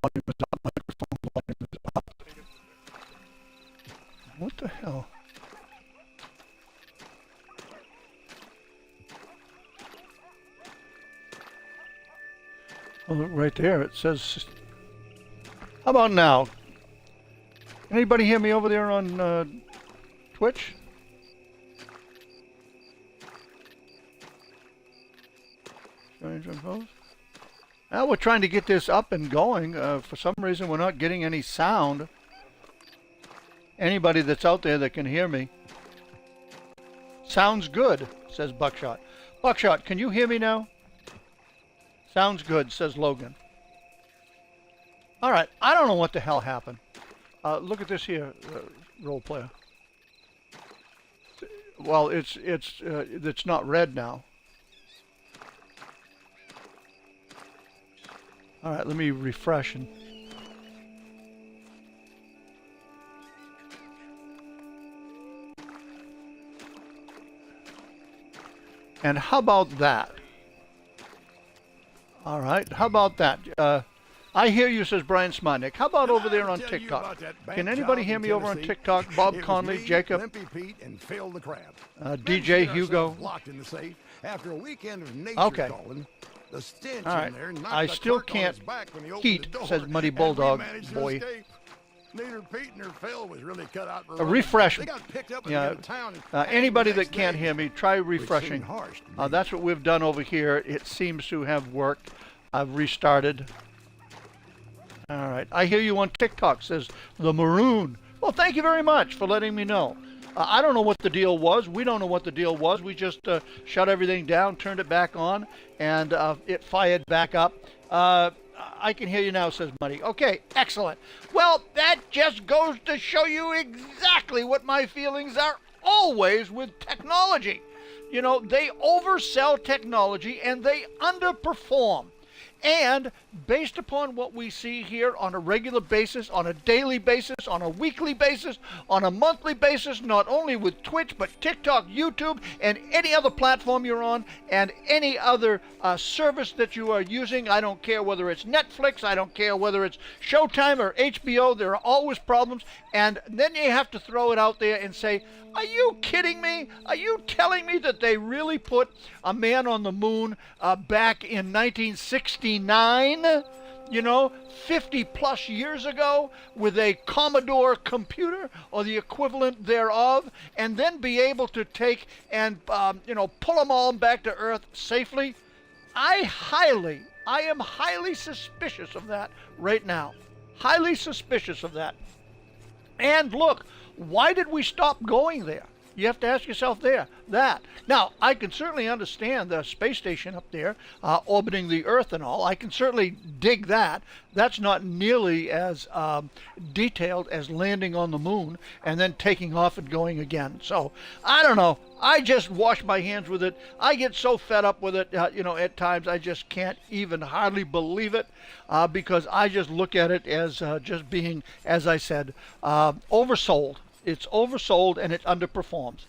volume is up, microphone volume is up. What the hell? Oh, look right there. It says. How about now? Anybody hear me over there on Twitch? Well, we're trying to get this up and going. For some reason, we're not getting any sound. Anybody that's out there that can hear me. Sounds good, says Buckshot. Buckshot, can you hear me now? Sounds good, says Logan. All right, I don't know what the hell happened. Look at this here, role player. Well, it's not red now. All right, let me refresh and. And how about that? All right, how about that? I hear you, says Brian Smodnick. How about over there on TikTok? Can anybody hear me over on TikTok? Bob Conley, Jacob, DJ Hugo. After a weekend of nature okay. calling, the stench all right. in there knocked I the still cork on his can't back when he opened heat, the door, says Muddy and Bulldog we managed to boy. escape. Neither Pete nor Phil was really cut out for Refresh. They got picked up Yeah. in town Anybody the next that can't day, hear me, try which refreshing. seemed harsh to me. That's what we've done over here. It seems to have worked. I've restarted. All right. I hear you on TikTok, says the Maroon. Well, thank you very much for letting me know. I don't know what the deal was. We don't know what the deal was. We just shut everything down, turned it back on, and it fired back up. I can hear you now, says Muddy. Okay, excellent. Well, that just goes to show you exactly what my feelings are always with technology. You know, they oversell technology and they underperform. And based upon what we see here on a regular basis, on a daily basis, on a weekly basis, on a monthly basis, not only with Twitch, but TikTok, YouTube, and any other platform you're on, and any other service that you are using. I don't care whether it's Netflix, I don't care whether it's Showtime or HBO, there are always problems. And then you have to throw it out there and say, are you kidding me? Are you telling me that they really put a man on the moon back in 1969? You know, 50 plus years ago with a Commodore computer or the equivalent thereof, and then be able to take and, pull them all back to Earth safely? I am highly suspicious of that right now. Highly suspicious of that. And look, why did we stop going there? You have to ask yourself that. Now, I can certainly understand the space station up there orbiting the Earth and all. I can certainly dig that. That's not nearly as detailed as landing on the moon and then taking off and going again. So, I don't know. I just wash my hands with it. I get so fed up with it, at times I just can't even hardly believe it because I just look at it as just being, as I said, oversold. It's oversold and it underperforms.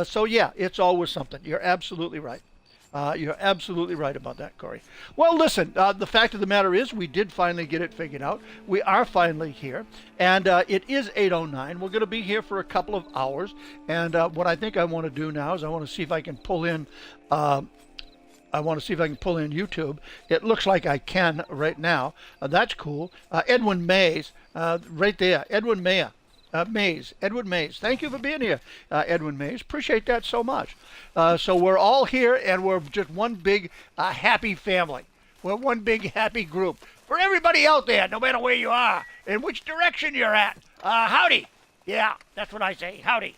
So yeah, it's always something. You're absolutely right. You're absolutely right about that, Corey. Well, listen, the fact of the matter is we did finally get it figured out. We are finally here, and it is 8:09. We're going to be here for a couple of hours, and what I think I want to do now is I want to see if I can pull in YouTube. It looks like I can right now. That's cool. Edwin Mays, right there. Edwin Mayer. Edwin Mays. Thank you for being here, Edwin Mays. Appreciate that so much. So we're all here, and we're just one big happy family. We're one big happy group. For everybody out there, no matter where you are, and which direction you're at, howdy. Yeah, that's what I say, howdy.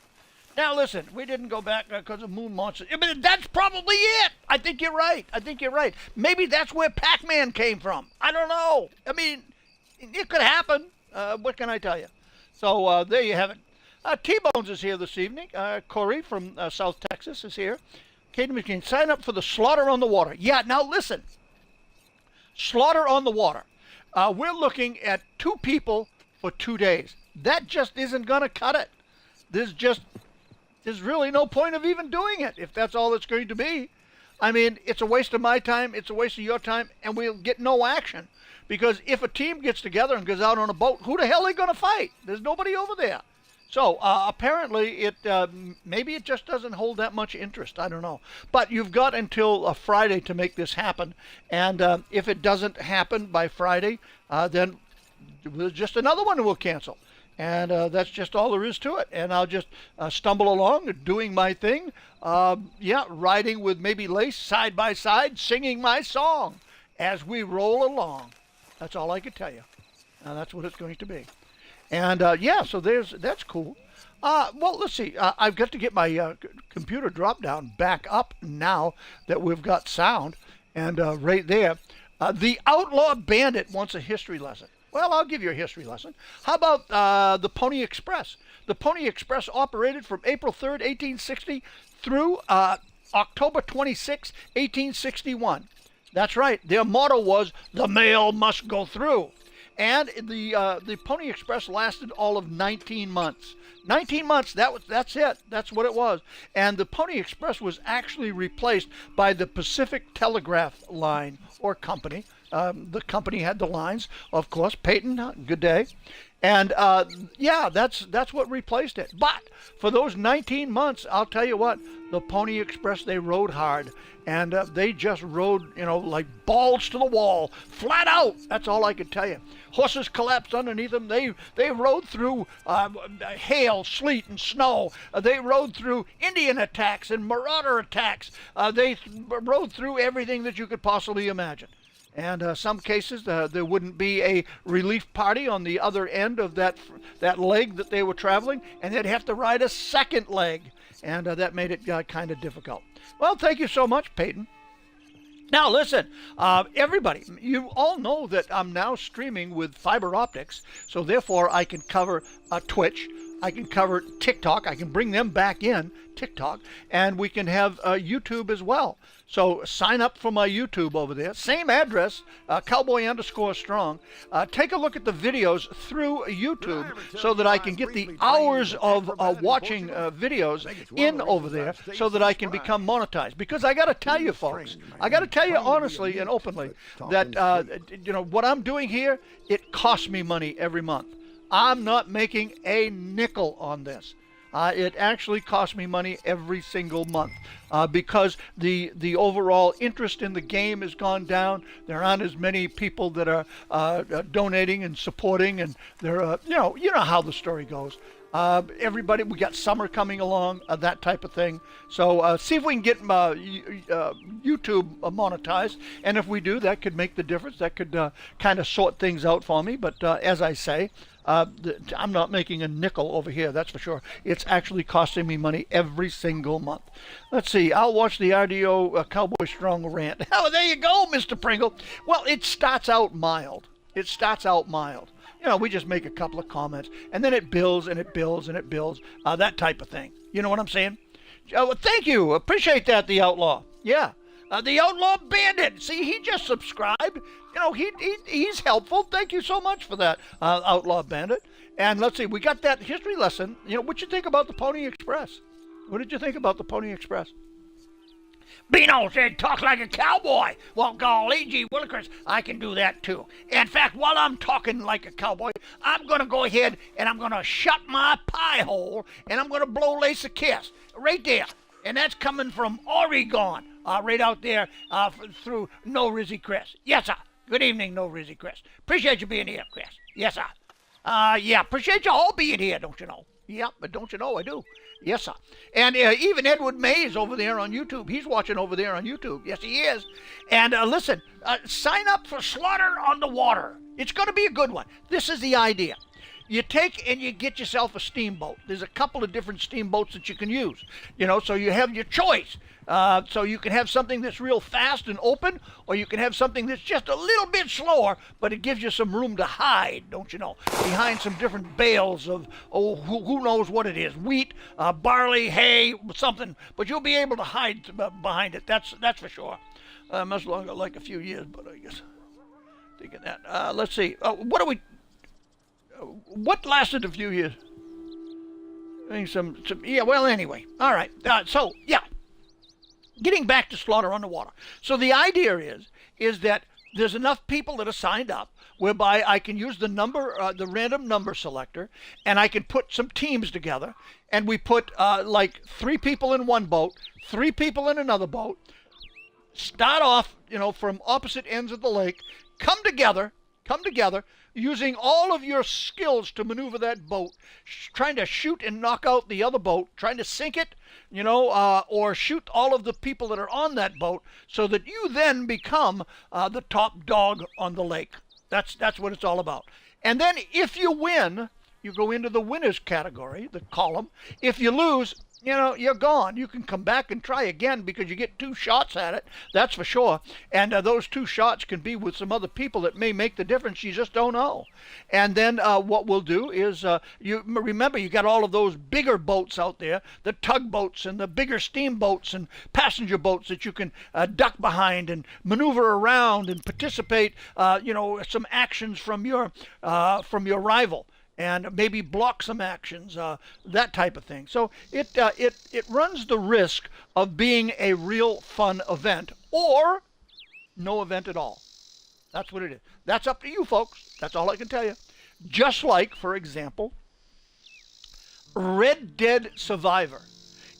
Now listen, we didn't go back because of Moon Monster. I mean, that's probably it. I think you're right. Maybe that's where Pac-Man came from. I don't know. I mean, it could happen. What can I tell you? So there you have it. T-Bones is here this evening. Corey from South Texas is here. Katie McKean, sign up for the Slaughter on the Water. Yeah, now listen. Slaughter on the Water. We're looking at 2 people for 2 days. That just isn't going to cut it. There's really no point of even doing it if that's all it's going to be. I mean, it's a waste of my time, it's a waste of your time, and we'll get no action. Because if a team gets together and goes out on a boat, who the hell are they going to fight? There's nobody over there. So apparently, maybe it just doesn't hold that much interest. I don't know. But you've got until Friday to make this happen. And if it doesn't happen by Friday, then there's just another one we'll cancel. And that's just all there is to it. And I'll just stumble along, doing my thing. Riding with maybe Lace side by side, singing my song as we roll along. That's all I could tell you. That's what it's going to be. And so that's cool. Well, let's see. I've got to get my computer drop down back up now that we've got sound. And right there, the Outlaw Bandit wants a history lesson. Well, I'll give you a history lesson. How about the Pony Express? The Pony Express operated from April 3rd, 1860 through October 26, 1861. That's right. Their motto was, the mail must go through. And the Pony Express lasted all of 19 months. 19 months, that's it. That's what it was. And the Pony Express was actually replaced by the Pacific Telegraph Line or Company. The company had the lines, of course. Peyton, good day. And that's what replaced it. But for those 19 months, I'll tell you what, the Pony Express, they rode hard. And they just rode, like balls to the wall, flat out. That's all I could tell you. Horses collapsed underneath them. They rode through hail, sleet, and snow. They rode through Indian attacks and marauder attacks. They rode through everything that you could possibly imagine. And some cases, there wouldn't be a relief party on the other end of that leg that they were traveling, and they'd have to ride a second leg. And that made it kind of difficult. Well, thank you so much, Peyton. Now, listen, everybody, you all know that I'm now streaming with fiber optics, so therefore I can cover Twitch, I can cover TikTok, I can bring them back in, TikTok, and we can have YouTube as well. So sign up for my YouTube over there. Same address, Cowboy_Strong. Take a look at the videos through YouTube so that I can get the hours of watching videos in over there so that I can become monetized. Because I got to tell you, folks, I got to tell you honestly and openly that, what I'm doing here, it costs me money every month. I'm not making a nickel on this. It actually costs me money every single month because the overall interest in the game has gone down. There aren't as many people that are donating and supporting, and they're you know how the story goes. Everybody, we got summer coming along, that type of thing. So see if we can get YouTube monetized, and if we do, that could make the difference. That could kind of sort things out for me. But as I say, I'm not making a nickel over here, that's for sure. It's actually costing me money every single month. Let's see, I'll watch the RDO Cowboy Strong rant. Oh, there you go, Mr. Pringle. Well, it starts out mild. We just make a couple of comments, and then it builds and it builds and it builds, that type of thing. You know what I'm saying? Well, thank you. Appreciate that, the Outlaw. Yeah. The Outlaw Bandit. See, he just subscribed. He's helpful. Thank you so much for that, Outlaw Bandit. And let's see, we got that history lesson. What you think about the Pony Express? What did you think about the Pony Express? Beano said, talk like a cowboy. Well, golly gee willikers, I can do that too. In fact, while I'm talking like a cowboy, I'm going to go ahead and I'm going to shut my pie hole and I'm going to blow Lace a kiss. Right there. And that's coming from Oregon, right out there through No Rizzy Chris. Yes, sir. Good evening, No Rizzy Chris. Appreciate you being here, Chris. Yes, sir. Appreciate you all being here, don't you know? Yep, but don't you know I do. Yes, sir. And even Edward Mays over there on YouTube. He's watching over there on YouTube. Yes, he is. And listen, sign up for Slaughter on the Water. It's going to be a good one. This is the idea. You take and you get yourself a steamboat. There's a couple of different steamboats that you can use, so you have your choice. So you can have something that's real fast and open, or you can have something that's just a little bit slower, but it gives you some room to hide, don't you know, behind some different bales of, who knows what it is, wheat, barley, hay, something, but you'll be able to hide behind it, that's for sure. Must longer like a few years, but I guess, thinking that. Let's see, what lasted a few years? I think anyway, all right, getting back to Slaughter on the Water. So the idea is that there's enough people that are signed up whereby I can use the random number selector, and I can put some teams together, and we put like 3 people in one boat, 3 people in another boat, start off, from opposite ends of the lake, come together, using all of your skills to maneuver that boat, trying to shoot and knock out the other boat, trying to sink it, or shoot all of the people that are on that boat, so that you then become the top dog on the lake. That's what it's all about. And then if you win, you go into the winners category, the column. If you lose, you're gone. You can come back and try again because you get 2 shots at it, that's for sure. And those 2 shots can be with some other people that may make the difference. You just don't know. And then what we'll do is, you remember, you got all of those bigger boats out there, the tugboats and the bigger steamboats and passenger boats that you can duck behind and maneuver around and participate, some actions from your rival, and maybe block some actions, that type of thing. So it runs the risk of being a real fun event or no event at all. That's what it is. That's up to you folks. That's all I can tell you. Just like, for example, Red Dead Survivor.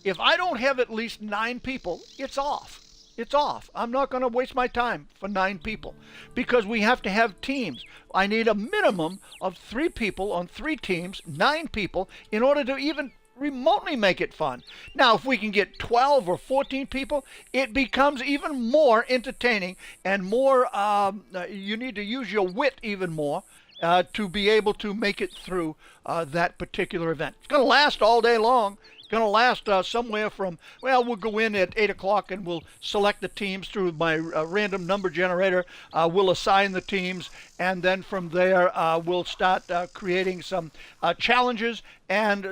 If I don't have at least 9 people, it's off. It's off. I'm not going to waste my time for 9 people because we have to have teams. I need a minimum of 3 people on 3 teams, 9 people, in order to even remotely make it fun. Now, if we can get 12 or 14 people, it becomes even more entertaining and more, you need to use your wit even more to be able to make it through that particular event. It's going to last all day long. Going to last somewhere from, we'll go in at 8 o'clock and we'll select the teams through my random number generator. We'll assign the teams, and then from there we'll start creating some challenges. And,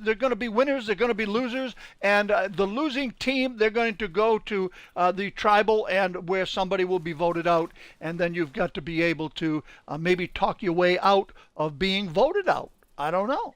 they're going to be winners, they're going to be losers, and the losing team, they're going to go to the tribal, and where somebody will be voted out, and then you've got to be able to maybe talk your way out of being voted out. I don't know.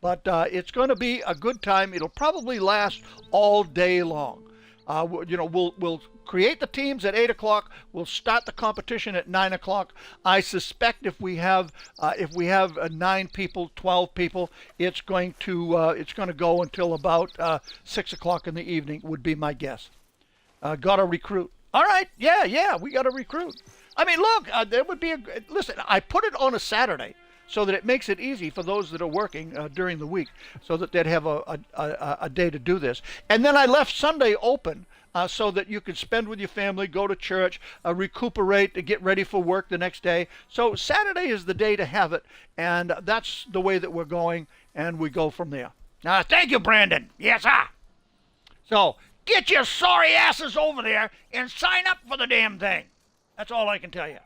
But it's going to be a good time. It'll probably last all day long. We'll create the teams at 8 o'clock. We'll start the competition at 9 o'clock. I suspect if we have 9 people, 12 people, it's going to go until about 6 o'clock in the evening, would be my guess. Got to recruit. All right, yeah, we got to recruit. I mean, look, there would be listen. I put it on a Saturday, so that it makes it easy for those that are working during the week, so that they'd have a day to do this. And then I left Sunday open so that you could spend with your family, go to church, recuperate, to get ready for work the next day. So Saturday is the day to have it, and that's the way that we're going, and we go from there. Thank you, Brandon. Yes, sir. So get your sorry asses over there and sign up for the damn thing. That's all I can tell you.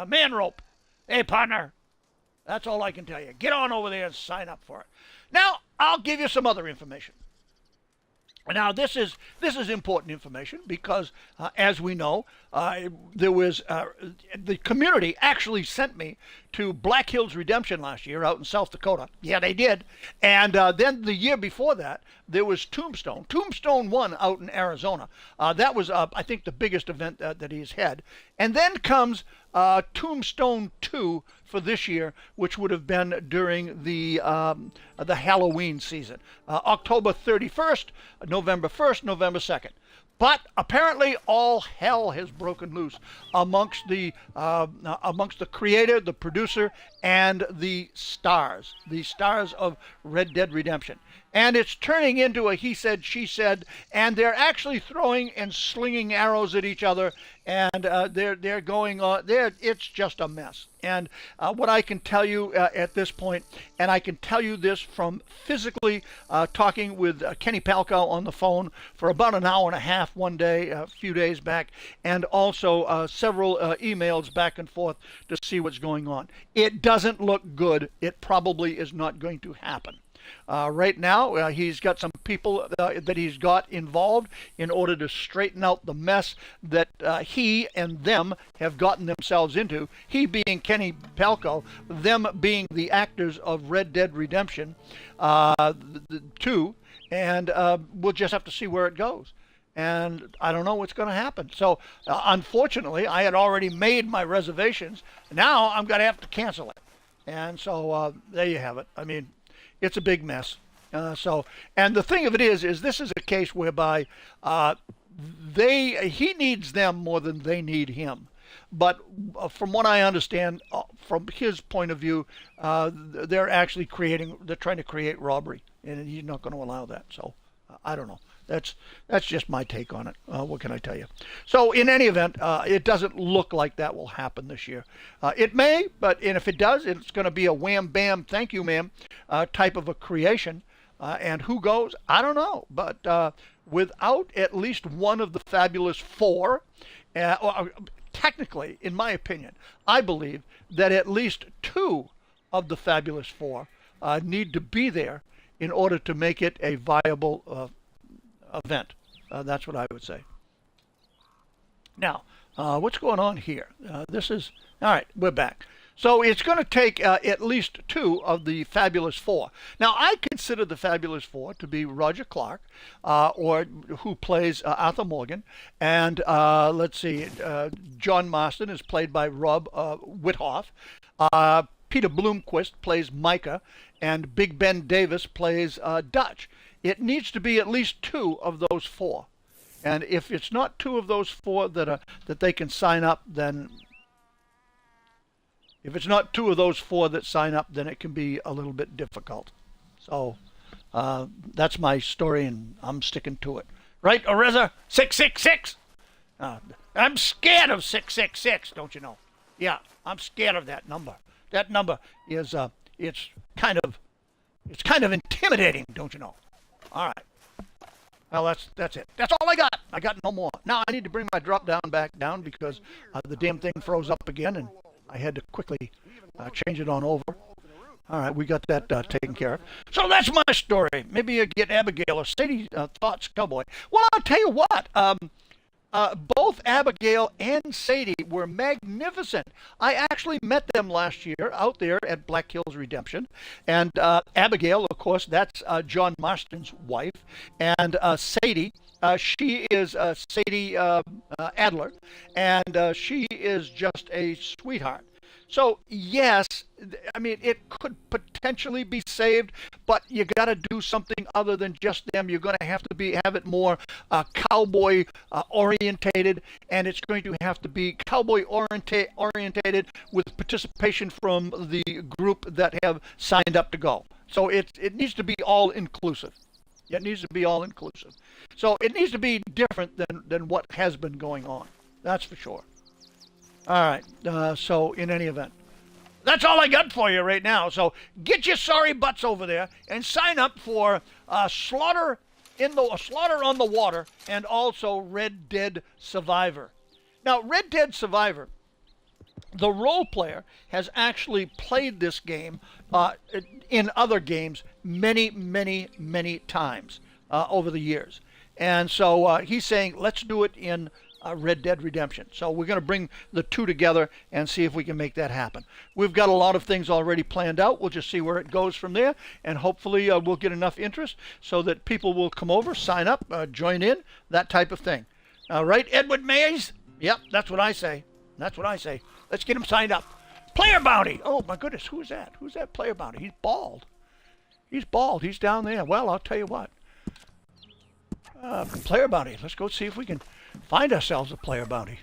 Man rope. Hey, partner. That's all I can tell you. Get on over there and sign up for it. Now, I'll give you some other information. Now, this is important information because, as we know, there was the community actually sent me to Black Hills Redemption last year out in South Dakota. Yeah, they did. And then the year before that, there was Tombstone. Tombstone 1 out in Arizona. That was, I think, the biggest event that he's had. And then comes Tombstone 2 for this year, which would have been during the Halloween season. October 31st, November 1st, November 2nd. But apparently all hell has broken loose amongst the creator, the producer, and the stars of Red Dead Redemption. And it's turning into a he said, she said, and they're actually throwing and slinging arrows at each other, and they're going on. It's just a mess. And what I can tell you at this point, and I can tell you this from physically talking with Kenny Palkow on the phone for about an hour and a half one day, a few days back, and also several emails back and forth to see what's going on. It doesn't look good. It probably is not going to happen. Right now, he's got some people that he's got involved in order to straighten out the mess that he and them have gotten themselves into. He being Kenny Palkow, them being the actors of Red Dead Redemption 2, and we'll just have to see where it goes. and I don't know what's going to happen. So, unfortunately, I had already made my reservations. Now I'm going to have to cancel it. And so there you have it. I mean, it's a big mess. And the thing of it is this is a case whereby he needs them more than they need him. But from what I understand, from his point of view, they're trying to create robbery, and he's not going to allow that. So I don't know. That's just my take on it. What can I tell you? So in any event, it doesn't look like that will happen this year. It may, and if it does, it's going to be a wham bam, thank you, ma'am, type of a creation. And who goes? I don't know. But without at least one of the Fabulous Four, technically, in my opinion, I believe that at least two of the Fabulous Four need to be there in order to make it a viable event. That's what I would say. Now, what's going on here? All right, we're back. So it's going to take at least two of the Fabulous Four. Now, I consider the Fabulous Four to be Roger Clark, who plays Arthur Morgan, and let's see, John Marston is played by Rob Whithoff. Peter Bloomquist plays Micah, and Big Ben Davis plays Dutch. It needs to be at least two of those four. And if it's not two of those four that they can sign up, then if it's not two of those four that sign up, then it can be a little bit difficult. So that's my story, and I'm sticking to it. Right, Oreza? 666? I'm scared of 666, don't you know? Yeah, I'm scared of that number. That number is it's kind of intimidating, don't you know? All right. Well, that's it. That's all I got. I got no more. Now I need to bring my drop down back down because the damn thing froze up again, and I had to quickly change it on over. All right, we got that taken care of. So that's my story. Maybe you get Abigail or Sadie Thoughts Cowboy. Well, I'll tell you what. Both Abigail and Sadie were magnificent. I actually met them last year out there at Black Hills Redemption. And Abigail, of course, that's John Marston's wife. And Sadie, she is Sadie Adler. And she is just a sweetheart. So, yes, I mean, it could potentially be saved, but you got to do something other than just them. You're going to have it more cowboy orientated, and it's going to have to be cowboy orientated with participation from the group that have signed up to go. So it needs to be all inclusive. It needs to be all inclusive. So it needs to be different than what has been going on. That's for sure. All right, so in any event, that's all I got for you right now. So get your sorry butts over there and sign up for Slaughter on the Water and also Red Dead Survivor. Now, Red Dead Survivor, the role player has actually played this game in other games many, many, many times over the years. And so he's saying, let's do it in Red Dead Redemption. So we're going to bring the two together and see if we can make that happen. We've got a lot of things already planned out. We'll just see where it goes from there, and hopefully we'll get enough interest so that people will come over, sign up, join in, that type of thing. All right, Edward Mays? Yep, that's what I say. That's what I say. Let's get him signed up. Player Bounty! Oh, my goodness, who's that? Who's that Player Bounty? He's bald. He's bald. He's down there. Well, I'll tell you what. Player Bounty. Let's go see if we can find ourselves a Player Bounty.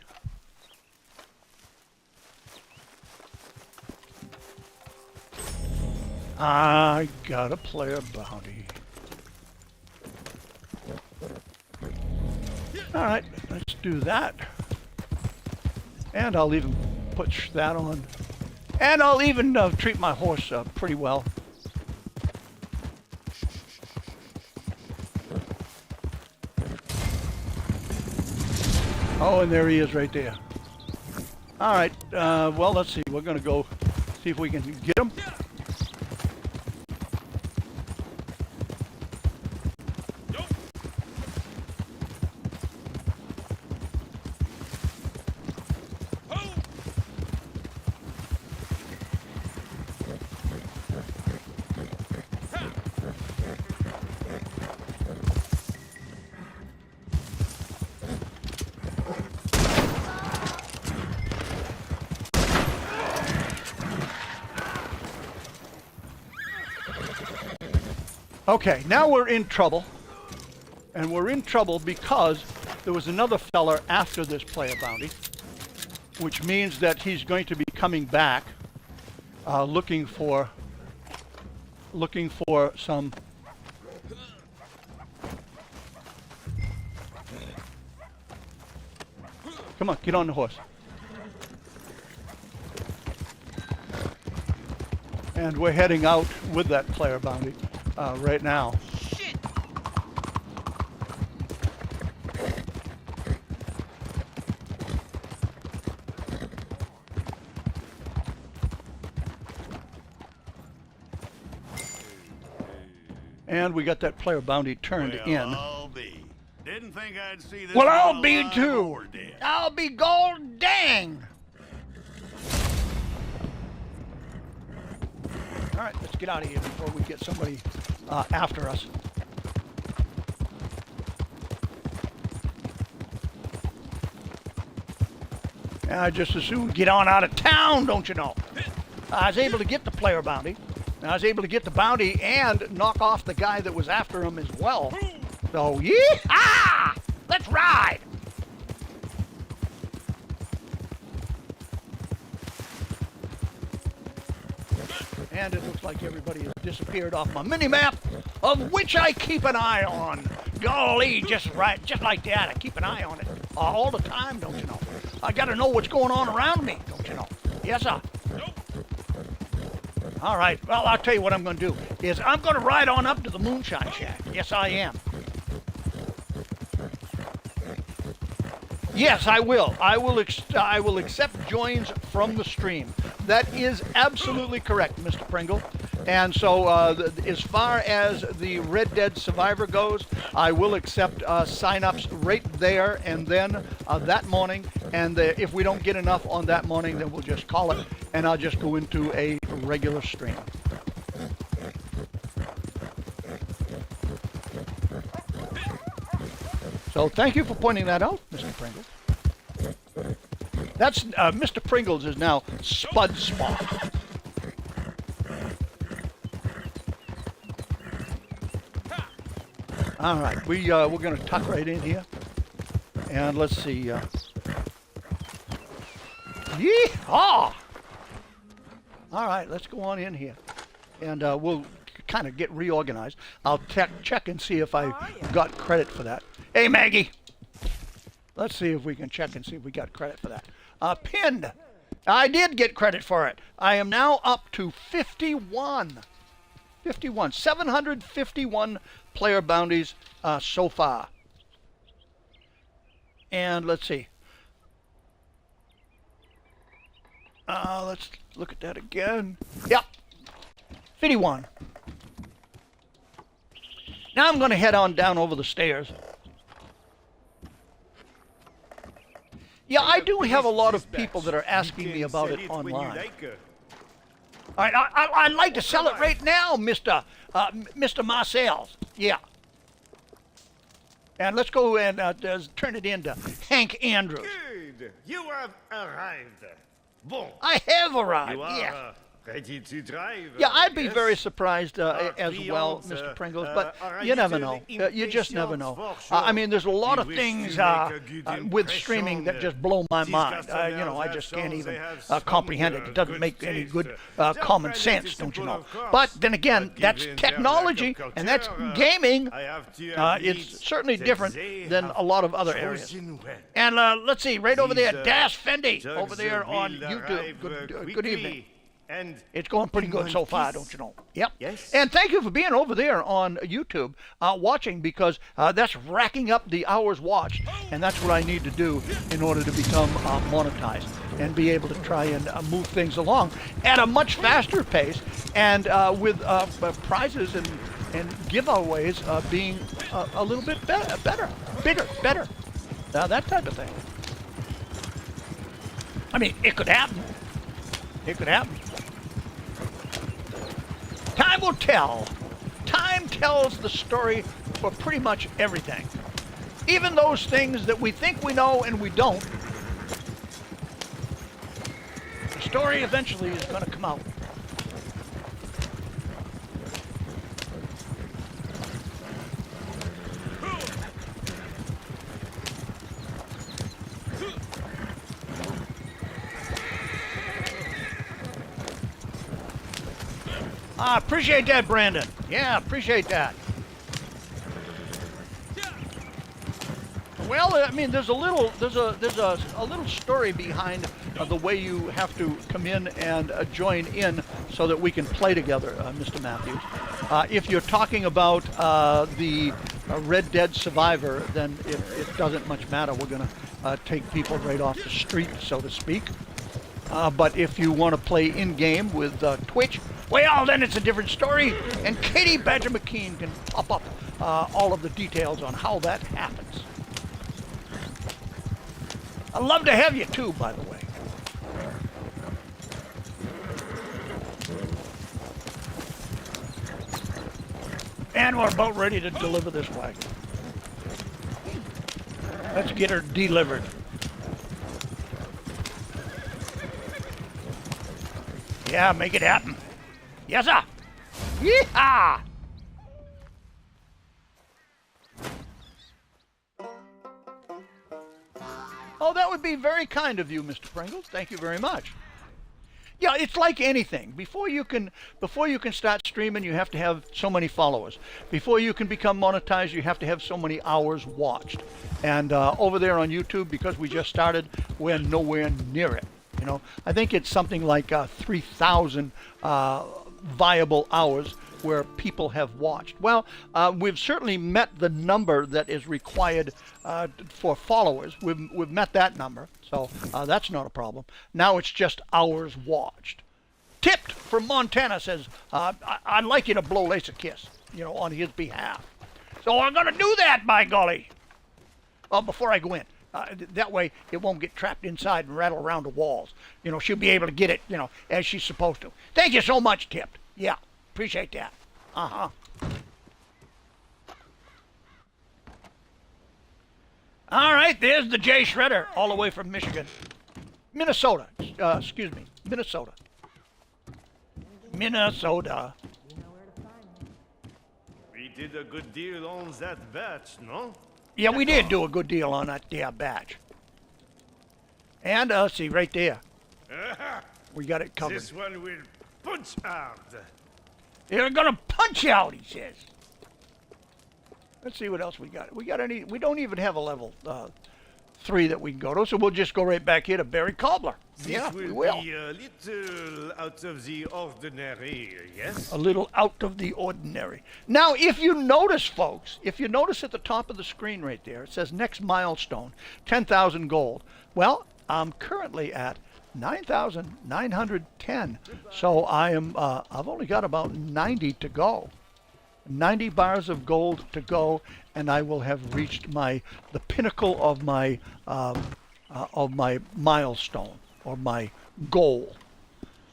I got a Player Bounty. All right, let's do that. And I'll even put that on. And I'll even treat my horse pretty well. Oh, and there he is right there. All right, well, let's see. We're going to go see if we can get him. Okay, now we're in trouble. And we're in trouble because there was another feller after this player bounty, which means that he's going to be coming back, looking for some. Come on, get on the horse. And we're heading out with that player bounty right now. Shit! And we got that player bounty turned in. I'll be. Didn't think I'd see this. Well, one I'll be alive too. or dead. I'll be gold dang. All right, let's get out of here before we get somebody after us. I just as soon get on out of town, don't you know? I was able to get the player bounty. I was able to get the bounty and knock off the guy that was after him as well. So, yee-haw! Let's ride! And it looks like everybody has disappeared off my mini-map, of which I keep an eye on. Golly, just like that, I keep an eye on it all the time, don't you know? I gotta know what's going on around me, don't you know? Yes, sir. All right, well, I'll tell you what I'm going to do, is I'm going to ride on up to the Moonshine Shack. Yes, I am. Yes, I will. I will accept joins from the stream. That is absolutely correct, Mr. Pringle. And so as far as the Red Dead Survivor goes, I will accept sign-ups right there and then that morning. And if we don't get enough on that morning, then we'll just call it, and I'll just go into a regular stream. So thank you for pointing that out, Mr. Pringles. That's Mr. Pringles is now Spud Spawn. All right, we're going to tuck right in here, and let's see. Yeehaw! All right, let's go on in here, and we'll kind of get reorganized. I'll check and see if I got credit for that. Hey, Maggie. Let's see if we can check and see if we got credit for that. Pinned. I did get credit for it. I am now up to 51. 751 player bounties so far. And let's see. Let's look at that again. Yep. 51. Now I'm going to head on down over the stairs. Yeah, I do have a lot of people that are asking me about it online. All right, I'd like to sell it right now, Mr. Marcel's. Yeah. And let's go and turn it into Hank Andrews. Good. You have arrived. Bon. I have arrived, You are yeah. ready to drive. Yeah, I'd be yes? very surprised as well, clients, Mr. Pringles, are but ready you never to know. the You just never impatience know. for I sure. mean, there's a lot We of wish things to make a good with streaming that impression. just blow my These mind. customers You know, I have just can't shown even they have comprehend it. some, It doesn't good make any taste. good Their common palate sense, is don't you simple, know? of course, But then again, but that's given their technology, lack of and that's culture, gaming. I have to It's admit certainly that different they than have a lot of other areas. chosen well. And let's see, right over there, These, Dash Fendi, drugs over there on will YouTube. arrive, Good quickly, evening. And It's going pretty in good one so far, piece. don't you know? Yep. Yes. And thank you for being over there on YouTube watching, because that's racking up the hours watched, and that's what I need to do in order to become monetized and be able to try and move things along at a much faster pace, and with prizes and giveaways being a little bit better, bigger, better, that type of thing. I mean, it could happen. It could happen. Time will tell. Time tells the story for pretty much everything. Even those things that we think we know and we don't. The story eventually is going to come out. Appreciate that, Brandon. Yeah, appreciate that. Well, I mean, there's a little story behind the way you have to come in and join in so that we can play together, Mr. Matthews. If you're talking about the Red Dead Survivor, then it doesn't much matter. We're going to take people right off the street, so to speak. But if you want to play in-game with Twitch, well, then it's a different story. And Katie Badger McKean can pop up all of the details on how that happens. I'd love to have you too, by the way. And we're about ready to deliver this wagon. Let's get her delivered. Yeah, make it happen. Yes, sir. Yeehaw! Oh, that would be very kind of you, Mr. Pringles. Thank you very much. Yeah, it's like anything. Before you can start streaming, you have to have so many followers. Before you can become monetized, you have to have so many hours watched. And over there on YouTube, because we just started, we're nowhere near it. You know, I think it's something like 3,000 viable hours where people have watched. Well, we've certainly met the number that is required for followers. We've met that number, so that's not a problem. Now it's just hours watched. Tipped from Montana says, I'd like you to blow Lace a kiss, you know, on his behalf. So I'm going to do that, by golly. Well, before I go in. That way it won't get trapped inside and rattle around the walls. You know, she'll be able to get it, you know, as she's supposed to. Thank you so much, Tipped. Yeah, appreciate that. Uh-huh. All right, there's the Jay Shredder, all the way from Michigan. Minnesota. Excuse me, Minnesota. Minnesota. We did a good deal on that batch, no? Yeah, we did do a good deal on that batch. And, see, right there. We got it covered. This one will punch hard. They're gonna punch out, he says. Let's see what else we got. We don't even have a level 3 that we can go to, so we'll just go right back here to Barry Cobbler. Yeah, we will. Be a little out of the ordinary, yes? A little out of the ordinary. Now, if you notice, folks, if you notice at the top of the screen right there, it says next milestone, 10,000 gold. Well, I'm currently at 9,910. So I've only got about 90 to go. 90 bars of gold to go, and I will have reached the pinnacle of my milestone, or my goal.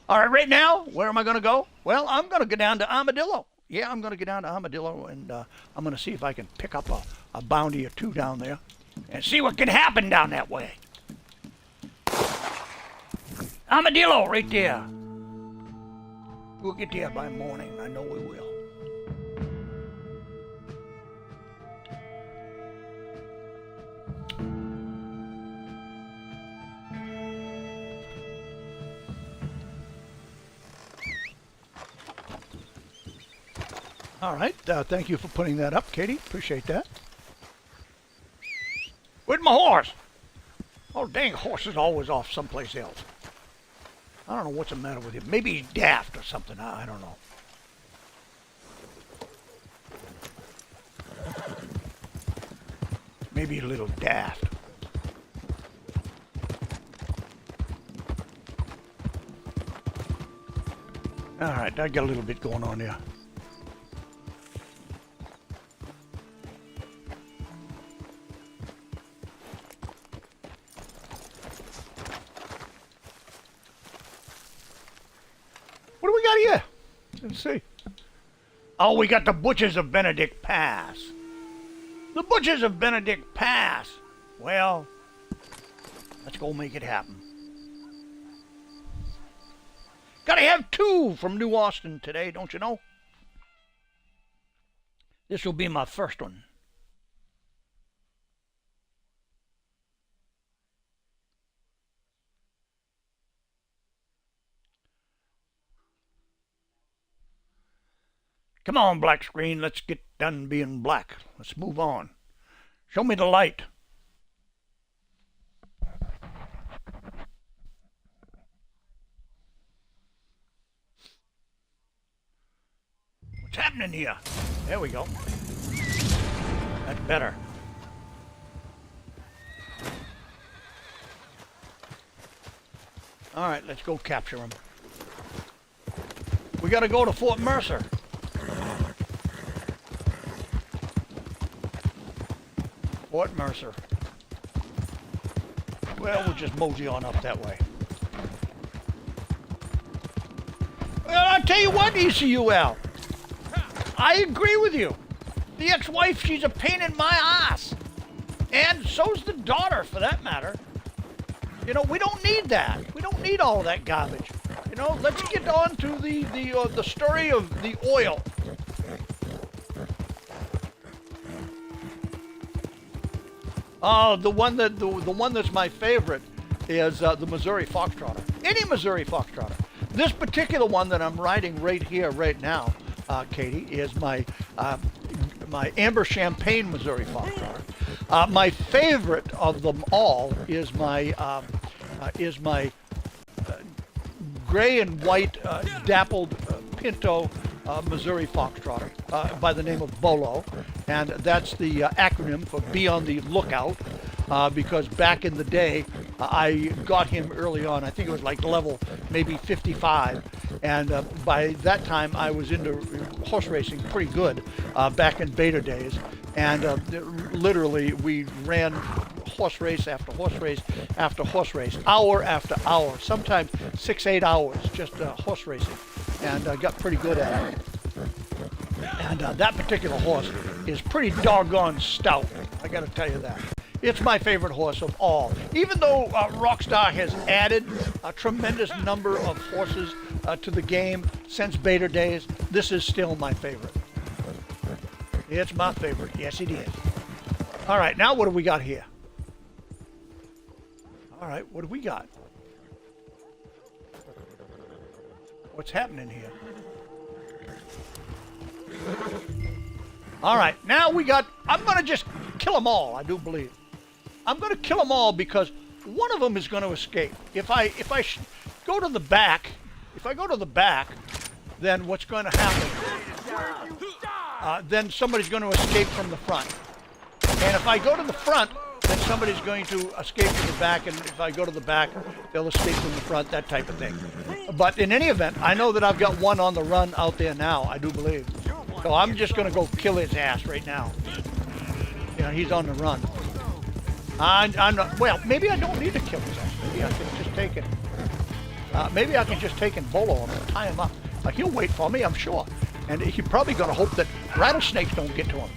All right, right now, where am I going to go? Well, I'm going to go down to Armadillo. Yeah, I'm going to go down to Armadillo, and I'm going to see if I can pick up a bounty or two down there and see what can happen down that way. Armadillo, right there. We'll get there by morning. I know we will. All right, thank you for putting that up, Katie. Appreciate that. Where's my horse? Oh, dang, horse is always off someplace else. I don't know what's the matter with him. Maybe he's daft or something. I don't know. Maybe a little daft. All right, I got a little bit going on there. What do we got here? Let's see. Oh, we got the Butchers of Benedict Pass. The Butchers of Benedict Pass. Well, let's go make it happen. Gotta have 2 from New Austin today, don't you know? This will be my first one. Come on, black screen. Let's get done being black. Let's move on. Show me the light. What's happening here? There we go. That's better. All right, let's go capture him. We got to go to Fort Mercer. Fort Mercer. Well, we'll just mosey on up that way. Well, I'll tell you what, ECUL. I agree with you. The ex-wife, she's a pain in my ass. And so's the daughter, for that matter. You know, we don't need that. We don't need all that garbage. You know, let's get on to the story of the oil. Oh, the one that's my favorite is the Missouri Foxtrotter. Any Missouri Foxtrotter. This particular one that I'm riding right here, right now, Katie, is my Amber Champagne Missouri Foxtrotter. My favorite of them all is my gray and white dappled Pinto Missouri Foxtrotter by the name of Bolo, and that's the acronym for Be on the Lookout, because back in the day I got him early on. I think it was like level maybe 55, and by that time I was into horse racing pretty good back in beta days, and literally we ran horse race after horse race after horse race, hour after hour, sometimes 6-8 hours just horse racing, and got pretty good at it. And that particular horse is pretty doggone stout, I gotta tell you that. It's my favorite horse of all. Even though Rockstar has added a tremendous number of horses to the game since beta days, this is still my favorite. It's my favorite, yes it is. All right, now what do we got here? All right, what do we got? What's happening here? All right, now we got, I'm going to just kill them all, I do believe. I'm going to kill them all because one of them is going to escape. If I go to the back, then what's going to happen? Then somebody's going to escape from the front. And if I go to the front, then somebody's going to escape from the back, and if I go to the back, they'll escape from the front, that type of thing. But in any event, I know that I've got one on the run out there now, I do believe. So I'm just going to go kill his ass right now. You know, he's on the run. I'm not, well, maybe I don't need to kill his ass. Maybe I can just take it. Maybe I can just take and bolo him and tie him up. He'll wait for me, I'm sure. And he's probably going to hope that rattlesnakes don't get to him.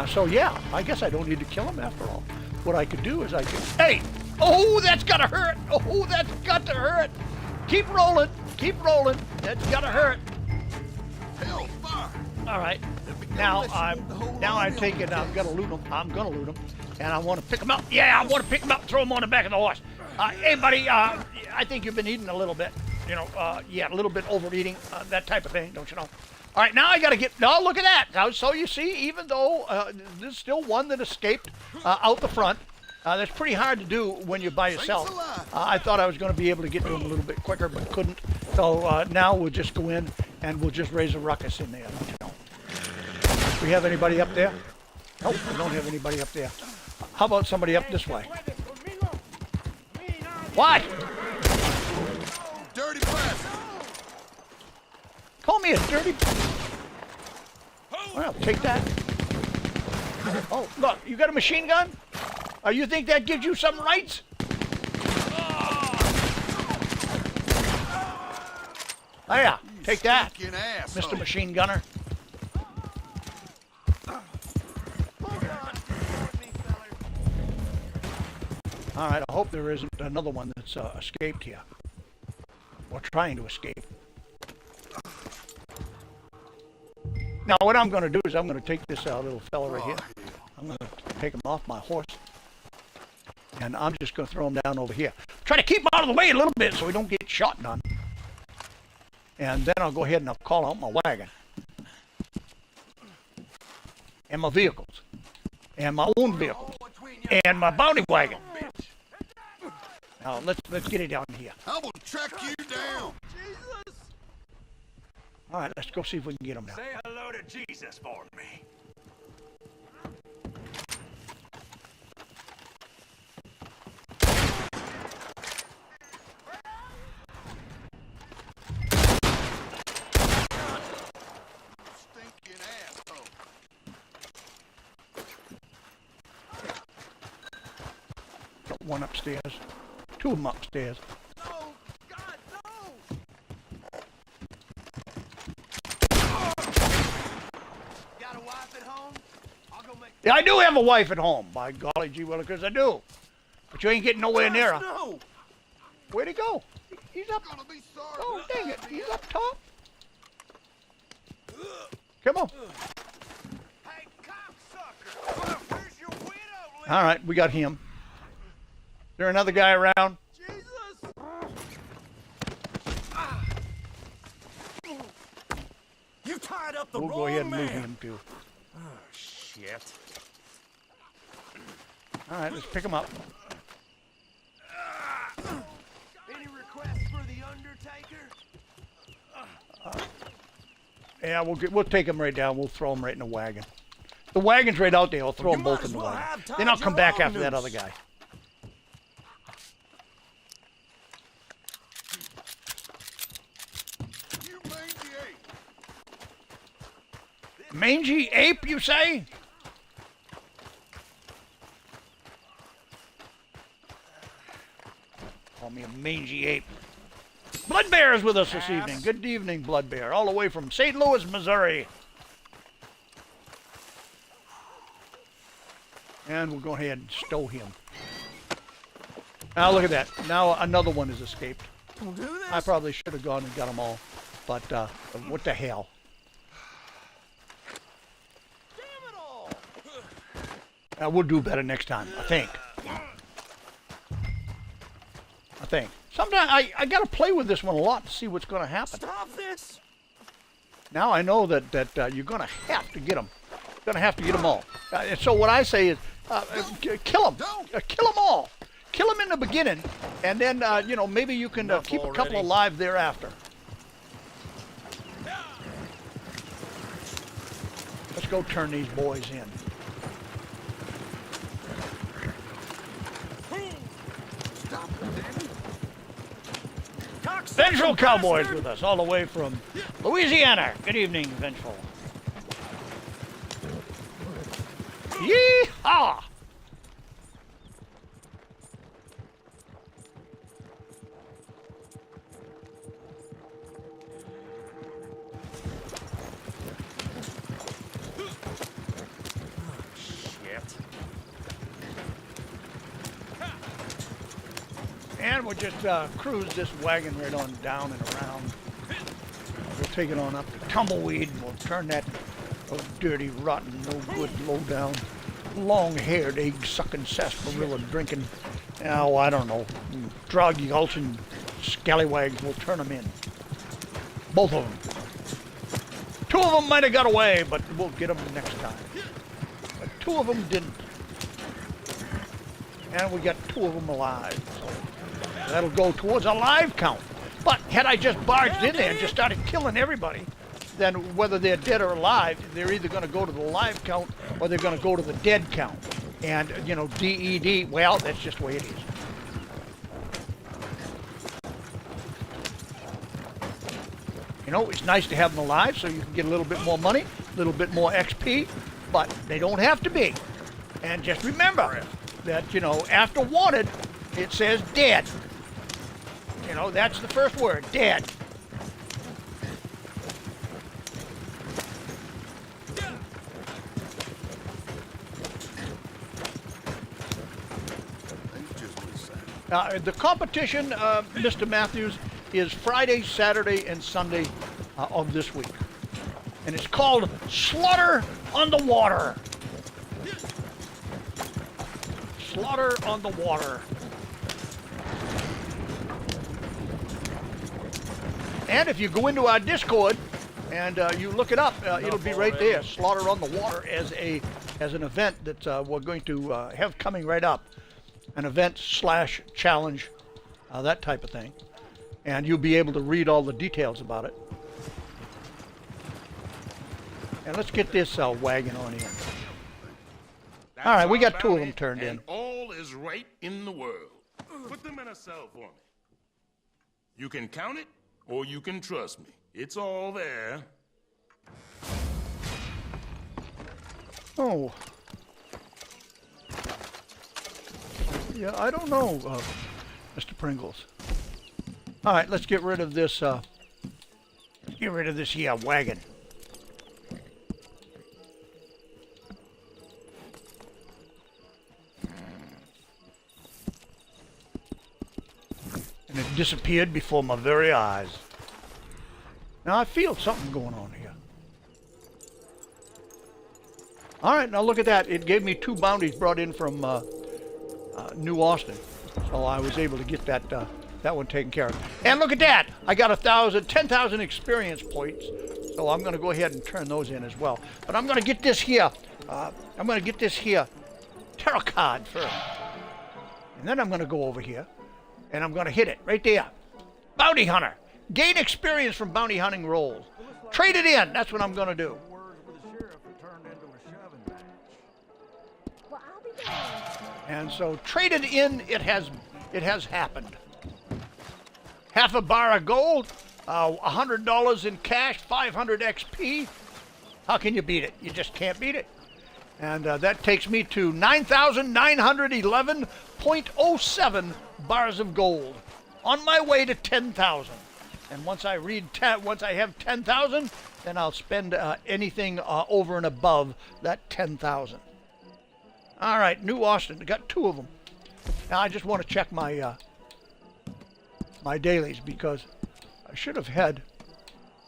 So yeah, I guess I don't need to kill him after all. What I could do is I could, hey! Oh, that's gotta hurt! Oh, that's got to hurt! Keep rolling, that's gotta hurt. All right, now I'm taking, I'm gonna loot him, and I want to pick him up. Yeah, I want to pick him up, throw him on the back of the horse. Hey buddy, I think you've been eating a little bit, you know, yeah, a little bit overeating, that type of thing, don't you know? All right, now I got to get, no, look at that. Now, so you see, even though there's still one that escaped out the front, that's pretty hard to do when you're by yourself. I thought I was going to be able to get to him a little bit quicker, but couldn't. So now we'll just go in and we'll just raise a ruckus in there. You know. We have anybody up there? Nope, we don't have anybody up there. How about somebody up this way? What? Dirty press. Call me a dirty... Well, take that. Oh, look, you got a machine gun? You think that gives you some rights? Oh yeah, take that, Mr. Machine Gunner. All right, I hope there isn't another one that's escaped here. Or trying to escape. Now, what I'm going to do is I'm going to take this little fella right here. I'm going to take him off my horse. And I'm just going to throw him down over here. Try to keep him out of the way a little bit so we don't get shot none. And then I'll go ahead and I'll call out my wagon. and my vehicles, and my own vehicles, and my bounty wagon. Now let's get it down here. I will track you down. All right, let's go see if we can get him now. Say hello to Jesus for me. Stinking asshole. Got one upstairs, two of them upstairs. No, God, no. Got a wife at home? I'll go make. Yeah, I do have a wife at home. By golly gee willikers, I do. But you ain't getting nowhere near her. No. Where'd he go? He's up. Gonna be sorry. Oh, dang it. He's up top. Come on. Hey, cocksucker! Where's your widow? All right, we got him. Is there another guy around? Jesus! You tied up the We'll wrong go ahead and man. move him too. Oh, shit. All right, let's pick him up. Any requests for the Undertaker? Yeah, we'll take him right down. We'll throw him right in the wagon. The wagon's right out there. I'll throw You them both might in the as well wagon. have tied Then I'll come your back own after that noose. other guy. You mangy ape. Mangy ape, you say? Call me a mangy ape. Blood Bear is with us this evening. Good evening, Blood Bear. All the way from St. Louis, Missouri. And we'll go ahead and stow him. Now look at that. Now another one has escaped. We'll do this. I probably should have gone and got them all. But what the hell? Damn it all! We'll do better next time, I think. Sometimes I got to play with this one a lot to see what's going to happen. Stop this! Now I know that you're going to have to get them. Going to have to get them all. And so what I say is, kill them. Kill them all. Kill them in the beginning, and then maybe you can Enough keep a couple already. alive thereafter. Let's go turn these boys in. Cocksucker Vengeful Cowboys bastard! with us, all the way from Louisiana. Good evening, Vengeful. Yee-haw! Shit. And we'll just cruise this wagon right on down and around. We'll take it on up to Tumbleweed, and we'll turn that dirty, rotten, no good, low down, long-haired, egg-sucking sarsaparilla drinking, I don't know, drug-gulching scallywags. We'll turn them in. Both of them. Two of them might have got away, but we'll get them next time. But two of them didn't. And we got two of them alive. So that'll go towards a live count. But had I just barged in there and just started killing everybody, then whether they're dead or alive, they're either going to go to the live count or they're going to go to the dead count. And, DED, well, that's just the way it is. It's nice to have them alive so you can get a little bit more money, a little bit more XP, but they don't have to be. And just remember that, after wanted, it says dead. That's the first word, dead. That's just what he said. The competition, Mr. Matthews, is Friday, Saturday, and Sunday of this week. And it's called Slaughter on the Water. Slaughter on the Water. And if you go into our Discord, and you look it up. It'll be right there. Slaughter on the Water as an event that we're going to have coming right up, an event / challenge, that type of thing, and you'll be able to read all the details about it. And let's get this wagon on in. All right, we got 2 of them turned in. All is right in the world. Put them in a cell for me. You can count it, or you can trust me. It's all there. Oh. Yeah, I don't know, Mr. Pringles. All right, let's get rid of this. Get rid of this here wagon. And it disappeared before my very eyes. Now I feel something going on here. All right, now look at that. It gave me 2 bounties brought in from New Austin, so I was able to get that one taken care of. And look at that! I got 10,000 experience points, so I'm going to go ahead and turn those in as well. But I'm going to get this here. I'm going to get this here tarot card first, and then I'm going to go over here, and I'm going to hit it right there. Bounty Hunter. Gain experience from bounty hunting rolls. Trade it in. That's what I'm going to do. And so traded in, it has happened. Half a bar of gold, $100 in cash, 500 XP. How can you beat it? You just can't beat it. And that takes me to 9,911.07 bars of gold. On my way to 10,000. And once I have 10,000, then I'll spend anything over and above that 10,000. All right, New Austin. I got 2 of them. Now I just want to check my my dailies because I should have had.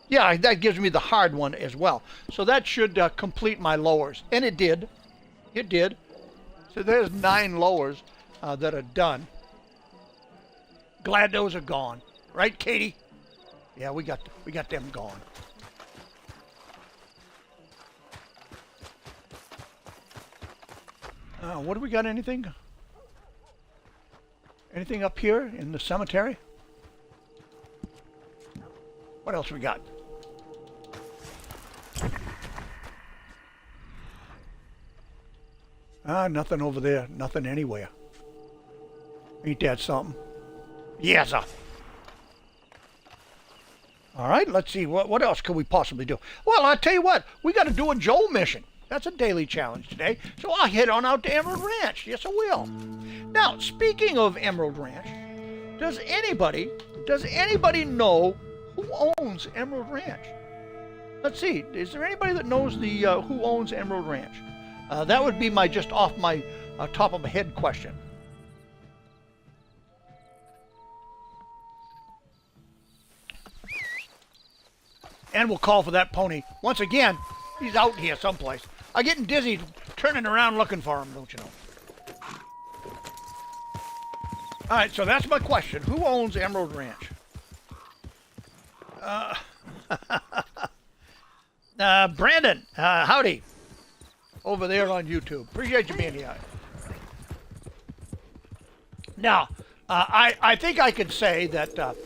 Yeah, that gives me the hard one as well. So that should complete my lowers, and it did. It did. So there's 9 lowers that are done. Glad those are gone, right, Katie? Yeah, we got them gone. What do we got? Anything up here in the cemetery? What else we got? Nothing over there. Nothing anywhere. Ain't that something? Yes, sir. All right, let's see. What else could we possibly do? Well, I'll tell you what. We got to do a Joel mission. That's a daily challenge today. So I'll head on out to Emerald Ranch. Yes, I will. Now, speaking of Emerald Ranch, does anybody know who owns Emerald Ranch? Let's see. Is there anybody that knows the who owns Emerald Ranch? That would be my just off my top of my head question. And we'll call for that pony. Once again, he's out here someplace. I'm getting dizzy turning around looking for him, don't you know? All right, so that's my question. Who owns Emerald Ranch? Brandon, howdy. Over there on YouTube. Appreciate you being here. Now, I think I could say that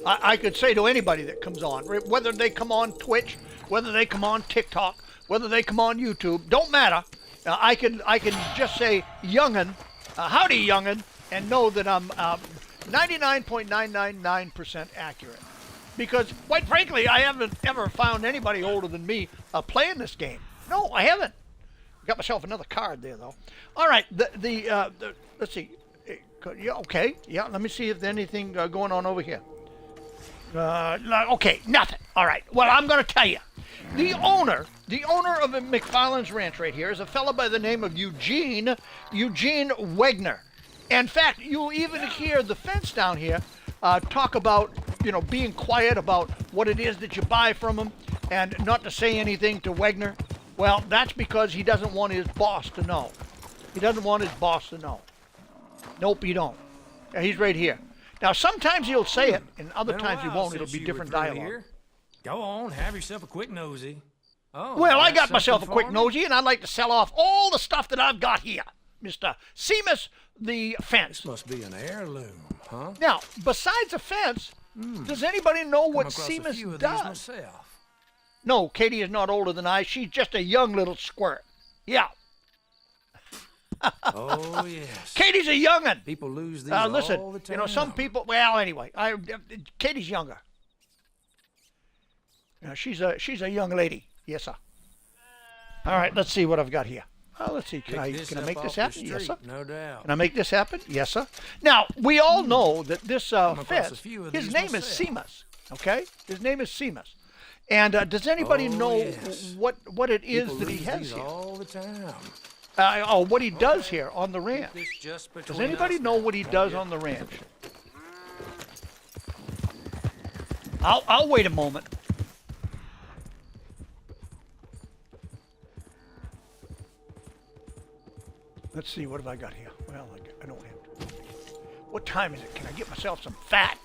I could say to anybody that comes on, whether they come on Twitch, whether they come on TikTok, whether they come on YouTube, don't matter. I can just say youngin, howdy youngin, and know that I'm 99.999% accurate. Because, quite frankly, I haven't ever found anybody older than me playing this game. No, I haven't. Got myself another card there, though. All right, let's see. Yeah, okay, yeah. Let me see if there's anything going on over here. Okay, nothing. All right. Well, I'm going to tell you. The owner of McFarland's Ranch right here is a fellow by the name of Eugene Wegner. In fact, you'll even hear the fence down here talk about, being quiet about what it is that you buy from him and not to say anything to Wegner. Well, that's because he doesn't want his boss to know. He doesn't want his boss to know. Nope, he don't. Yeah, he's right here. Now, sometimes he'll say it, and other times he won't. It'll be different dialogue. Go on, have yourself a quick nosy. Oh, Well, I got got myself a something quick for me? nosy, and I'd like to sell off all the stuff that I've got here, Mr. Seamus the Fence. This must be an heirloom, huh? Now, besides a fence, does anybody know Come what across a few Seamus of these does? myself. No, Katie is not older than I. She's just a young little squirt. Yeah, Oh, yes. Katie's a young'un. People lose these Listen, all the time. you know, some people. Well, anyway, Katie's younger. She's a young lady. Yes, sir. All right, let's see what I've got here. Let's see. Can I make this happen? Yes, sir. No doubt. Can I make this happen? Yes, sir. Now, we all know that this across fence, a few of his these name myself. is Seamus, okay? His name is Seamus. And does anybody Oh, know yes. what it is People that he lose has these here? all the time. What he does here on the ranch. This just Does between anybody us know now, what he don't does you? on the ranch? I'll wait a moment. Let's see, what have I got here? Well, I don't have. What time is it? Can I get myself some fat?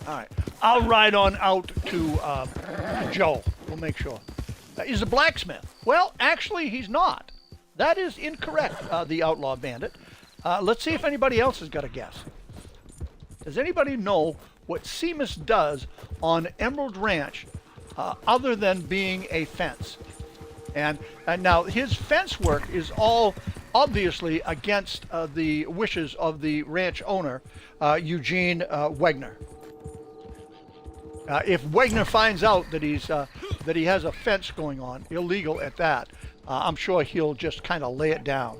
All right, I'll ride on out to Joe. We'll make sure. He's a blacksmith. Well, actually, he's not. That is incorrect, the outlaw bandit. Let's see if anybody else has got a guess. Does anybody know what Seamus does on Emerald Ranch other than being a fence? And now his fence work is all obviously against the wishes of the ranch owner, Eugene Wegner. If Wegner finds out that he has a fence going on, illegal at that, I'm sure he'll just kind of lay it down.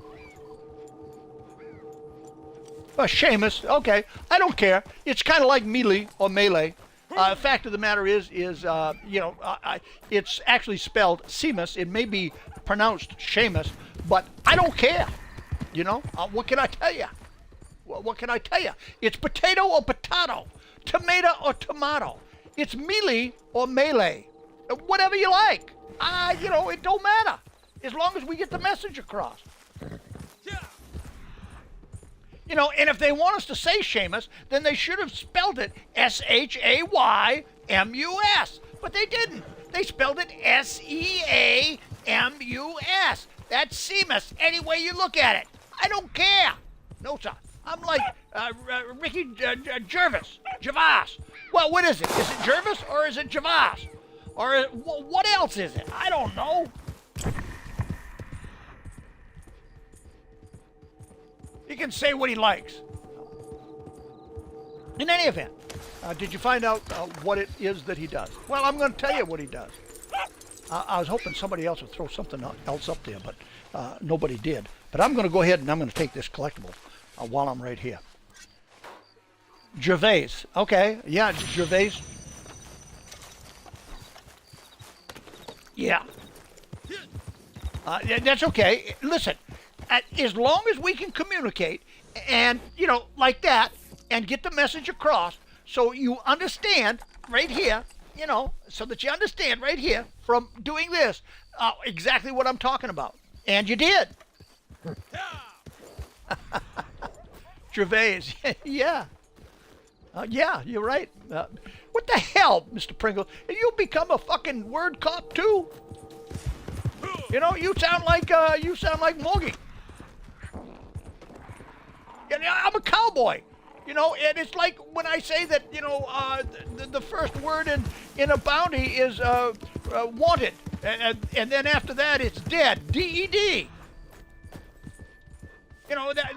Seamus, okay, I don't care. It's kind of like melee or melee. Fact of the matter is it's actually spelled Seamus. It may be pronounced Seamus, but I don't care. You know, what can I tell you? What can I tell you? It's potato or potato, tomato or tomato. It's melee or melee, whatever you like. It don't matter as long as we get the message across. You know, and if they want us to say Seamus, then they should have spelled it S-H-A-Y-M-U-S. But they didn't. They spelled it S-E-A-M-U-S. That's Seamus, any way you look at it. I don't care. No, sir. I'm like Ricky Gervais. Well, what is it? Is it Gervais or is it Gervais? Or what else is it? I don't know. He can say what he likes. In any event, did you find out what it is that he does? Well, I'm going to tell you what he does. I was hoping somebody else would throw something else up there, but nobody did. But I'm going to go ahead and I'm going to take this collectible while I'm right here. Gervais. Okay, yeah, Gervais. Yeah. That's okay. Listen, as long as we can communicate and, like that, and get the message across so you understand right here, so that you understand right here from doing this exactly what I'm talking about. And you did. Gervais. Yeah. Yeah, you're right. What the hell, Mr. Pringle? You become a fucking word cop too? You sound like Morgie. I'm a cowboy. And it's like when I say that, the first word in a bounty is wanted, and then after that it's dead, D-E-D.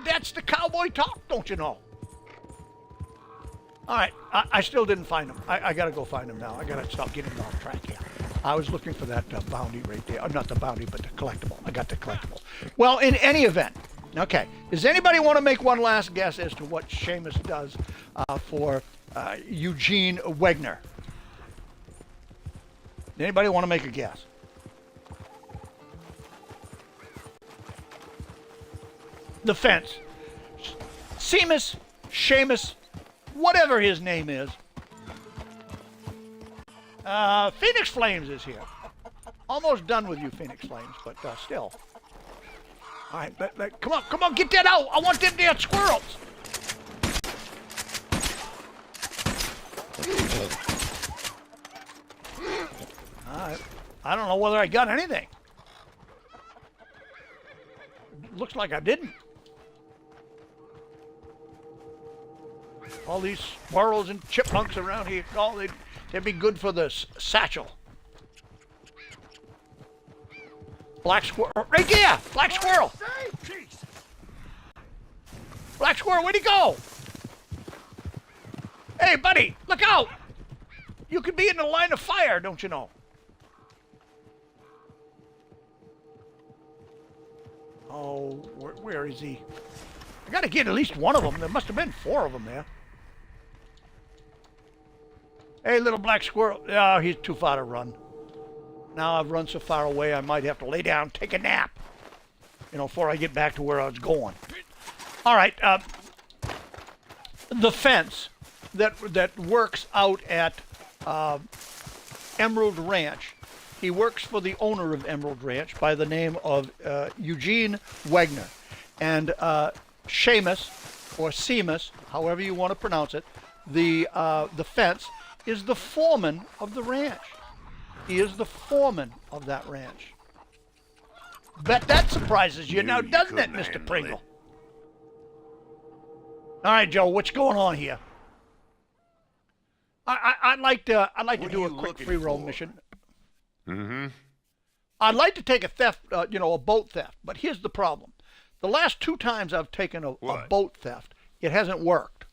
That's the cowboy talk, don't you know? All right, I still didn't find him. I got to go find him now. I got to stop getting off track here. I was looking for that bounty right there. Not the bounty, but the collectible. I got the collectible. Well, in any event, okay. Does anybody want to make one last guess as to what Seamus does for Eugene Wegner? Anybody want to make a guess? The fence. Seamus, whatever his name is. Phoenix Flames is here. Almost done with you, Phoenix Flames, but still. All right, but come on, get that out. I want them damn squirrels. I don't know whether I got anything. Looks like I didn't. All these squirrels and chipmunks around here, oh, they'd be good for the satchel. Black squirrel, right there! Black squirrel! Black squirrel, where'd he go? Hey, buddy, look out! You could be in the line of fire, don't you know? Oh, where is he? I gotta get at least one of them. There must have been 4 of them there. Hey, little black squirrel. Oh, he's too far to run. Now I've run so far away, I might have to lay down, take a nap, you know, before I get back to where I was going. All right, the fence that works out at Emerald Ranch. He works for the owner of Emerald Ranch by the name of Eugene Wagner. And Seamus, or Seamus, however you want to pronounce it, the fence, is the foreman of the ranch. He is the foreman of that ranch. Bet that surprises you now, doesn't it, Mr. Pringle? All right, Joe, what's going on here? I'd like to do a quick free roam mission. Mm-hmm. I'd like to take a theft, a boat theft, but here's the problem. The last 2 times I've taken a boat theft, it hasn't worked.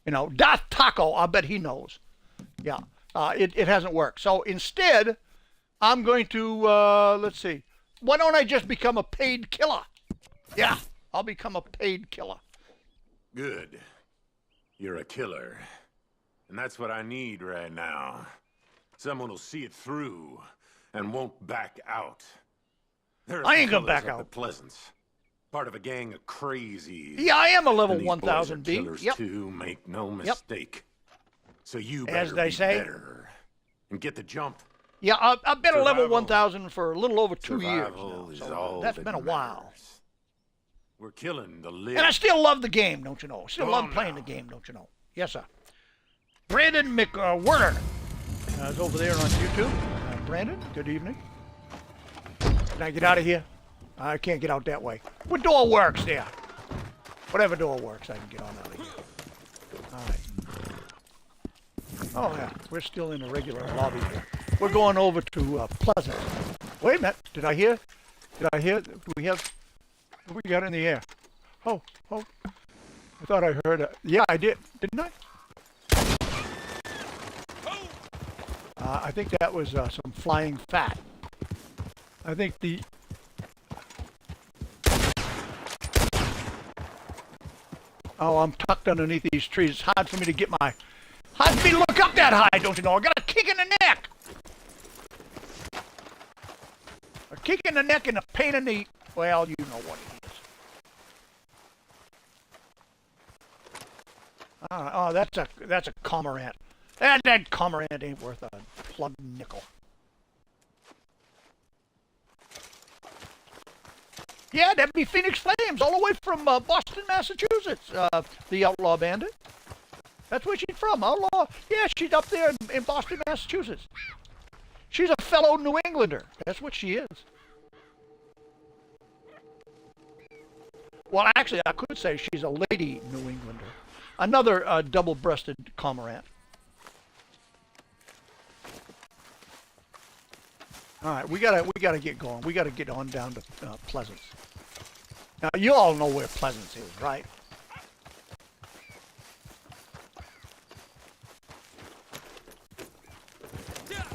You know, Darth Taco, I bet he knows. Yeah, it hasn't worked. So instead, I'm going to, let's see. Why don't I just become a paid killer? Yeah, I'll become a paid killer. Good. You're a killer. And that's what I need right now. Someone who'll see it through and won't back out. I ain't gonna back out. Pleasance. Part of a gang of crazies. Yeah, I am a level And these 1000 boys are B. killers Yep. too, make no mistake. So you As better they be say. better and get the jump. Yeah, I've been a level Survival. 1000 for a little over 2 years Survival now. is So all that's that been a while. matters. We're killing the live. And I still love the game, don't you know? Still Go love on playing now. the game, don't you know? Yes, sir. Brandon McWhirter is over there on YouTube. Brandon, good evening. Can I get out of here? I can't get out that way. What door works there? Whatever door works, I can get on out of here. All right. Oh, yeah. We're still in the regular lobby here. We're going over to Pleasant. Wait a minute. Did I hear? Do we have... What we got in the air? Oh. I thought I heard it. Yeah, I did. Didn't I? I think that was some flying fat. I think the... Oh, I'm tucked underneath these trees. It's hard for me to get my... Hard for me to look up that high, don't you know? I got a kick in the neck! A kick in the neck and a pain in the... Well, you know what it is. Oh, that's a cormorant. And that cormorant ain't worth a plug nickel. Yeah, that'd be Phoenix Flames, all the way from Boston, Massachusetts. The Outlaw Bandit. That's where she's from, Outlaw. Yeah, she's up there in Boston, Massachusetts. She's a fellow New Englander. That's what she is. Well, actually, I could say she's a lady New Englander. Another double-breasted cormorant. All right, we gotta get going. We gotta get on down to Pleasance. Now, you all know where Pleasance is, right?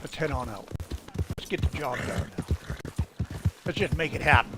Let's head on out. Let's get the job done now. Let's just make it happen.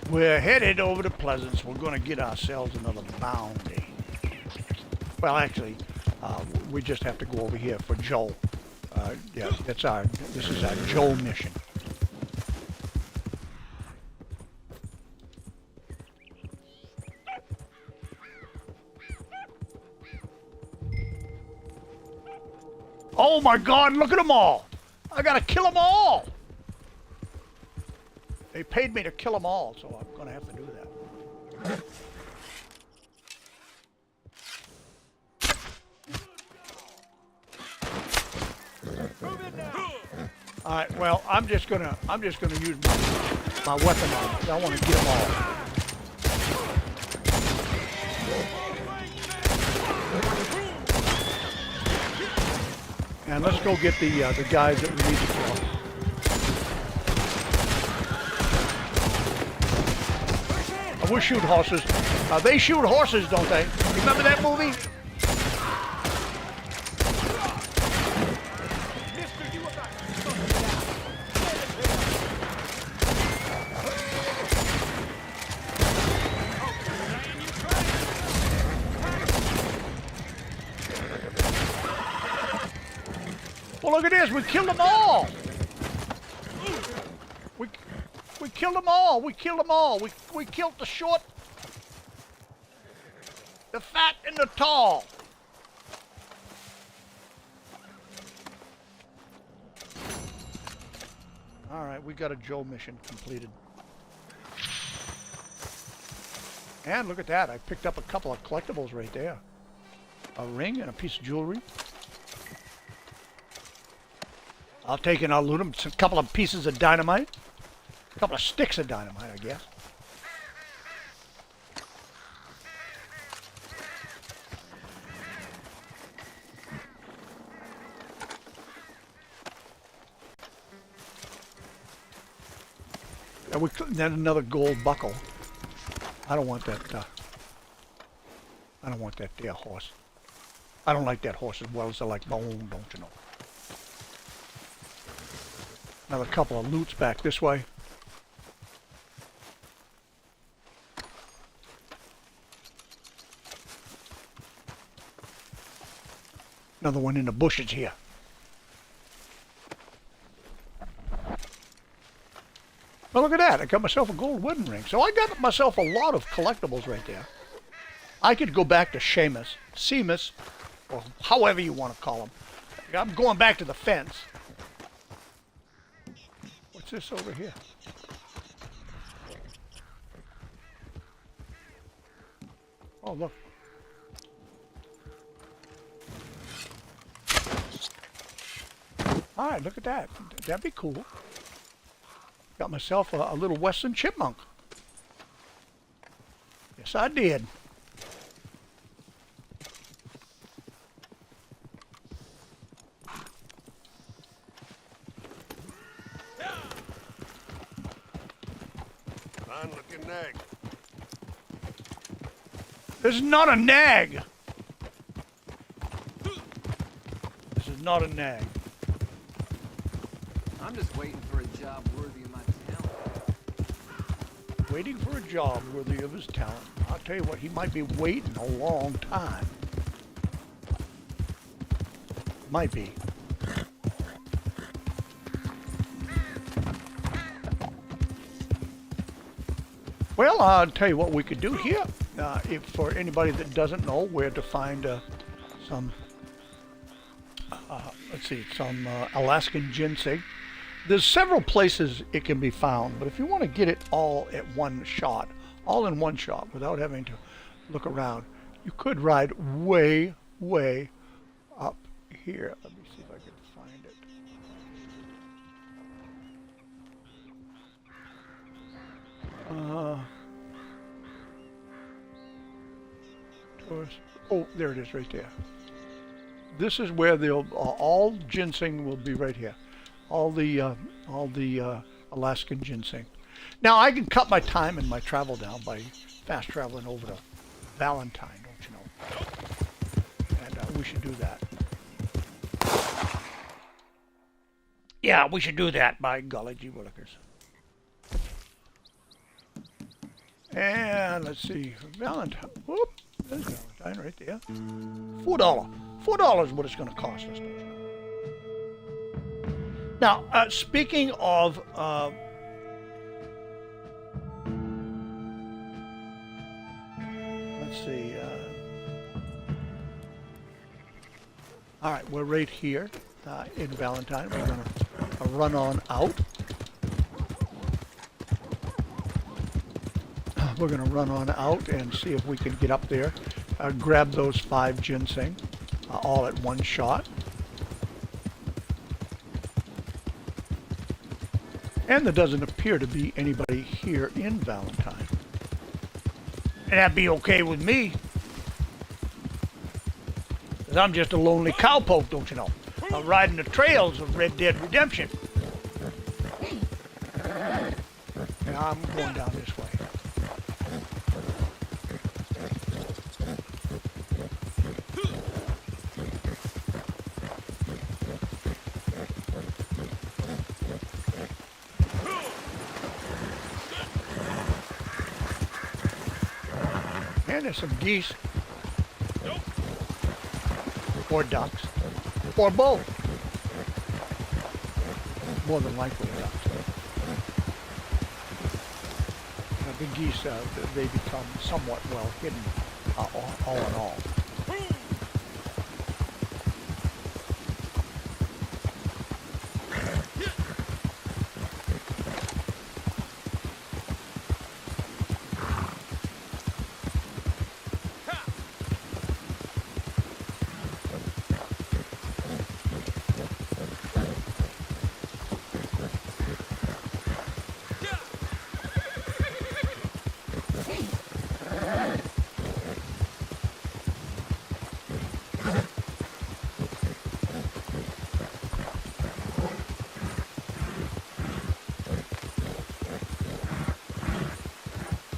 We're headed over to Pleasance. We're going to get ourselves another bounty. Well, actually, We just have to go over here for Joel. Yeah, this is our Joel mission. Oh my God, look at them all. I gotta kill them all. They paid me to kill them all, so I'm gonna have to do that. All right, well, I'm just gonna use my weapon on it. I want to get them all. And let's go get the guys that we need to kill. We shoot horses. They shoot horses, don't they? Remember that movie? Well, look at this. We killed them all. We killed them all. We killed them all. We killed the short, the fat, and the tall. All right, we got a Joe mission completed. And look at that. I picked up a couple of collectibles right there. A ring and a piece of jewelry. I'll take and I'll loot them. It's a couple of pieces of dynamite. A couple of sticks of dynamite, I guess. And then another gold buckle. I don't want that. I don't want that there horse. I don't like that horse as well as I like bone, don't you know? Another couple of loots back this way. Another one in the bushes here. Well, look at that. I got myself a gold wedding ring. So I got myself a lot of collectibles right there. I could go back to Seamus, or however you want to call him. I'm going back to the fence. What's this over here? Oh, look. All right, look at that. That'd be cool. Got myself a little western chipmunk. Yes, I did. Fine looking nag. This is not a nag. This is not a nag. I'm just waiting for a job worthy of my talent. Waiting for a job worthy of his talent. I'll tell you what, he might be waiting a long time. Might be. Well, I'll tell you what we could do here. If for anybody that doesn't know where to find some Alaskan ginseng, there's several places it can be found, but if you want to get it all at one shot, all in one shot, without having to look around, you could ride way, way up here. Let me see if I can find it. Oh, there it is right there. This is where they'll all ginseng will be right here. All the Alaskan ginseng. Now I can cut my time and my travel down by fast traveling over to Valentine, don't you know? And we should do that. Yeah, we should do that, by golly gee willikers. And let's see, Valentine. Whoop. There's Valentine right there. $4. $4 is what it's going to cost us. Now, speaking of let's see. All right, we're right here in Valentine. We're going to run on out. We're going to run on out and see if we can get up there, grab those 5 ginseng all at one shot. And there doesn't appear to be anybody here in Valentine. And that'd be okay with me. Because I'm just a lonely cowpoke, don't you know? Riding the trails of Red Dead Redemption. And I'm going down this way. And there's some geese. Or ducks. Or both. More than likely ducks. The geese, they become somewhat well hidden, all in all.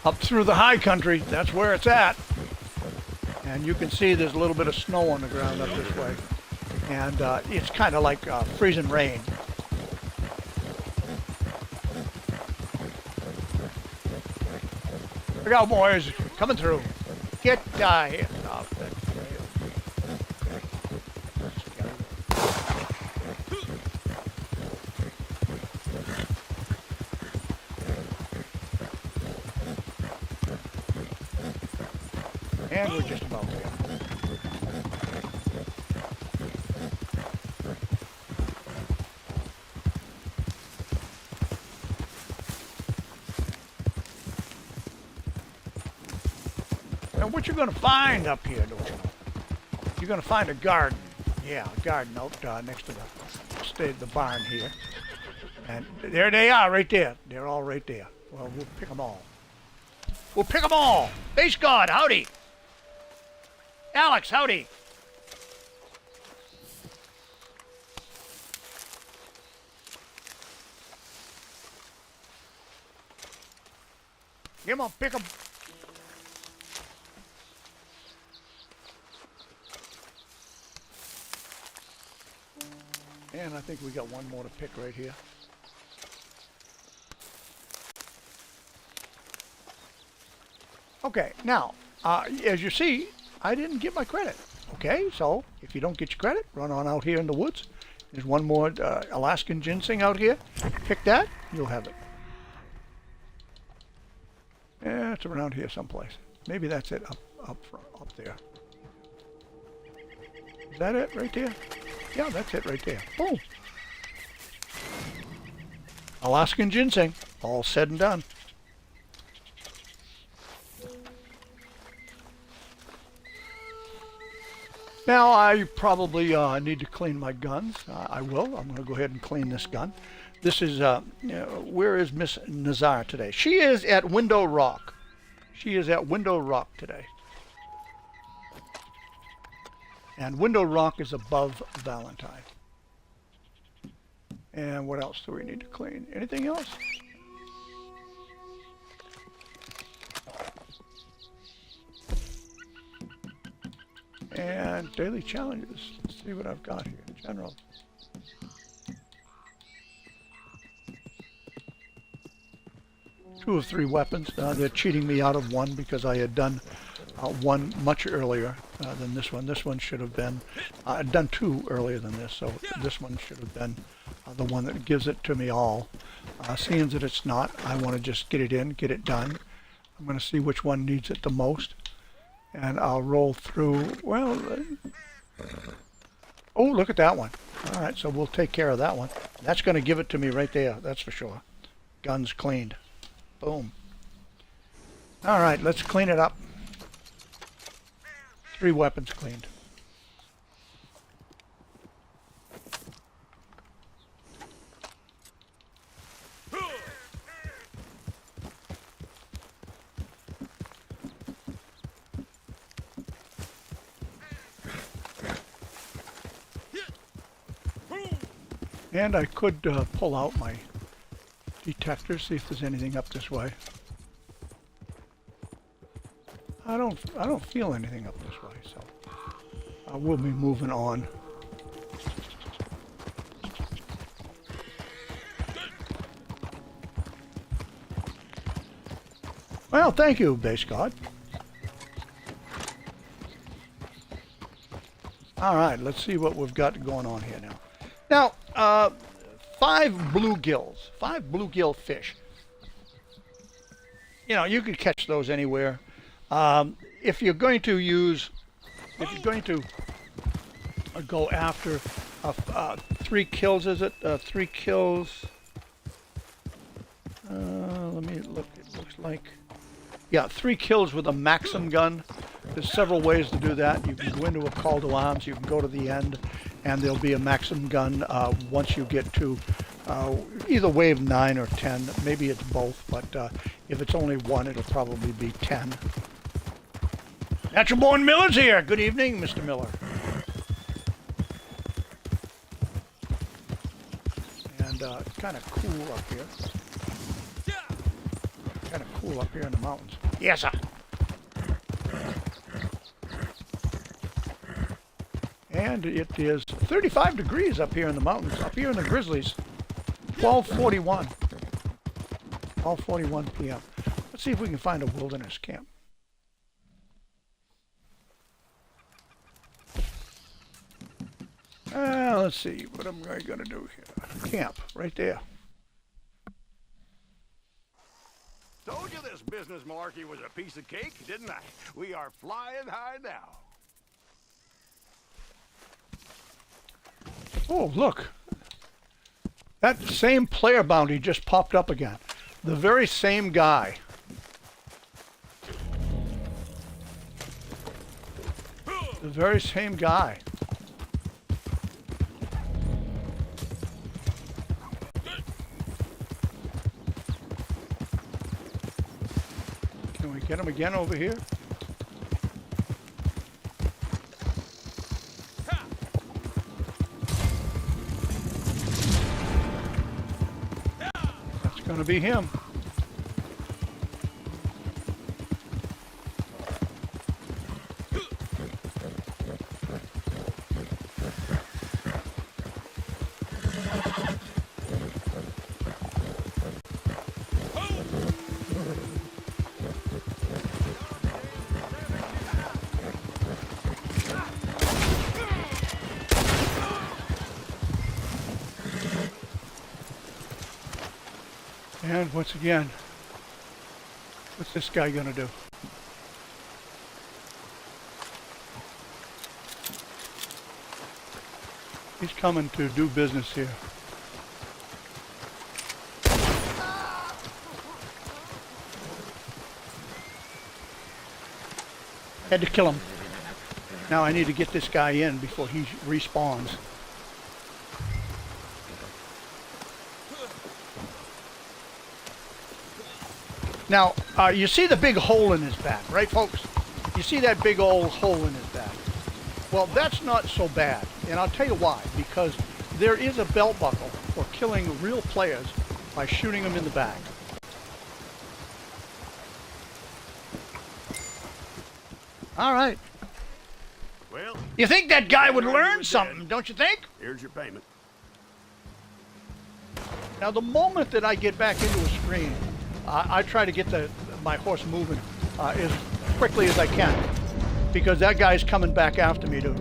Up through the high country, that's where it's at. And you can see there's a little bit of snow on the ground up this way. And it's kind of like freezing rain. Look out, boys, coming through. Get here. Oh, and we're just about there. Now what you're going to find up here, don't you know? You're going to find a garden. Yeah, a garden out next to the barn here. And there they are right there. They're all right there. Well, we'll pick them all. We'll pick them all. Base God, howdy. Alex, howdy. Come on, pick them. And I think we got one more to pick right here. Okay, now, as you see, I didn't get my credit. Okay, so if you don't get your credit, run on out here in the woods. There's one more Alaskan ginseng out here. Pick that, you'll have it. Yeah, it's around here someplace. Maybe that's it up there. Is that it right there? Yeah, that's it right there. Boom. Alaskan ginseng, all said and done. Now I probably need to clean my guns. I will. I'm going to go ahead and clean this gun. This is, where is Miss Nazar today? She is at Window Rock. She is at Window Rock today. And Window Rock is above Valentine. And what else do we need to clean? Anything else? And daily challenges. Let's see what I've got here. General. Two of 3 weapons. They're cheating me out of one because I had done one much earlier than this one. This one should have been done two earlier than this, so this one should have been the one that gives it to me all. Seeing that it's not, I want to just get it in, get it done. I'm going to see which one needs it the most, and I'll roll through. Well, oh, look at that one. All right, so we'll take care of that one. That's going to give it to me right there, that's for sure. Guns cleaned. Boom. All right, let's clean it up. 3 weapons cleaned. And I could pull out my detector, see if there's anything up this way. I don't feel anything up this way, so we'll be moving on. Well, thank you, Base God. All right, let's see what we've got going on here now. Now, 5 bluegills, 5 bluegill fish. You know, you could catch those anywhere. If you're going to go after 3 kills, is it? 3 kills. Let me look. It looks like, yeah, 3 kills with a Maxim gun. There's several ways to do that. You can go into a call to arms. You can go to the end, and there'll be a Maxim gun once you get to either wave 9 or 10. Maybe it's both, but if it's only 1, it'll probably be 10. Natural Born Miller's here. Good evening, Mr. Miller. And it's kind of cool up here. Kind of cool up here in the mountains. Yes, sir. And it is 35 degrees up here in the mountains. Up here in the Grizzlies, 12:41. 12:41 p.m. Let's see if we can find a wilderness camp. Let's see, what am I going to do here? Camp, right there. Told you this business malarkey was a piece of cake, didn't I? We are flying high now. Oh, look. That same player bounty just popped up again. The very same guy. The very same guy. Can we get him again over here? That's going to be him. And once again, what's this guy gonna do? He's coming to do business here. Had to kill him. Now I need to get this guy in before he respawns. Now, you see the big hole in his back, right, folks? You see that big old hole in his back. Well, that's not so bad, and I'll tell you why. Because there is a belt buckle for killing real players by shooting them in the back. All right. Well, You think that guy would learn something, don't you think? here's your payment. Now, the moment that I get back into a screen, I try to get my horse moving as quickly as I can, because that guy's coming back after me to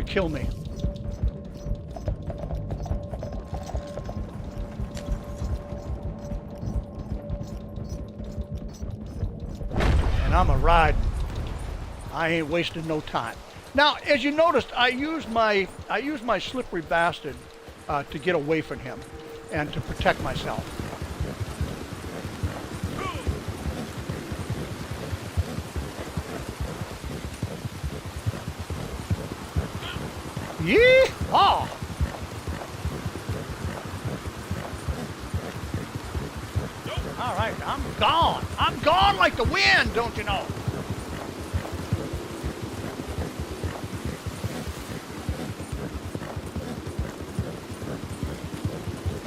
kill me. And I'm a ride. I ain't wasting no time. Now, as you noticed, I used my slippery bastard to get away from him and to protect myself. Yeehaw! All right, I'm gone. I'm gone like the wind, don't you know?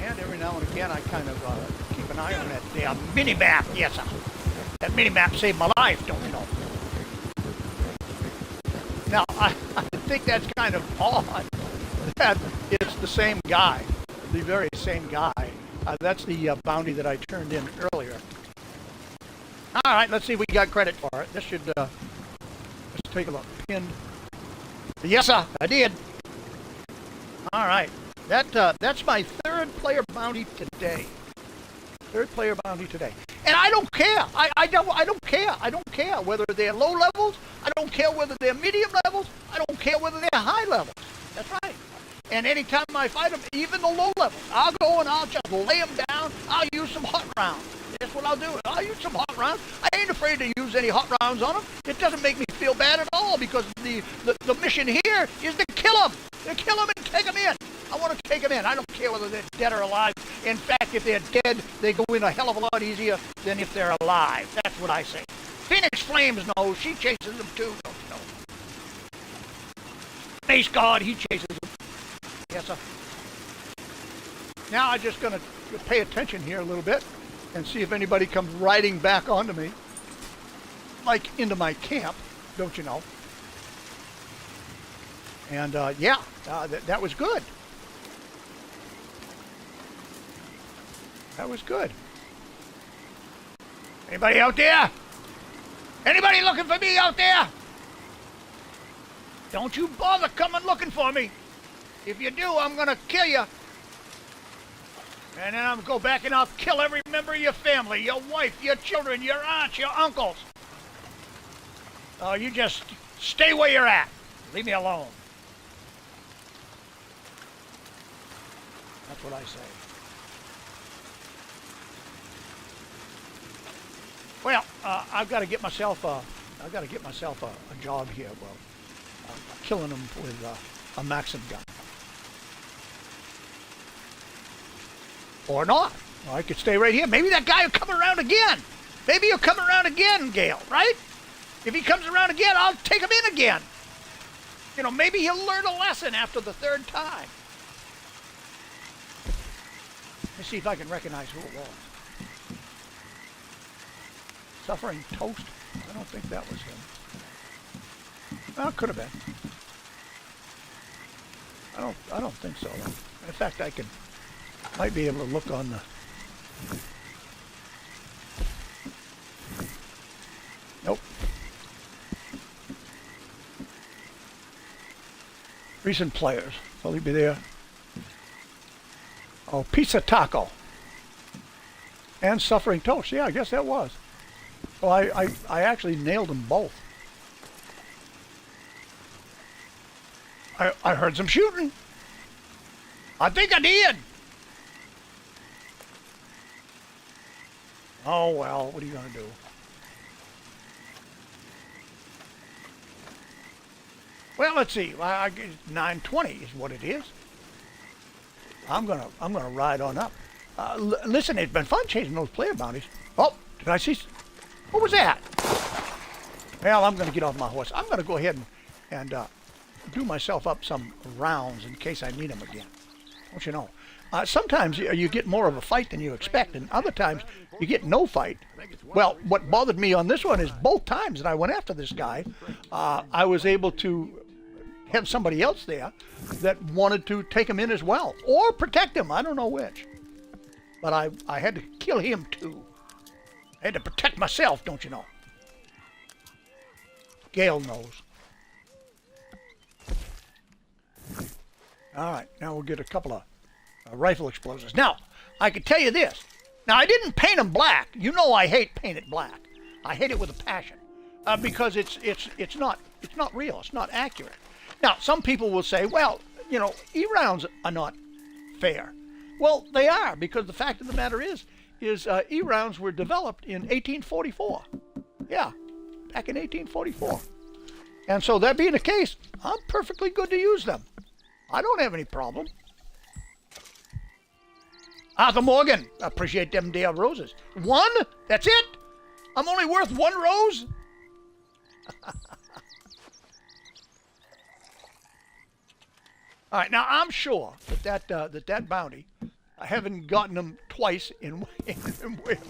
And every now and again, I kind of keep an eye on that damn mini-map. Yes, sir. That mini-map saved my life, don't you know? Now, I think that's kind of odd that it's the same guy, the very same guy. That's the bounty that I turned in earlier. All right, let's see if we got credit for it. This should, let's take a look. Pinned. Yes, sir, I did. All right, that's my third player bounty today. Third player bounty today. And I don't care. I don't care. I don't care whether they're low levels. I don't care whether they're medium levels. I don't care whether they're high levels. That's right. And anytime I fight them, even the low levels, I'll go and I'll just lay them down. I'll use some hot rounds. That's what I'll do. I'll use some hot rounds. I ain't afraid to use any hot rounds on them. It doesn't make me feel bad at all because the mission here is to kill them. To kill them and take them in. I want to take them in. I don't care whether they're dead or alive. In fact, if they're dead, they go in a hell of a lot easier than if they're alive. That's what I say. Phoenix Flames knows. She chases them too, don't you know? Face God, he chases them. Yes, sir. Now I'm just going to pay attention here a little bit and see if anybody comes riding back onto me, like into my camp, don't you know? And yeah, that was good. That was good. Anybody out there? Anybody looking for me out there? Don't you bother coming looking for me. If you do, I'm going to kill you. And then I'm going to go back and I'll kill every member of your family, your wife, your children, your aunts, your uncles. Oh, you just stay where you're at. Leave me alone. That's what I say. Well, I've got to get myself a job here. Well, killing them with a Maxim gun. Or not. Or I could stay right here. Maybe that guy will come around again. Maybe he'll come around again, Gale, right? If he comes around again, I'll take him in again. You know, maybe he'll learn a lesson after the third time. Let's see if I can recognize who it was. Suffering Toast? I don't think that was him. Well, it could have been. I don't think so. In fact, might be able to look on the... Nope. Recent players. Will he be there? Oh, Pizza Taco. And Suffering Toast. Yeah, I guess that was. Well, I actually nailed them both. I heard some shooting. I think I did. Oh, well, what are you going to do? Well, let's see. 920 is what it is. I'm gonna ride on up. Listen, it's been fun chasing those player bounties. Oh, did I see? What was that? Well, I'm gonna get off my horse. I'm gonna go ahead and do myself up some rounds in case I need them again. Don't you know? Sometimes you get more of a fight than you expect, and other times you get no fight. Well, what bothered me on this one is both times that I went after this guy, I was able to have somebody else there that wanted to take him in as well, or protect him. I don't know which. But I had to kill him too. I had to protect myself, don't you know? Gale knows. All right, now we'll get a couple of rifle explosives. Now, I can tell you this. Now, I didn't paint them black. You know I hate painted black. I hate it with a passion because it's not real. It's not accurate. Now, some people will say, well, you know, E-rounds are not fair. Well, they are, because the fact of the matter is E-rounds were developed in 1844. Yeah, back in 1844. And so that being the case, I'm perfectly good to use them. I don't have any problem. Arthur Morgan, appreciate them damn roses. One? That's it? I'm only worth one rose? All right, now I'm sure that bounty, having gotten them twice in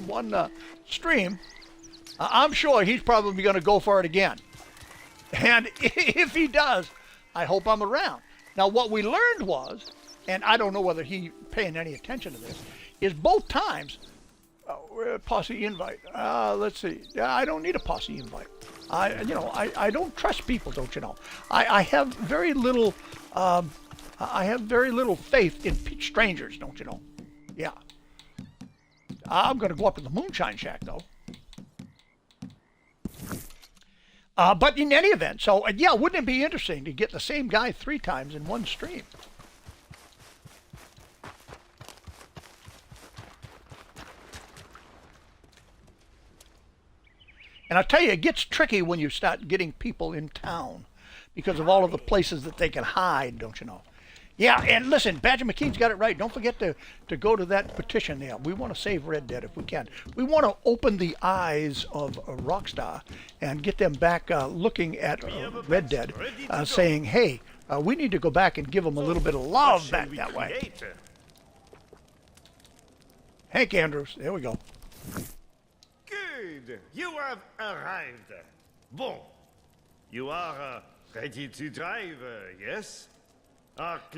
one stream, I'm sure he's probably going to go for it again. And if he does, I hope I'm around. Now, what we learned was, and I don't know whether he paying any attention to this, is both times, posse invite. Let's see. I don't need a posse invite. I don't trust people, don't you know? I have very little faith in strangers, don't you know? Yeah. I'm going to go up to the Moonshine Shack, though. But in any event, so yeah, wouldn't it be interesting to get the same guy 3 times in one stream? And I'll tell you, it gets tricky when you start getting people in town because of all of the places that they can hide, don't you know? Yeah, and listen, Badger McKean's got it right. Don't forget to go to that petition there. We want to save Red Dead if we can. We want to open the eyes of Rockstar and get them back looking at Red Dead, saying, hey, we need to go back and give them a little bit of love back that way. Hank Andrews, there we go. Good. You have arrived. Bon. You are ready to drive, yes?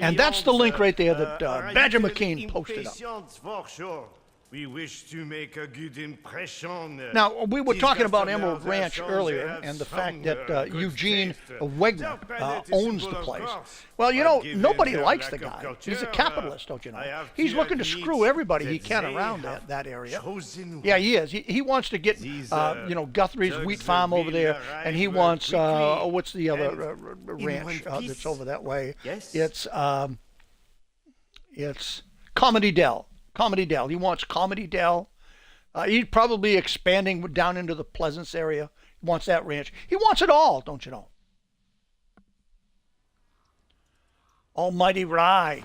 And that's the link right there that Badger McKean posted up. For sure. We wish to make a good impression. Now, we were talking about Emerald Ranch earlier and the fact that Eugene Wegner owns the place. Well, you know, nobody likes the guy. He's a capitalist, don't you know? He's looking to screw everybody he can around that area. Yeah, he is. He wants to get, you know, Guthrie's wheat farm over there, and he wants, what's the other ranch that's over that way? It's Comedy Dell. Comedy Dell. He wants Comedy Dell. He's probably expanding down into the Pleasance area. He wants that ranch. He wants it all, don't you know? Almighty Rye.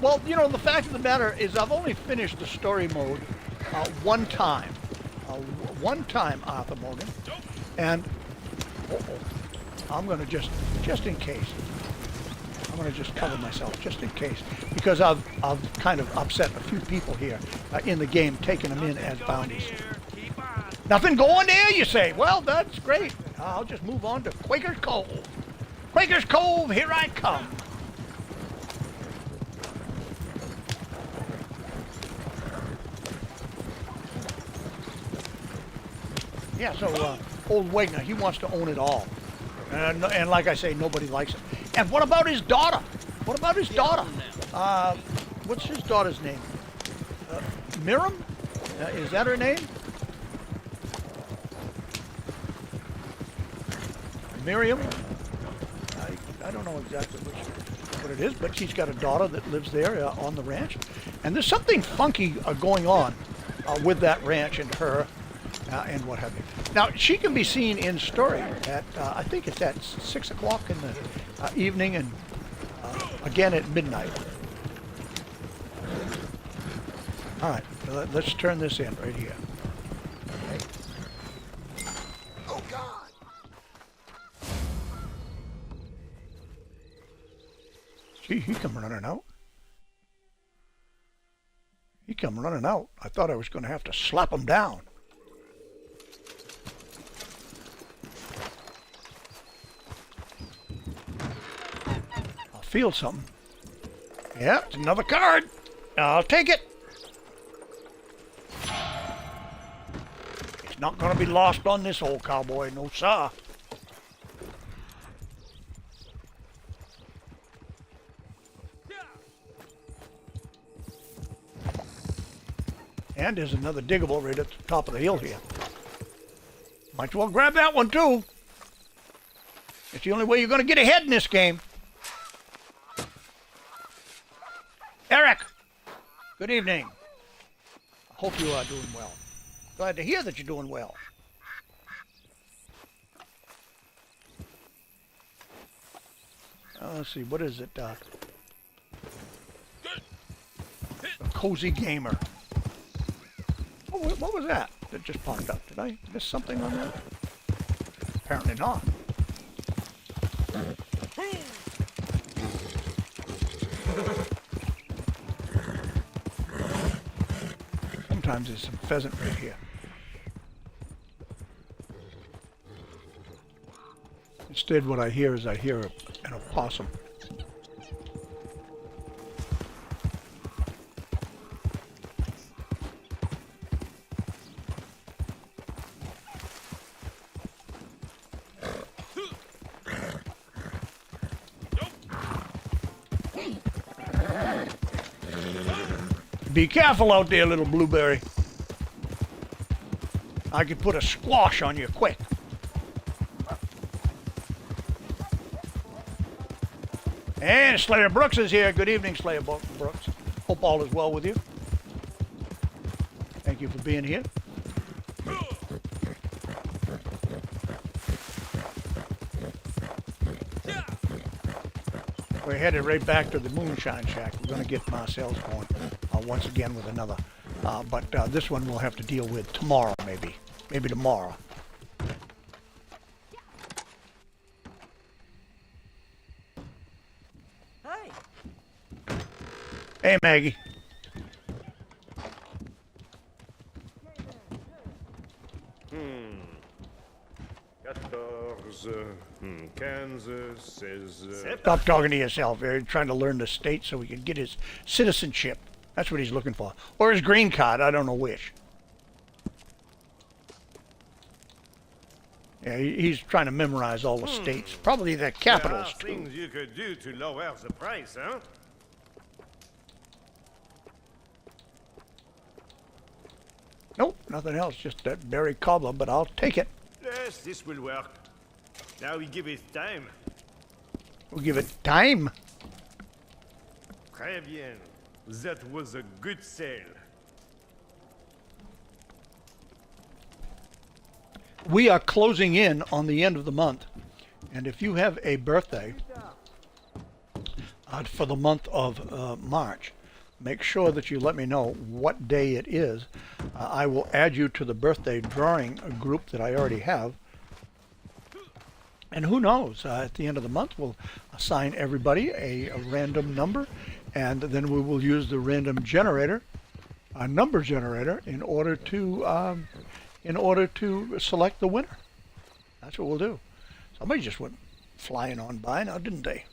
Well, you know, the fact of the matter is I've only finished the story mode one time. One time, Arthur Morgan. And I'm going to just in case. I'm going to just cover myself just in case, because I've kind of upset a few people here in the game, taking them in as bounties. Nothing going there, you say? Well, that's great. I'll just move on to Quaker's Cove. Quaker's Cove, here I come. Yeah, so old Wagner, he wants to own it all. And like I say, nobody likes it. And what about his daughter? What about his daughter? What's his daughter's name? Miriam? Is that her name? Miriam? I don't know exactly what it is, but she's got a daughter that lives there on the ranch. And there's something funky going on with that ranch and her and what have you. Now, she can be seen in story at, I think it's at 6 o'clock in the evening and again at midnight. All right, let's turn this in right here. Okay. Oh, God! Gee, he come running out. He come running out. I thought I was going to have to slap him down. Feel something. Yeah, it's another card. I'll take it. not going to be lost on this old cowboy, no sir. And there's another diggable right at the top of the hill here. Might as well grab that one too. It's the only way you're going to get ahead in this game. Eric, good evening. I hope you are doing well. Glad to hear that you're doing well. Let's see, what is it? A Cozy Gamer. Oh, what was that that just popped up? Did I miss something on that? Apparently not. Sometimes there's some pheasant right here. Instead, what I hear is an opossum. Be careful out there, little blueberry. I could put a squash on you quick. And Slayer Brooks is here. Good evening, Slayer Brooks. Hope all is well with you. Thank you for being here. We're headed right back to the Moonshine Shack. We're going to get Marcel's going once again with another. But this one we'll have to deal with tomorrow, maybe. Maybe tomorrow. Hi. Hey, Maggie. Kansas says... Stop talking to yourself. He's trying to learn the state so he can get his citizenship. That's what he's looking for. Or his green card. I don't know which. Yeah, he's trying to memorize all the states. Probably the capitals, too. There are things you could do to lower the price, huh? Nope, nothing else. Just that berry cobbler, but I'll take it. Yes, this will work. Now we give it time. We'll give it time. Très bien. That was a good sale. We are closing in on the end of the month. And if you have a birthday for the month of March, make sure that you let me know what day it is. I will add you to the birthday drawing group that I already have. And who knows, at the end of the month, we'll assign everybody a random number, and then we will use the random generator, a number generator, in order to select the winner. That's what we'll do. Somebody just went flying on by now, didn't they?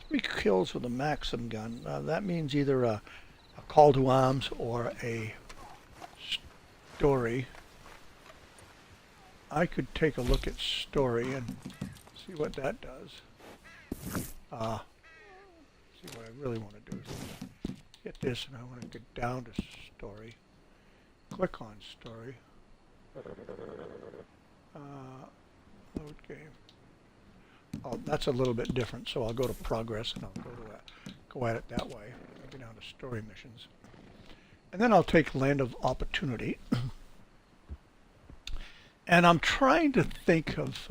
3 kills with a Maxim gun. That means either a call to arms or a story. I could take a look at story and see what that does. See what I really want to do is get this, and I want to get down to story. Click on story. Load game. Oh, that's a little bit different, so I'll go to progress and I'll go at it that way. I'll get down to story missions. And then I'll take Land of Opportunity. And I'm trying to think of,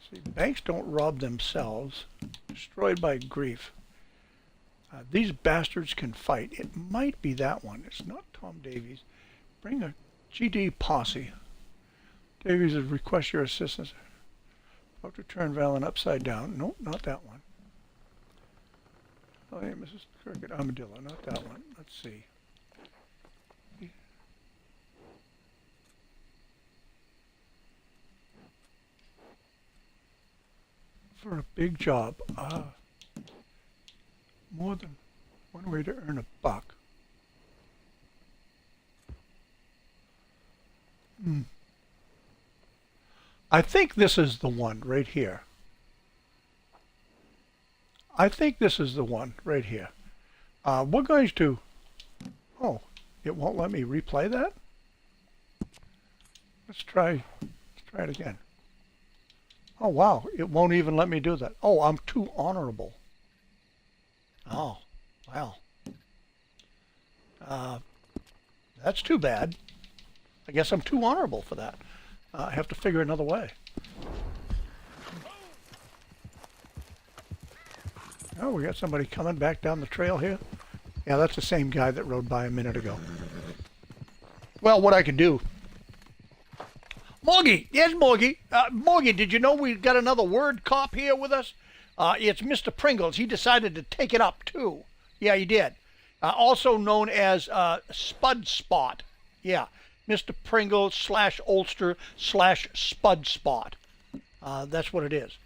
see, banks don't rob themselves, destroyed by grief. These bastards can fight. It might be that one. It's not Tom Davies. Bring a GD posse. Davies has requested your assistance. About to turn Valen upside down. Nope, not that one. Oh, yeah, Mrs. Cricket Armadillo, not that one. Let's see. For a big job, more than one way to earn $1. I think this is the one right here. I think this is the one right here. We're going to... Oh, it won't let me replay that? Let's try it again. Oh, wow. It won't even let me do that. Oh, I'm too honorable. Oh, well. That's too bad. I guess I'm too honorable for that. I have to figure another way. Oh, we got somebody coming back down the trail here. Yeah, that's the same guy that rode by a minute ago. Well, what I can do... Morgie! Yes, Morgie. Morgie, did you know we got another word cop here with us? It's Mr. Pringles. He decided to take it up, too. Yeah, he did. Also known as Spud Spot. Yeah, Mr. Pringles / Ulster / Spud Spot. That's what it is.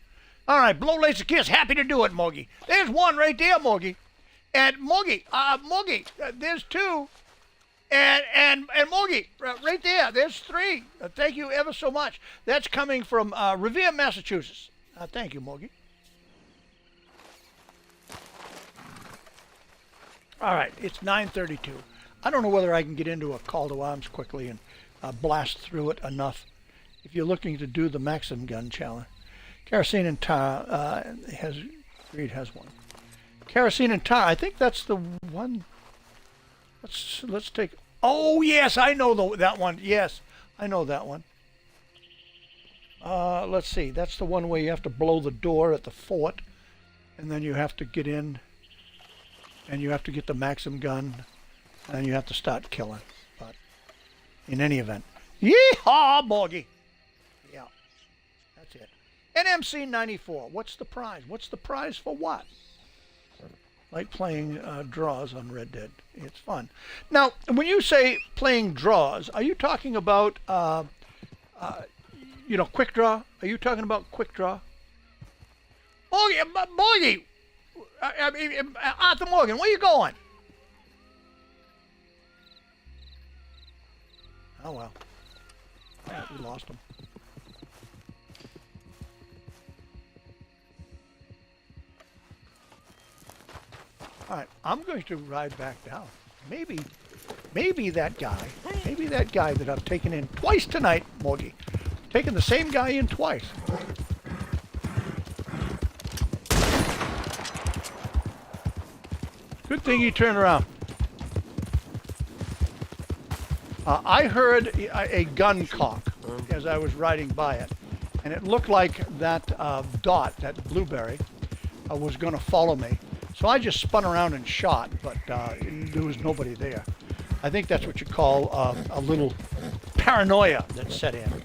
All right, blow laser kiss. Happy to do it, Morgie. There's one right there, Morgie. And Morgie, there's two. And Morgie, right there, there's three. Thank you ever so much. That's coming from Revere, Massachusetts. Thank you, Morgie. All right, it's 9:32. I don't know whether I can get into a call to arms quickly and blast through it enough. If you're looking to do the Maxim gun challenge, kerosene and tar Reed has one. Kerosene and tar. I think that's the one. Let's take. Oh yes, I know that one. Yes, I know that one. Let's see. That's the one where you have to blow the door at the fort, and then you have to get in, and you have to get the Maxim gun, and you have to start killing. But in any event, yeehaw, Morgie. Yeah, that's it. NMC 94. What's the prize? What's the prize for what? Like playing draws on Red Dead. It's fun. Now, when you say playing draws, are you talking about, quick draw? Are you talking about quick draw? Morgie! Arthur Morgan, where you going? Oh, well. Yeah, we lost him. All right, I'm going to ride back down. Maybe that guy that I've taken in twice tonight, Morgie. Taking the same guy in twice. Good thing he turned around. I heard a gun cock as I was riding by it, and it looked like that dot, that blueberry, was going to follow me. So I just spun around and shot, but there was nobody there. I think that's what you call a little paranoia that set in.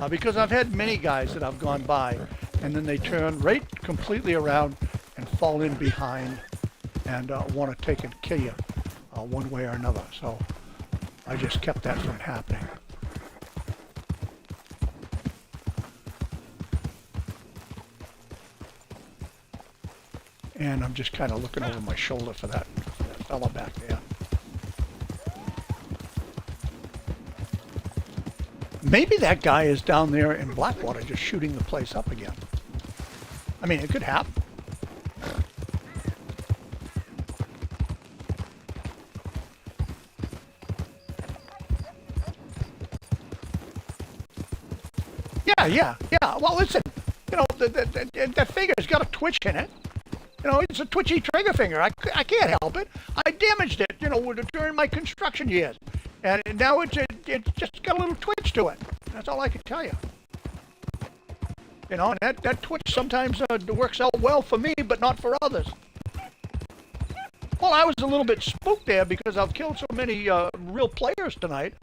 Because I've had many guys that I've gone by, and then they turn right completely around and fall in behind and want to take and kill you one way or another. So I just kept that from happening. And I'm just kind of looking over my shoulder for that fella back there. Maybe that guy is down there in Blackwater just shooting the place up again. I mean, it could happen. Yeah. Well, listen, that finger's got a twitch in it. It's a twitchy trigger finger. I can't help it. I damaged it, during my construction years. And now it's just got a little twitch to it. That's all I can tell you. And that twitch sometimes works out well for me, but not for others. Well, I was a little bit spooked there because I've killed so many real players tonight.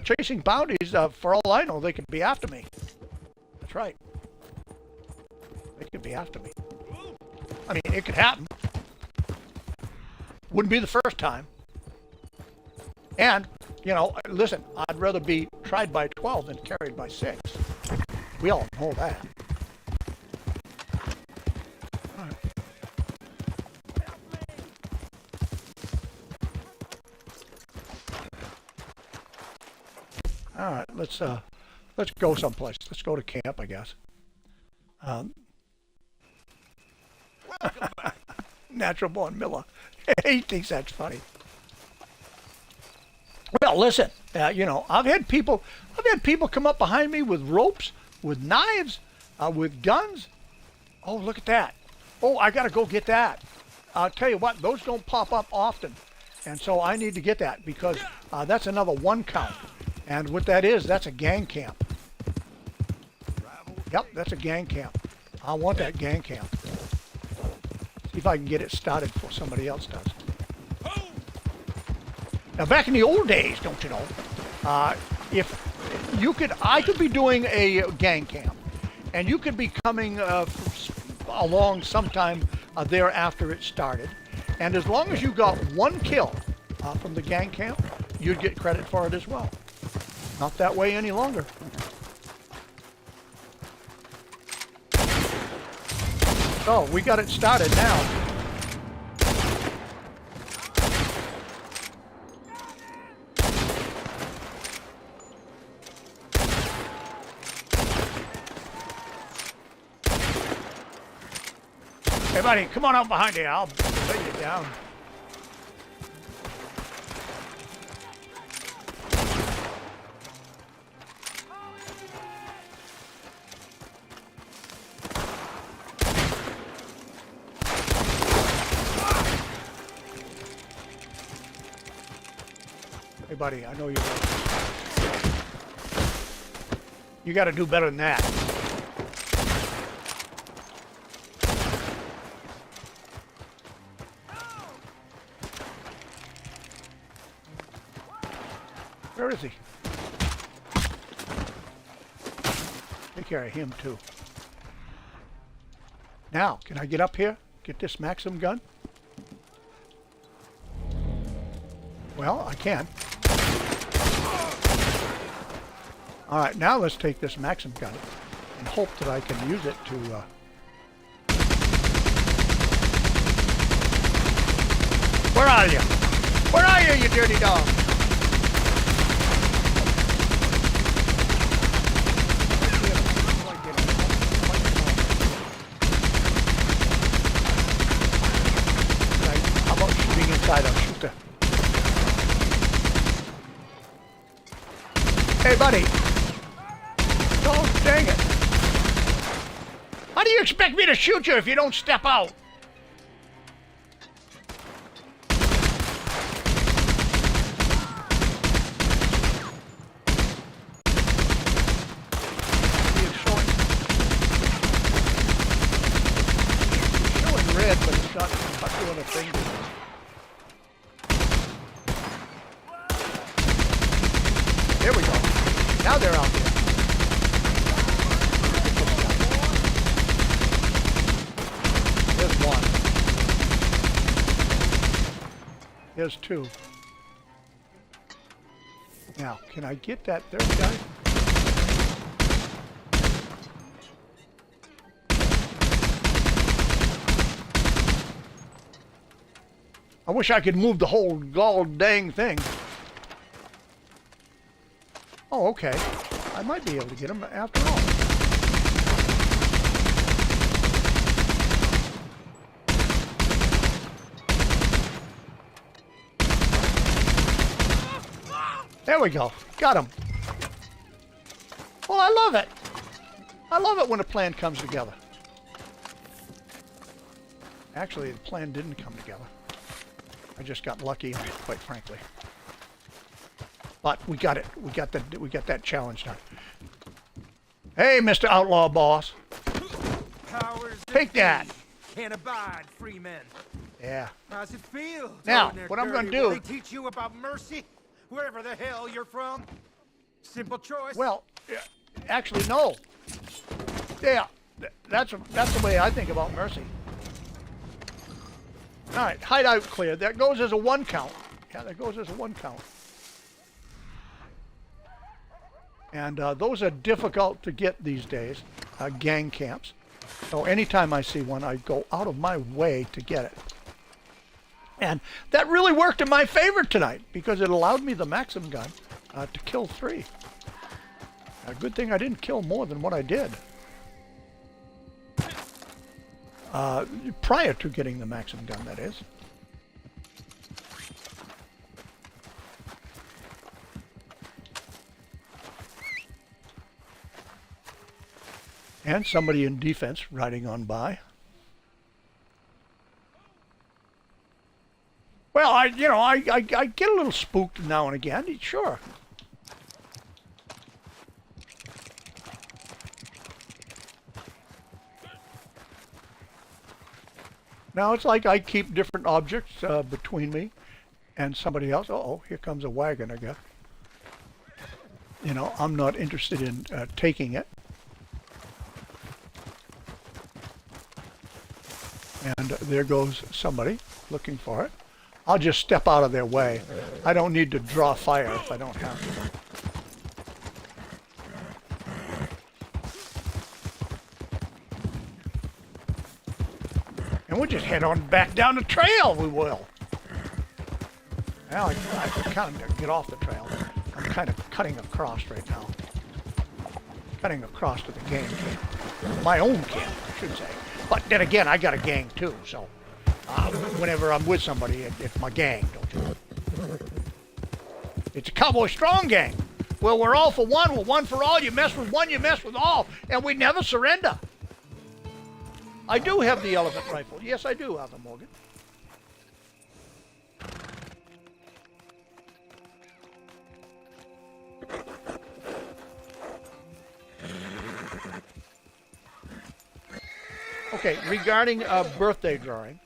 Chasing bounties, for all I know, they could be after me. That's right. They could be after me. I mean, it could happen. Wouldn't be the first time. And, listen, I'd rather be tried by 12 than carried by 6. We all know that. All right. All right, let's go someplace. Let's go to camp, I guess. Natural Born Miller. He thinks that's funny. Well, listen, you know, I've had people come up behind me with ropes, with knives, with guns. Oh, look at that. Oh, I got to go get that. I'll tell you what, those don't pop up often. And so I need to get that because that's another 1 count. And what that is, that's a gang camp. Yep, that's a gang camp. I want that gang camp. See if I can get it started before somebody else does. Now, back in the old days, don't you know, if you could, I could be doing a gang camp, and you could be coming along sometime thereafter it started, and as long as you got 1 kill from the gang camp, you'd get credit for it as well. Not that way any longer. So we got it started now. Hey buddy, come on out behind here. I'll lay you down. Hey buddy, I know you got to do better than that. Where is he? Take care of him too. Now, can I get up here? Get this Maxim gun? Well, I can. Alright, now let's take this Maxim gun and hope that I can use it to... Where are you? Where are you, you dirty dog? How about shooting inside? I'll shoot the... Hey, buddy. Oh, dang it. How do you expect me to shoot you if you don't step out? It's showing red, but it's not doing a thing. There we go. Now they're out there. There's 1. There's 2. Now, can I get that third guy? I wish I could move the whole gall dang thing. Oh, okay. I might be able to get him after all. There we go. Got him. Well, I love it. I love it when a plan comes together. Actually, the plan didn't come together. I just got lucky, quite frankly. But we got it. We got that challenge done. Hey, Mr. Outlaw Boss. Powers Take that. Can't abide free men. Yeah. How's it feel? Now, Going there what I'm dirty? gonna do- Will they teach you about mercy? Wherever the hell you're from? Simple choice. Well, actually, no. Yeah, that's the way I think about mercy. All right, hideout cleared. That goes as a 1 count. Yeah, that goes as a 1 count. And those are difficult to get these days, gang camps. So anytime I see one, I go out of my way to get it. And that really worked in my favor tonight because it allowed me the Maxim gun to kill 3. A good thing I didn't kill more than what I did. Prior to getting the Maxim gun, that is. And somebody in defense riding on by. Well, I get a little spooked now and again, sure. Now it's like I keep different objects between me and somebody else. Uh-oh, here comes a wagon, I guess. You know, I'm not interested in taking it. And there goes somebody looking for it. I'll just step out of their way. I don't need to draw fire if I don't have to. And we'll just head on back down the trail, we will. Well, I can kind of get off the trail. I'm kind of cutting across right now. Cutting across to the gang camp. My own camp, I should say. But then again, I got a gang too, so whenever I'm with somebody, it's my gang, don't you? It's a Cowboy Strong gang. Well, we're all for one, we're one for all. You mess with one, you mess with all. And we never surrender. I do have the elephant rifle. Yes, I do, Arthur Morgan. Okay, regarding birthday drawing,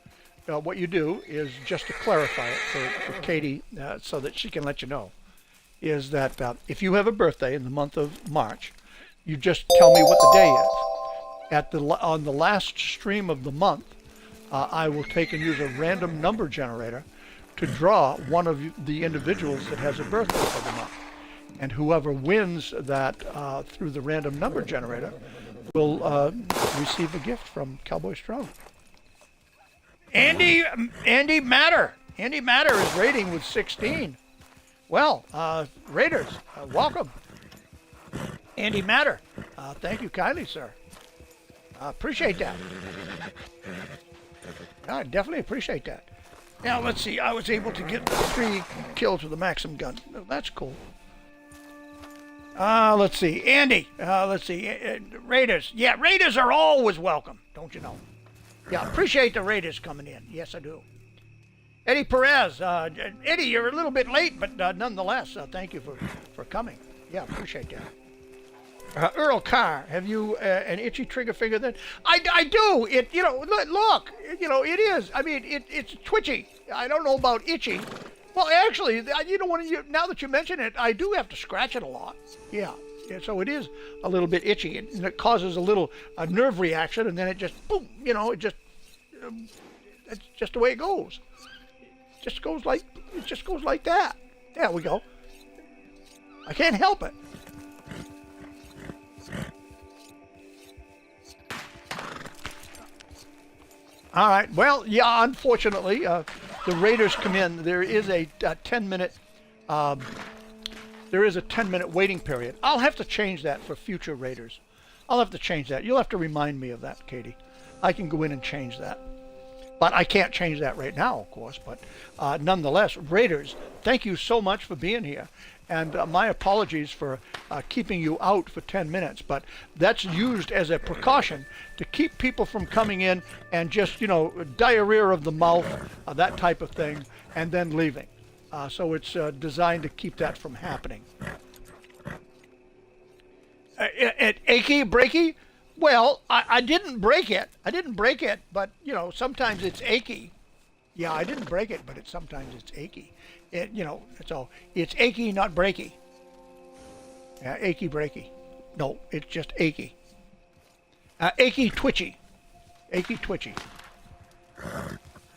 what you do is, just to clarify it for Katie so that she can let you know, is that if you have a birthday in the month of March, you just tell me what the day is. On the last stream of the month, I will take and use a random number generator to draw one of the individuals that has a birthday for the month. And whoever wins that through the random number generator will receive a gift from Cowboy Strong. Andy Matter. Andy Matter is rating with 16. Well, Raiders, welcome. Andy Matter. Thank you kindly, sir. Appreciate that. I definitely appreciate that. Now, let's see. I was able to get 3 kills with the Maxim gun. Oh, that's cool. Let's see. Andy. Let's see. Raiders. Yeah, Raiders are always welcome, don't you know? Yeah, appreciate the Raiders coming in. Yes, I do. Eddie Perez. Eddie, you're a little bit late, but nonetheless, thank you for coming. Yeah, appreciate that. Earl Carr, have you an itchy trigger finger then? I do. It, you know, look, you know, it is. I mean, it's twitchy. I don't know about itchy. Well, actually, you know, now that you mention it, I do have to scratch it a lot. Yeah, so it is a little bit itchy, and it causes a nerve reaction, and then it just, boom, you know, it's just the way it goes. It just goes like that. There we go. I can't help it. All right. Well, yeah. Unfortunately, the Raiders come in. There is a 10-minute. There is a 10-minute waiting period. I'll have to change that for future Raiders. I'll have to change that. You'll have to remind me of that, Katie. I can go in and change that, but I can't change that right now, of course. But nonetheless, Raiders, thank you so much for being here. And my apologies for keeping you out for 10 minutes, but that's used as a precaution to keep people from coming in and just, you know, diarrhea of the mouth, that type of thing, and then leaving. So it's designed to keep that from happening. Achy, breaky? Well, I didn't break it. But, you know, sometimes it's achy. Yeah, I didn't break it, but sometimes it's achy. You know, it's achy, not breaky. Yeah, achy, breaky. No, it's just achy. Achy, twitchy. Achy, twitchy.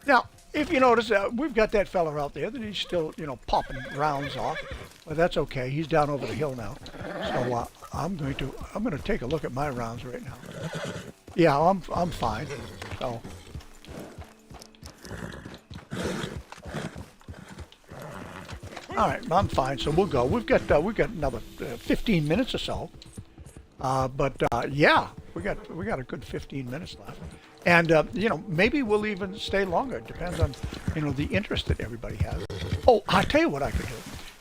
Now, if you notice, we've got that fella out there that he's still, you know, popping rounds off. But that's okay. He's down over the hill now. So I'm going to take a look at my rounds right now. Yeah, I'm fine. So. All right, I'm fine. So we'll go. We've got another 15 minutes or so. Yeah, we got a good 15 minutes left, and you know, maybe we'll even stay longer. It depends on, you know, the interest that everybody has. Oh, I'll tell you what I could do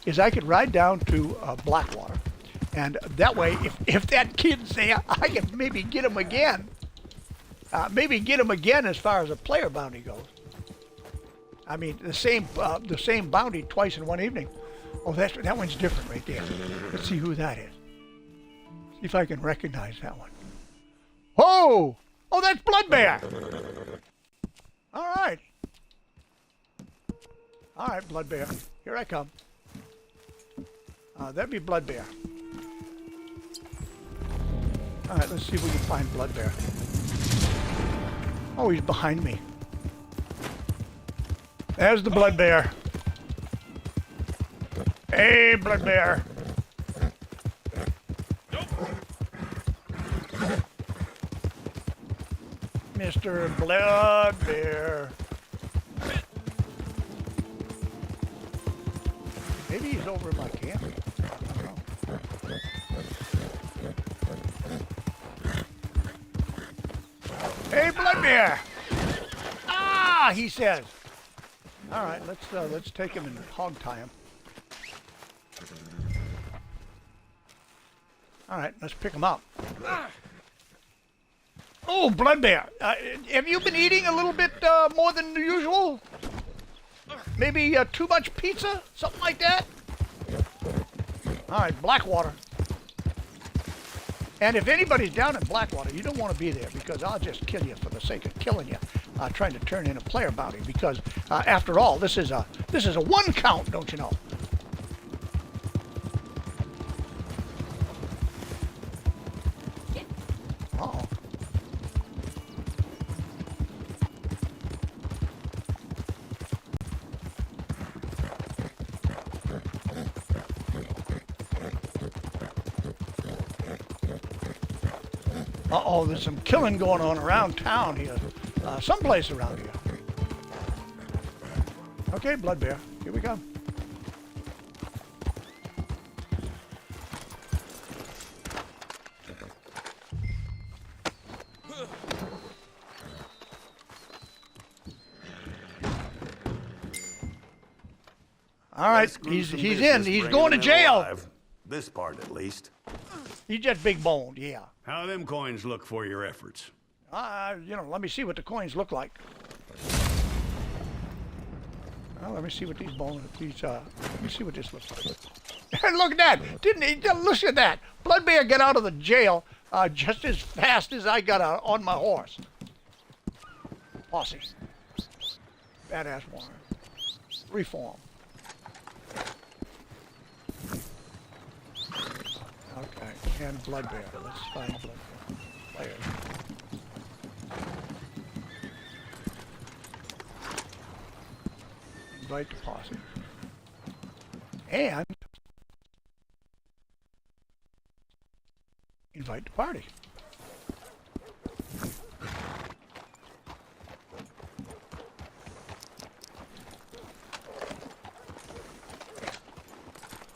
is I could ride down to Blackwater, and that way, if that kid's there, I can maybe get him again. Maybe get him again as far as a player bounty goes. I mean, the same bounty twice in one evening. Oh, that one's different right there. Let's see who that is. See if I can recognize that one. Whoa! Oh, that's Bloodbear! All right. All right, Bloodbear. Here I come. That'd be Bloodbear. All right, let's see if we can find Bloodbear. Oh, he's behind me. There's the Bloodbear. Hey, Bloodbear. Mr. Bloodbear. Maybe he's over in my camp. I don't know. Hey, Bloodbear! Ah, he says. All right, let's take him and hog tie him. All right, let's pick him up. Oh, Bloodbear, have you been eating a little bit more than usual? Maybe too much pizza, something like that? All right, Blackwater. And if anybody's down in Blackwater, you don't want to be there because I'll just kill you for the sake of killing you, trying to turn in a player bounty. Because after all, this is a one count, don't you know? Uh-oh. Uh-oh, there's some killing going on around town here. Someplace around here. Okay, Bloodbear, here we go. All right, he's in. He's going to jail. This part, at least. He's just big boned, yeah. How them coins look for your efforts? You know, let me see what the coins look like. Well, let me see what these let me see what this looks like. Look at that! Didn't he? Look at that! Bloodbear got out of the jail just as fast as I got out on my horse. Posse. Badass warrant. Reform. Okay, and Bloodbear. Let's find Bloodbear. Players. Invite to posse. And invite to party.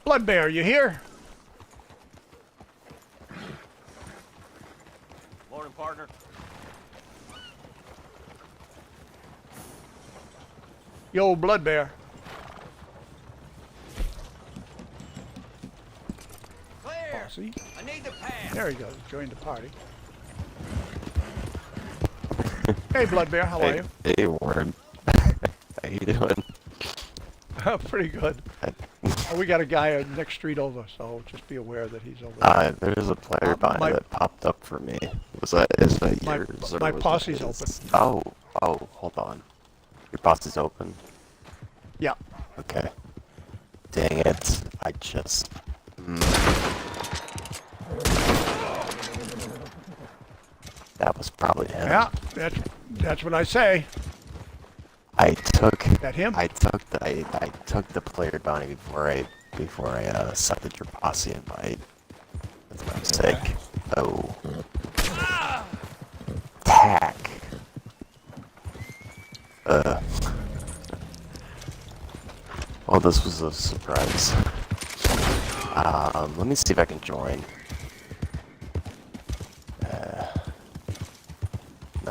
Bloodbear, you here? Morning, partner. Yo, Bloodbear. Clear. Posse. I need the pass. There he goes. Joined the party. Hey, Bloodbear, how are you? Hey, Warren. How you doing? Pretty good. We got a guy next street over, so just be aware that he's over there. There's a player behind that popped up for me. Is that yours? My or was posse's it his? open. Oh, hold on. Your posse's open? Yeah. Okay. Dang it. I just... That was probably him. Yeah, that's what I say. I took That him? I took the player bounty before I accepted your posse invite. That's my mistake. Oh. Tack. Well, this was a surprise. Let me see if I can join.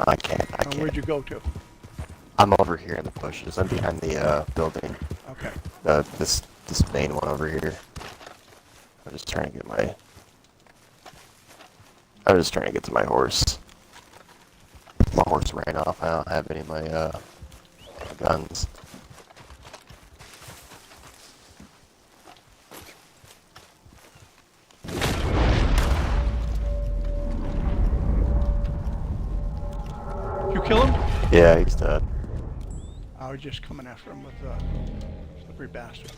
No, I can't. I Where'd can't. you go to? I'm over here in the bushes. I'm behind the building. Okay. This main one over here. I'm just trying to get my. I was just trying to get to my horse. My horse ran off. I don't have any of my guns. You kill him? Yeah, he's dead. I was just coming after him with slippery bastard.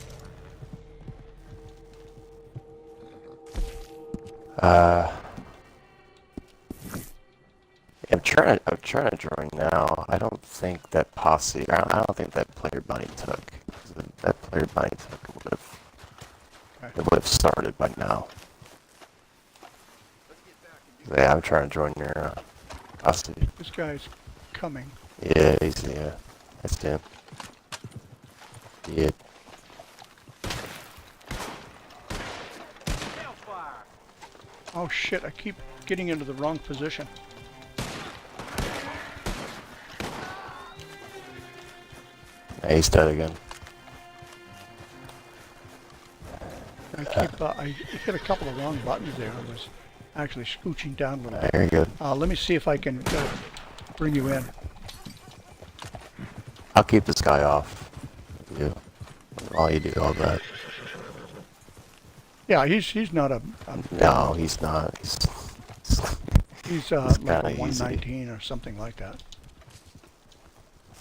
I'm trying to join now. I don't think that posse. I don't think that player Bunny took. That player Bunny took would have. It would have started by now. Yeah, I'm trying to join your posse. This guy's coming. Yeah, he's that's him. Yeah. Oh shit, I keep getting into the wrong position. Yeah, he's dead again. I hit a couple of wrong buttons there. I was actually scooching down a little bit. Very good. Let me see if I can bring you in. I'll keep this guy off. You. While you do all that. Yeah, he's not a No, he's not. he's it's like a kinda 119 or something like that.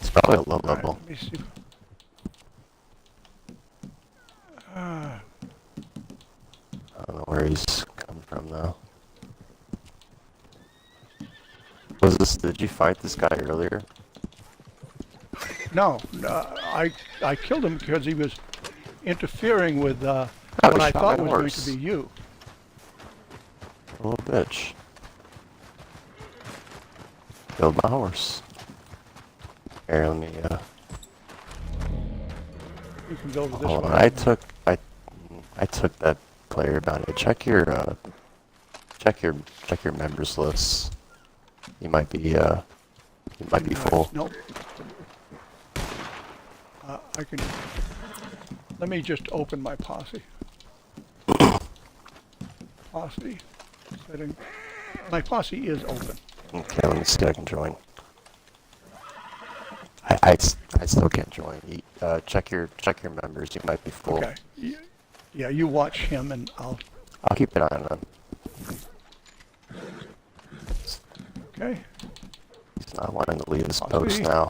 It's probably a low All right, level. let me see. I don't know where he's coming from though. Was this? Did you fight this guy earlier? No, I killed him because he was interfering with he what I shot thought my was going horse. to be you. Little bitch. Killed my horse. Here, let me. You can go to this Hold on. one. I took that player bounty. Check your members list. You might be full. Nope. I can. Let me just open my posse. Posse setting. My posse is open. Okay, let me see if I can join. I still can't join. Check your members. You might be full. Okay. Yeah, you watch him, and I'll. I'll keep an eye on them. Okay. He's not wanting to leave his I'll post see. now.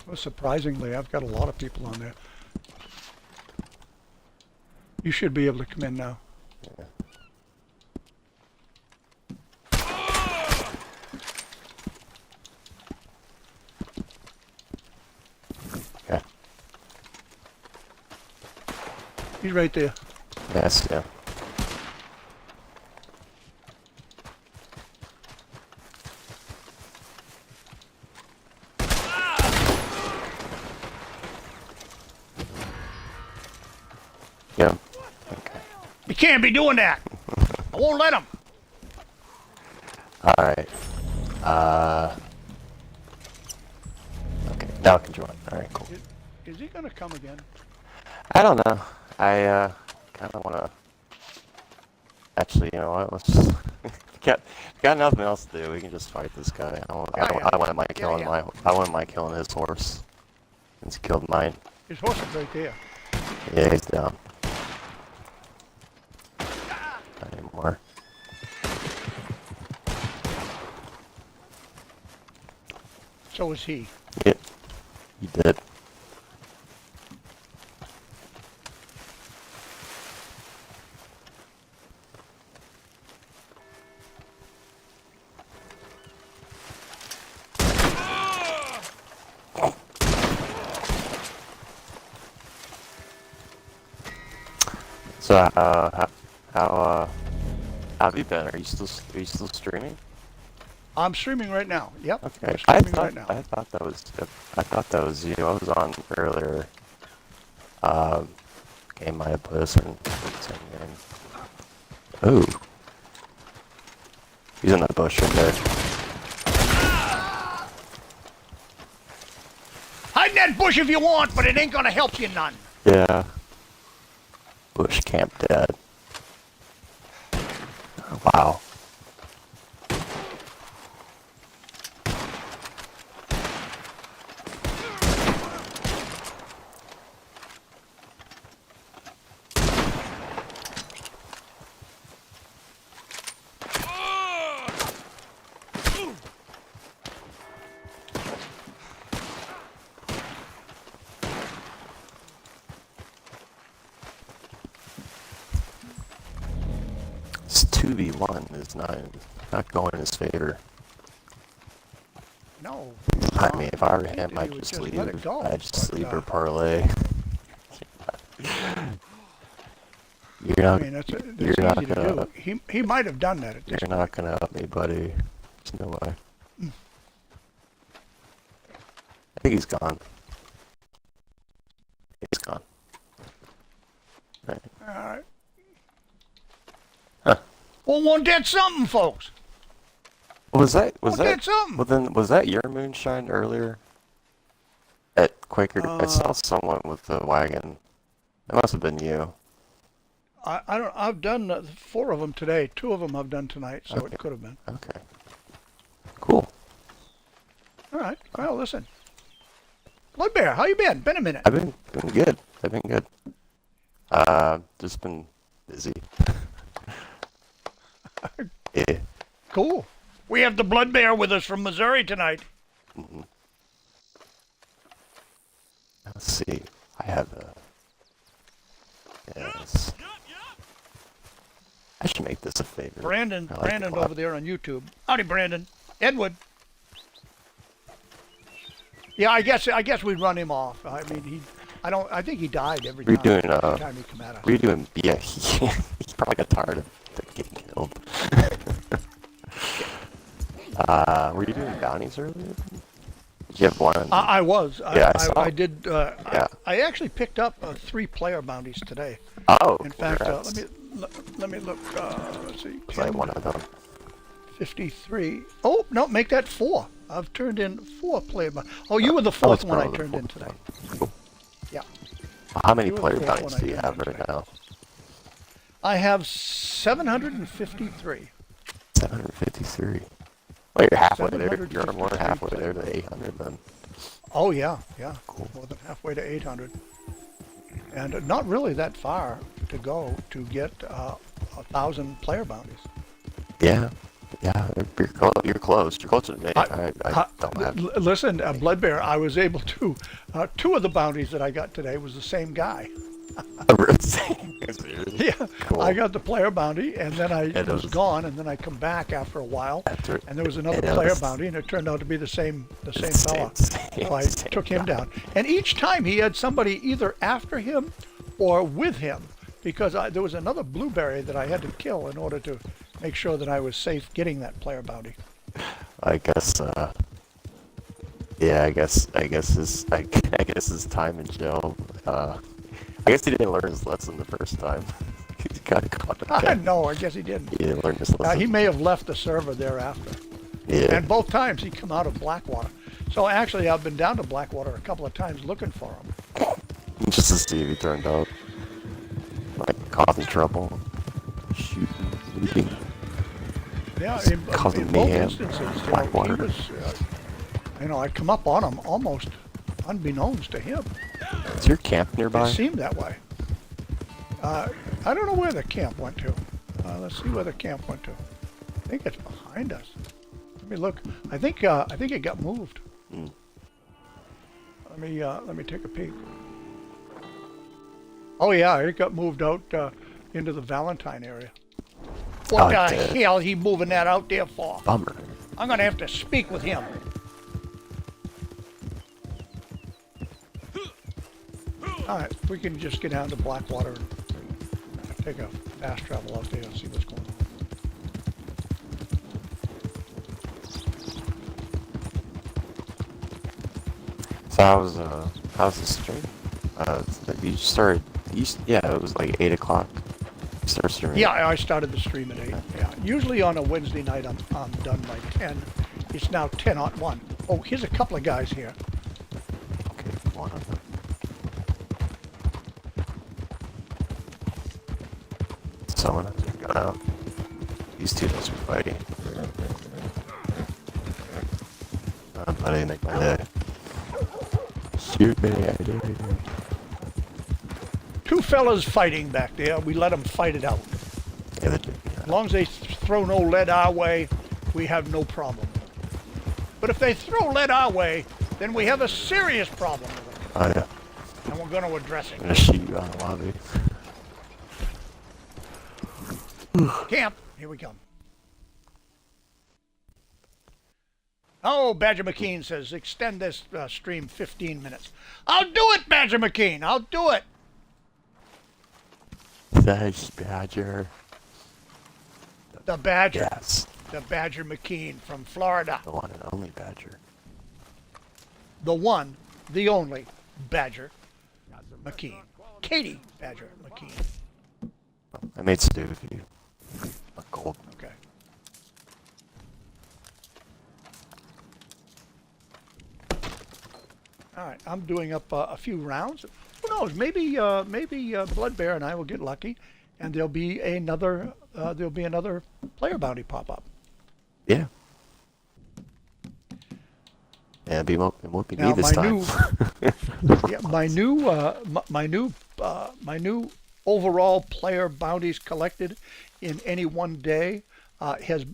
Well, surprisingly, I've got a lot of people on there. You should be able to come in now. Yeah. Okay. He's right there. Yes, yeah. Yeah. Okay. You can't be doing that. I won't let him. Alright. Okay, now I can join. Alright, cool. Is he gonna come again? I don't know. I kind of want to. Actually, you know what? Let's just got nothing else to do. We can just fight this guy. I don't mind killing I wouldn't mind killing his horse. Since he killed mine. His horse is right there. Yeah, he's down. Not anymore. So is he. Yeah, he did. So, how have you been? Are you still streaming? I'm streaming right now. Yep. Okay. I'm I streaming thought right now. that was you. I was on earlier. Game might have put a certain name. Ooh. He's in that bush right there. Hide in that bush if you want, but it ain't gonna help you none. Yeah. Bush camp dead. Oh, wow. This 2v1 is not going in his favor. No. I mean, if I were him, He I'd would just just leave. let it go, I'd just but, leave or parlay. You're I not. mean, that's You're not easy to gonna. do. He might have done that at this You're not gonna help me, buddy. There's no way. I think he's gone. He's gone. Right. All right. Huh. Well, won't that something, folks? Was that? Was Well, that? get something. Well, then, was that your moonshine earlier? At Quaker, I saw someone with the wagon. It must have been you. I don't. I've done 4 of them today. 2 of them I've done tonight, so Okay. it could have been. Okay. Cool. All right. Well, listen. Blood Bear, how you been? Been a minute. I've been good. I've been good. Just been busy. Yeah. Cool. We have the Blood Bear with us from Missouri tonight. Let's see. I have a. Yes. I should make this a favorite. Brandon, I like Brandon the over there on YouTube. Howdy, Brandon. Edward. Yeah, I guess we'd run him off. I mean, I think he died every We're time. doing, every time he come at us. What are you doing? Yeah, he probably got tired of getting killed. Were you doing bounties earlier? Did you have one? I was. Yeah, I saw. I did. Yeah. I actually picked up 3 player bounties today. Oh, In fact, congrats. let me look. Let's see. Was I one of them? 53. Oh no, make that 4. I've turned in 4 player bounties. Oh, you were the 4th it's one I probably the turned in fourth today. one. Cool. Yeah. How many You were player the fourth bounties one I do you turned have in right today. now? I have 753. 753. Well, you're halfway there. You're more than 753 halfway there to 800 then. Oh yeah, yeah. Cool. More than halfway to 800. And not really that far to go to get 1,000 player bounties. Yeah. Yeah, you're close. You're closer to me. I don't have. Listen, Blood Bear, I was able to. 2 of the bounties that I got today was the same guy. Seriously? Yeah, Cool. I got the player bounty, and then I It was was- gone, and then I come back after a while, After- and there was another it player was- bounty, and it turned out to be the same Same- fella. same- So I same took him guy. down, and each time he had somebody either after him or with him, because there was another blueberry that I had to kill in order to make sure that I was safe getting that player bounty. I guess. Yeah, I guess his time in jail. I guess he didn't learn his lesson the first time. He got caught again. No, I guess he didn't. He didn't learn his lesson. He may have left the server thereafter. Yeah. And both times he come out of Blackwater. So actually, I've been down to Blackwater a couple of times looking for him. Just to see if he turned up. Like, causing trouble. Shooting. Looting. Yeah, Just in causing both mayhem. instances, he Blackwater. was, I'd come up on him almost unbeknownst to him. Is your camp nearby? It seemed that way. I don't know where the camp went to. Let's see where the camp went to. I think it's behind us. Let me look. I think it got moved. Mm. Let me take a peek. Oh yeah, it got moved out into the Valentine area. What Oh, the it did. hell he moving that out there for? Bummer. I'm gonna have to speak with him. All right, we can just get down to Blackwater and take a fast travel out there and see what's going on. So how's the stream? You started, yeah, it was like 8 o'clock. Start streaming. Yeah, I started the stream at 8. Yeah. Usually on a Wednesday night, I'm done by 10. It's now 10 on 1. Oh, here's a couple of guys here. Okay, one of them. Someone has their gun out. These two must be fighting. Buddy, make my day. Shoot me, I did. Two fellas fighting back there. We let them fight it out. Yeah, they do. As long as they throw no lead our way, we have no problem. But if they throw lead our way, then we have a serious problem with them. Oh, yeah. And we're going to address I'm it. gonna shoot you out of the lobby. Camp, here we come. Oh, Badger McKean says, extend this stream 15 minutes. I'll do it, Badger McKean. I'll do it. Thanks, Badger. The Badger. Yes. The Badger McKean from Florida. The one and only Badger. The one, the only Badger McKean. Katie Badger McKean. I made stew if you want gold. Okay. All right, I'm doing up a few rounds. Who knows? Maybe Blood Bear and I will get lucky, and there'll be another player bounty pop up. Yeah. Yeah, it won't be Now, me this time. my new overall player bounties collected in any one day has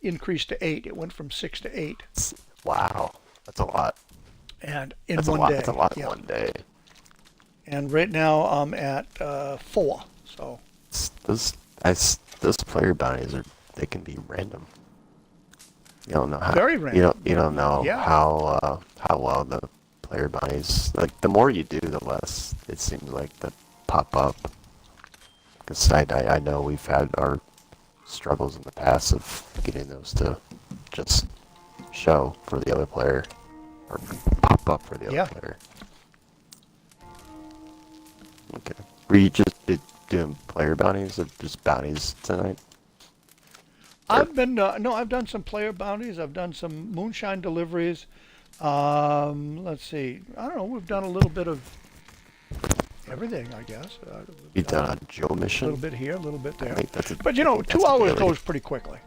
increased to 8. It went from 6 to 8. Wow, that's a lot. And in That's one a lot. day. That's a lot in yeah. one day. And right now I'm at 4. So Those player bounties they can be random. You don't know how. Very random. You don't know Yeah. how well the player bounties. Like the more you do, the less it seems like that pop up. Because I know we've had our struggles in the past of getting those to just show for the other player or pop up for the other Yeah. player. Okay. Were you just doing player bounties or just bounties tonight? I've been no, I've done some player bounties. I've done some moonshine deliveries. Let's see. I don't know. We've done a little bit of everything, I guess. You've done a Joe A mission? little bit here, a little bit I there. think that's a, But you know, that's 2 a hours daily. goes pretty quickly.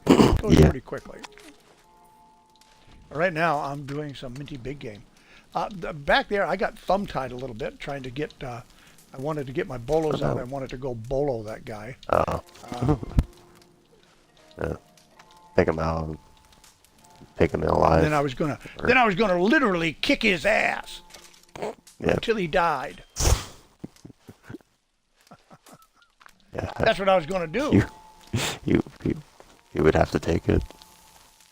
Goes Yeah. pretty quickly. Right now, I'm doing some Minty Big Game. Back there, I got thumb tied a little bit trying to get. I wanted to get my bolos out. I wanted to go bolo that guy. Yeah. Take him out. Take him in alive. And then I was gonna literally kick his ass Yeah. until he died. Yeah. That's what I was gonna do. You would have to take it.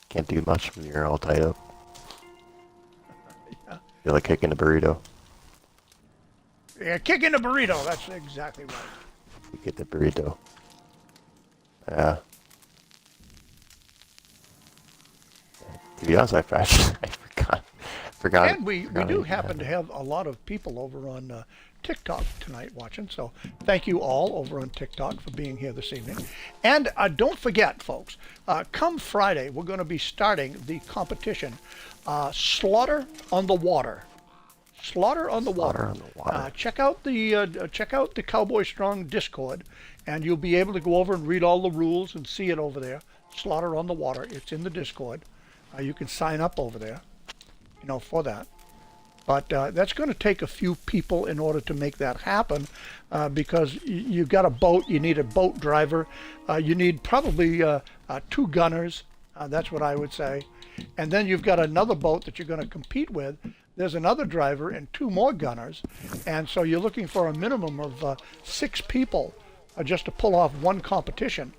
Can't do much when you're all tied up. Yeah. You're like kicking a burrito. Yeah, kicking the burrito. That's exactly right. You get the burrito. Yeah. To be honest, I forgot. And we do happen to have a lot of people over on TikTok tonight watching. So thank you all over on TikTok for being here this evening. And don't forget, folks, come Friday, we're going to be starting the competition, Slaughter on the Water. Slaughter on the Water. Check out the Cowboy Strong Discord, and you'll be able to go over and read all the rules and see it over there. Slaughter on the Water. It's in the Discord. You can sign up over there, for that. But that's going to take a few people in order to make that happen, because you've got a boat. You need a boat driver. You need probably 2 gunners. That's what I would say. And then you've got another boat that you're going to compete with. There's another driver and 2 more gunners. And so you're looking for a minimum of 6 people just to pull off one competition.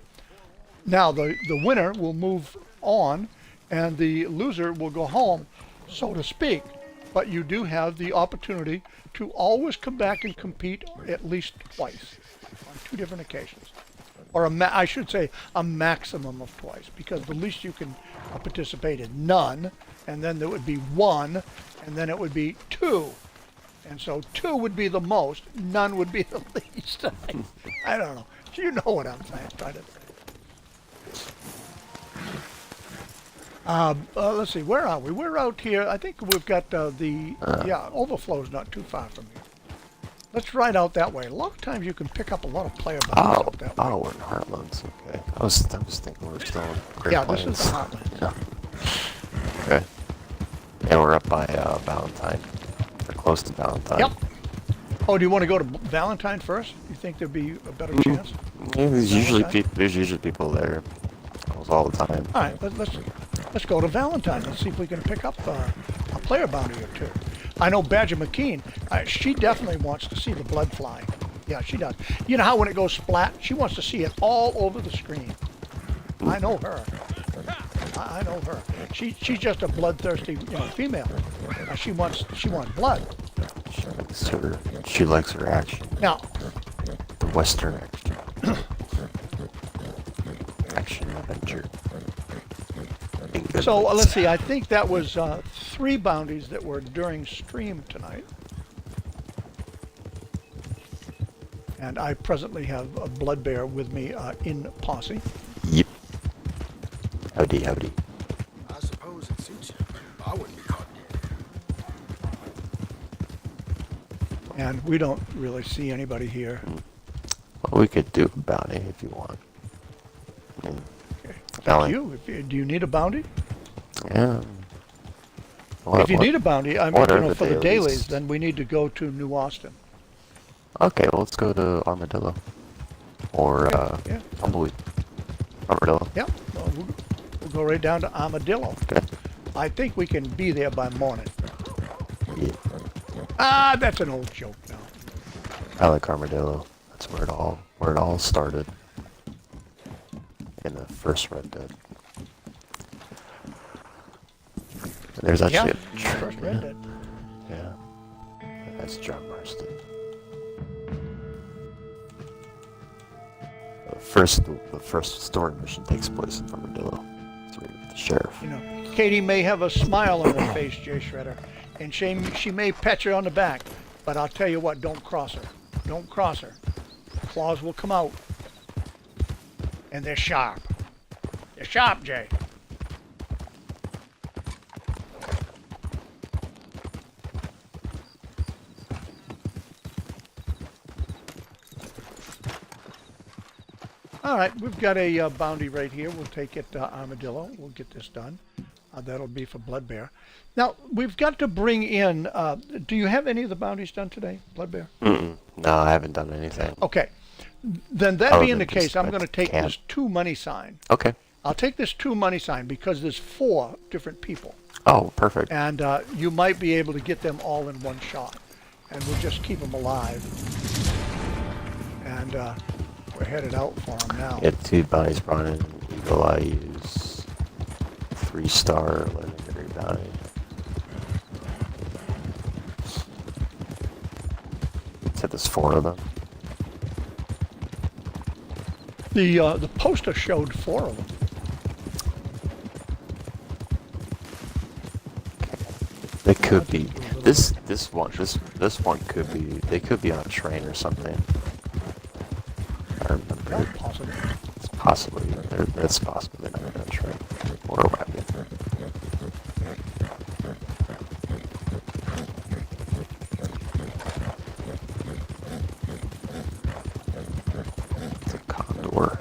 Now, the winner will move on, and the loser will go home, so to speak. But you do have the opportunity to always come back and compete at least twice on 2 different occasions. Or I should say a maximum of twice, because the least you can participate is none, and then there would be 1, and then it would be 2. And so 2 would be the most, none would be the least. I don't know. You know what I'm saying, trying to say. Let's see, where are we? We're out here. I think we've got yeah, Overflow's not too far from here. Let's ride out that way. A lot of times you can pick up a lot of player bounties out that way. Oh, we're in Heartlands. Okay. I was thinking we're still in Great Yeah, Plains. this is the Heartlands. Yeah. Okay. And we're up by Valentine. We're close to Valentine. Yep. Oh, do you want to go to Valentine first? You think there'd be a better chance? Yeah, there's usually people there. Almost all the time. All right, let's go to Valentine. Let's see if we can pick up a player bounty or two. I know Badger McKean. She definitely wants to see the blood fly. Yeah, she does. You know how when it goes splat, she wants to see it all over the screen. I know her. I know her. She's just a bloodthirsty, female. She wants blood. She likes her action. Now, The Western action. Action adventure. so let's see. I think that was 3 bounties that were during stream tonight. And I presently have a blood bear with me in Posse. Yep. Howdy. I suppose it suits you. I wouldn't be caught. And we don't really see anybody here. Well, we could do a bounty if you want. I mean, Thank you. Do you need a bounty? Yeah. If you need a bounty, I mean, what are for the the dailies? dailies, then we need to go to New Austin. Okay, well, let's go to Armadillo. Or, Yeah. Tumbleweed. Armadillo. Yeah. Well, we'll go right down to Armadillo. Okay. I think we can be there by morning. Yeah. Ah, that's an old joke now. I like Armadillo. That's where it all started. In the first Red Dead. There's actually a First Red Dead. Yeah. That's John Marston. The first story mission takes place in Armadillo. It's where you get the sheriff. You know, Katie may have a smile on her face, Jay Shredder, and she may pet you on the back, but I'll tell you what, don't cross her. Don't cross her. Claws will come out. And they're sharp. They're sharp, Jay. All right, we've got a bounty right here. We'll take it to Armadillo. We'll get this done. That'll be for Blood Bear. Now, we've got to bring in... do you have any of the bounties done today, Blood Bear? No, I haven't done anything. Okay. Then that Other being than the case, just I'm I going to take can't. this 2 money sign. Okay. I'll take this 2 money sign because there's 4 different people. Oh, perfect. And you might be able to get them all in one shot. And we'll just keep them alive. And we're headed out for them now. Get 2 bounties brought in. Eagle Eye use 3-star legendary bounty. Said there's 4 of them. The poster showed 4 of them. They could be. This one could be. They could be on a train or something. I remember. Not possible. It's possibly. It's possible they're not on a train or a wagon. It's a condor.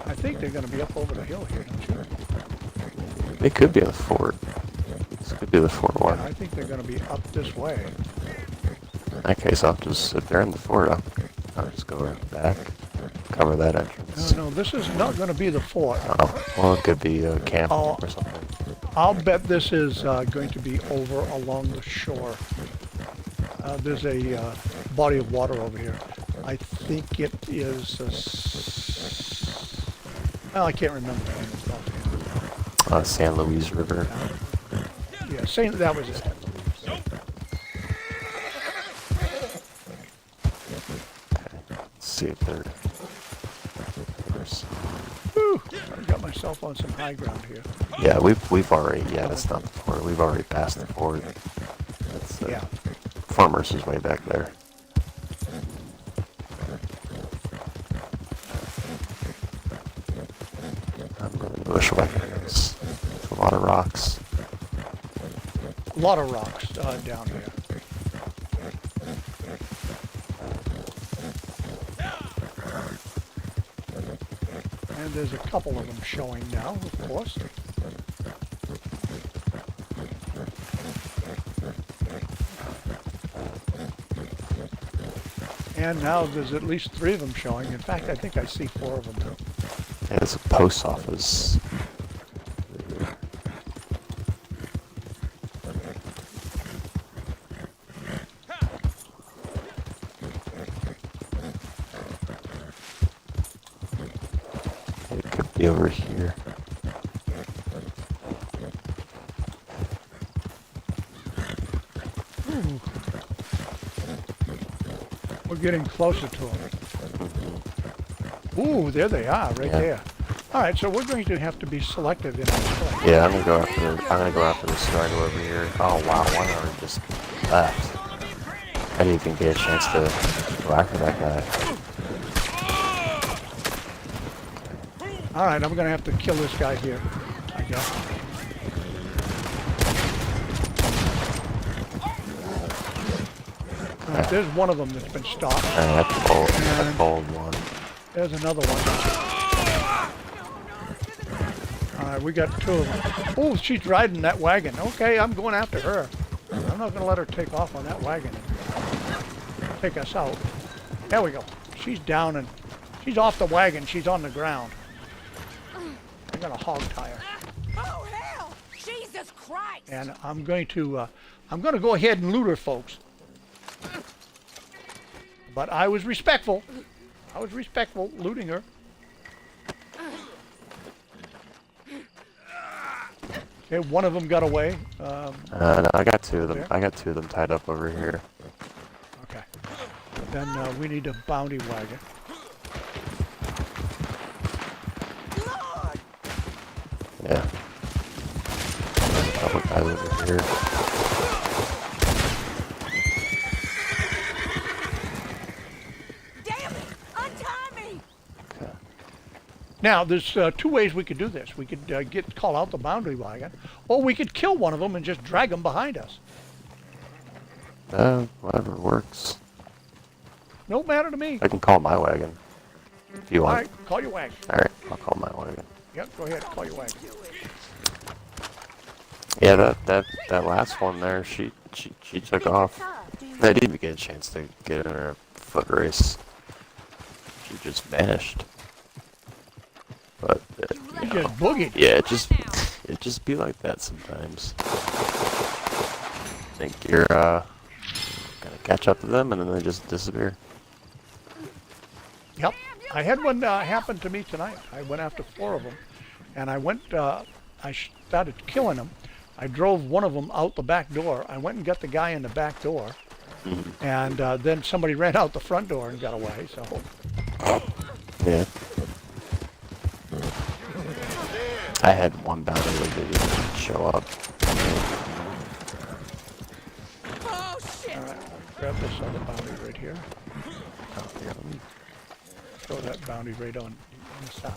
I think they're going to be up over the hill here, don't you? They could be a fort. This could be the fort Yeah, one. I think they're going to be up this way. In that case, I'll just sit there in the fort. I'll just go right back, cover that entrance. No, this is not going to be the fort. Oh, well, it could be a camp Oh. or something. I'll bet this is going to be over along the shore. There's a body of water over here. I think it is... well, I can't remember the name of it offhand. San Luis River. Yeah, that was it. Let's see if there's Whew, I got myself on some high ground here. yeah, we've already, yeah, that's not the fort. We've already passed the fort. That's Yeah. Farmers is way back there. I'm really bushwhackers. A lot of rocks. A lot of rocks down here. And there's a couple of them showing now, of course. And now there's at least 3 of them showing. In fact, I think I see 4 of them now. Yeah, there's a post office. It could be over here. We're getting closer to them. Ooh, there they are, right there. All right, so we're going to have to be selective in our play. Yeah, I'm gonna go after the strider over here. Oh wow, one of them just left. I didn't even get a chance to go after that guy. All right, I'm going to have to kill this guy here, I guess. All right, there's one of them that's been stopped. That's the bold one. There's another one. All right, we got 2 of them. Oh, she's riding that wagon. Okay, I'm going after her. I'm not going to let her take off on that wagon and take us out. There we go. She's down and she's off the wagon. She's on the ground. I'm going to hog tie her. Oh, hell! Jesus Christ! And I'm going to go ahead and loot her, folks. But I was respectful. I was respectful looting her. Okay, one of them got away. No, I got 2 of them. There? I got 2 of them tied up over here. Okay. Then we need a bounty wagon. Yeah. Couple guys over here. Damn it! Untie me! Okay. Now, there's 2 ways we could do this. We could call out the boundary wagon, or we could kill one of them and just drag them behind us. Whatever works. No matter to me. I can call my wagon. If you All want. right, call your wagon. Alright, I'll call my wagon. Yep, go ahead, call your wagon. Yeah, that last one there, she took off. I didn't even get a chance to get in her foot race. She just vanished. But You just boogied. yeah, it just be like that sometimes. Think you're gonna catch up to them and then they just disappear. Yep. I had one happen to me tonight. I went after 4 of them, and I went. I started killing them. I drove one of them out the back door. I went and got the guy in the back door, and then somebody ran out the front door and got away. So. Yeah. I had one bounty that didn't show up. Oh, shit! All right, grab this other bounty right here. Throw that bounty right on the side.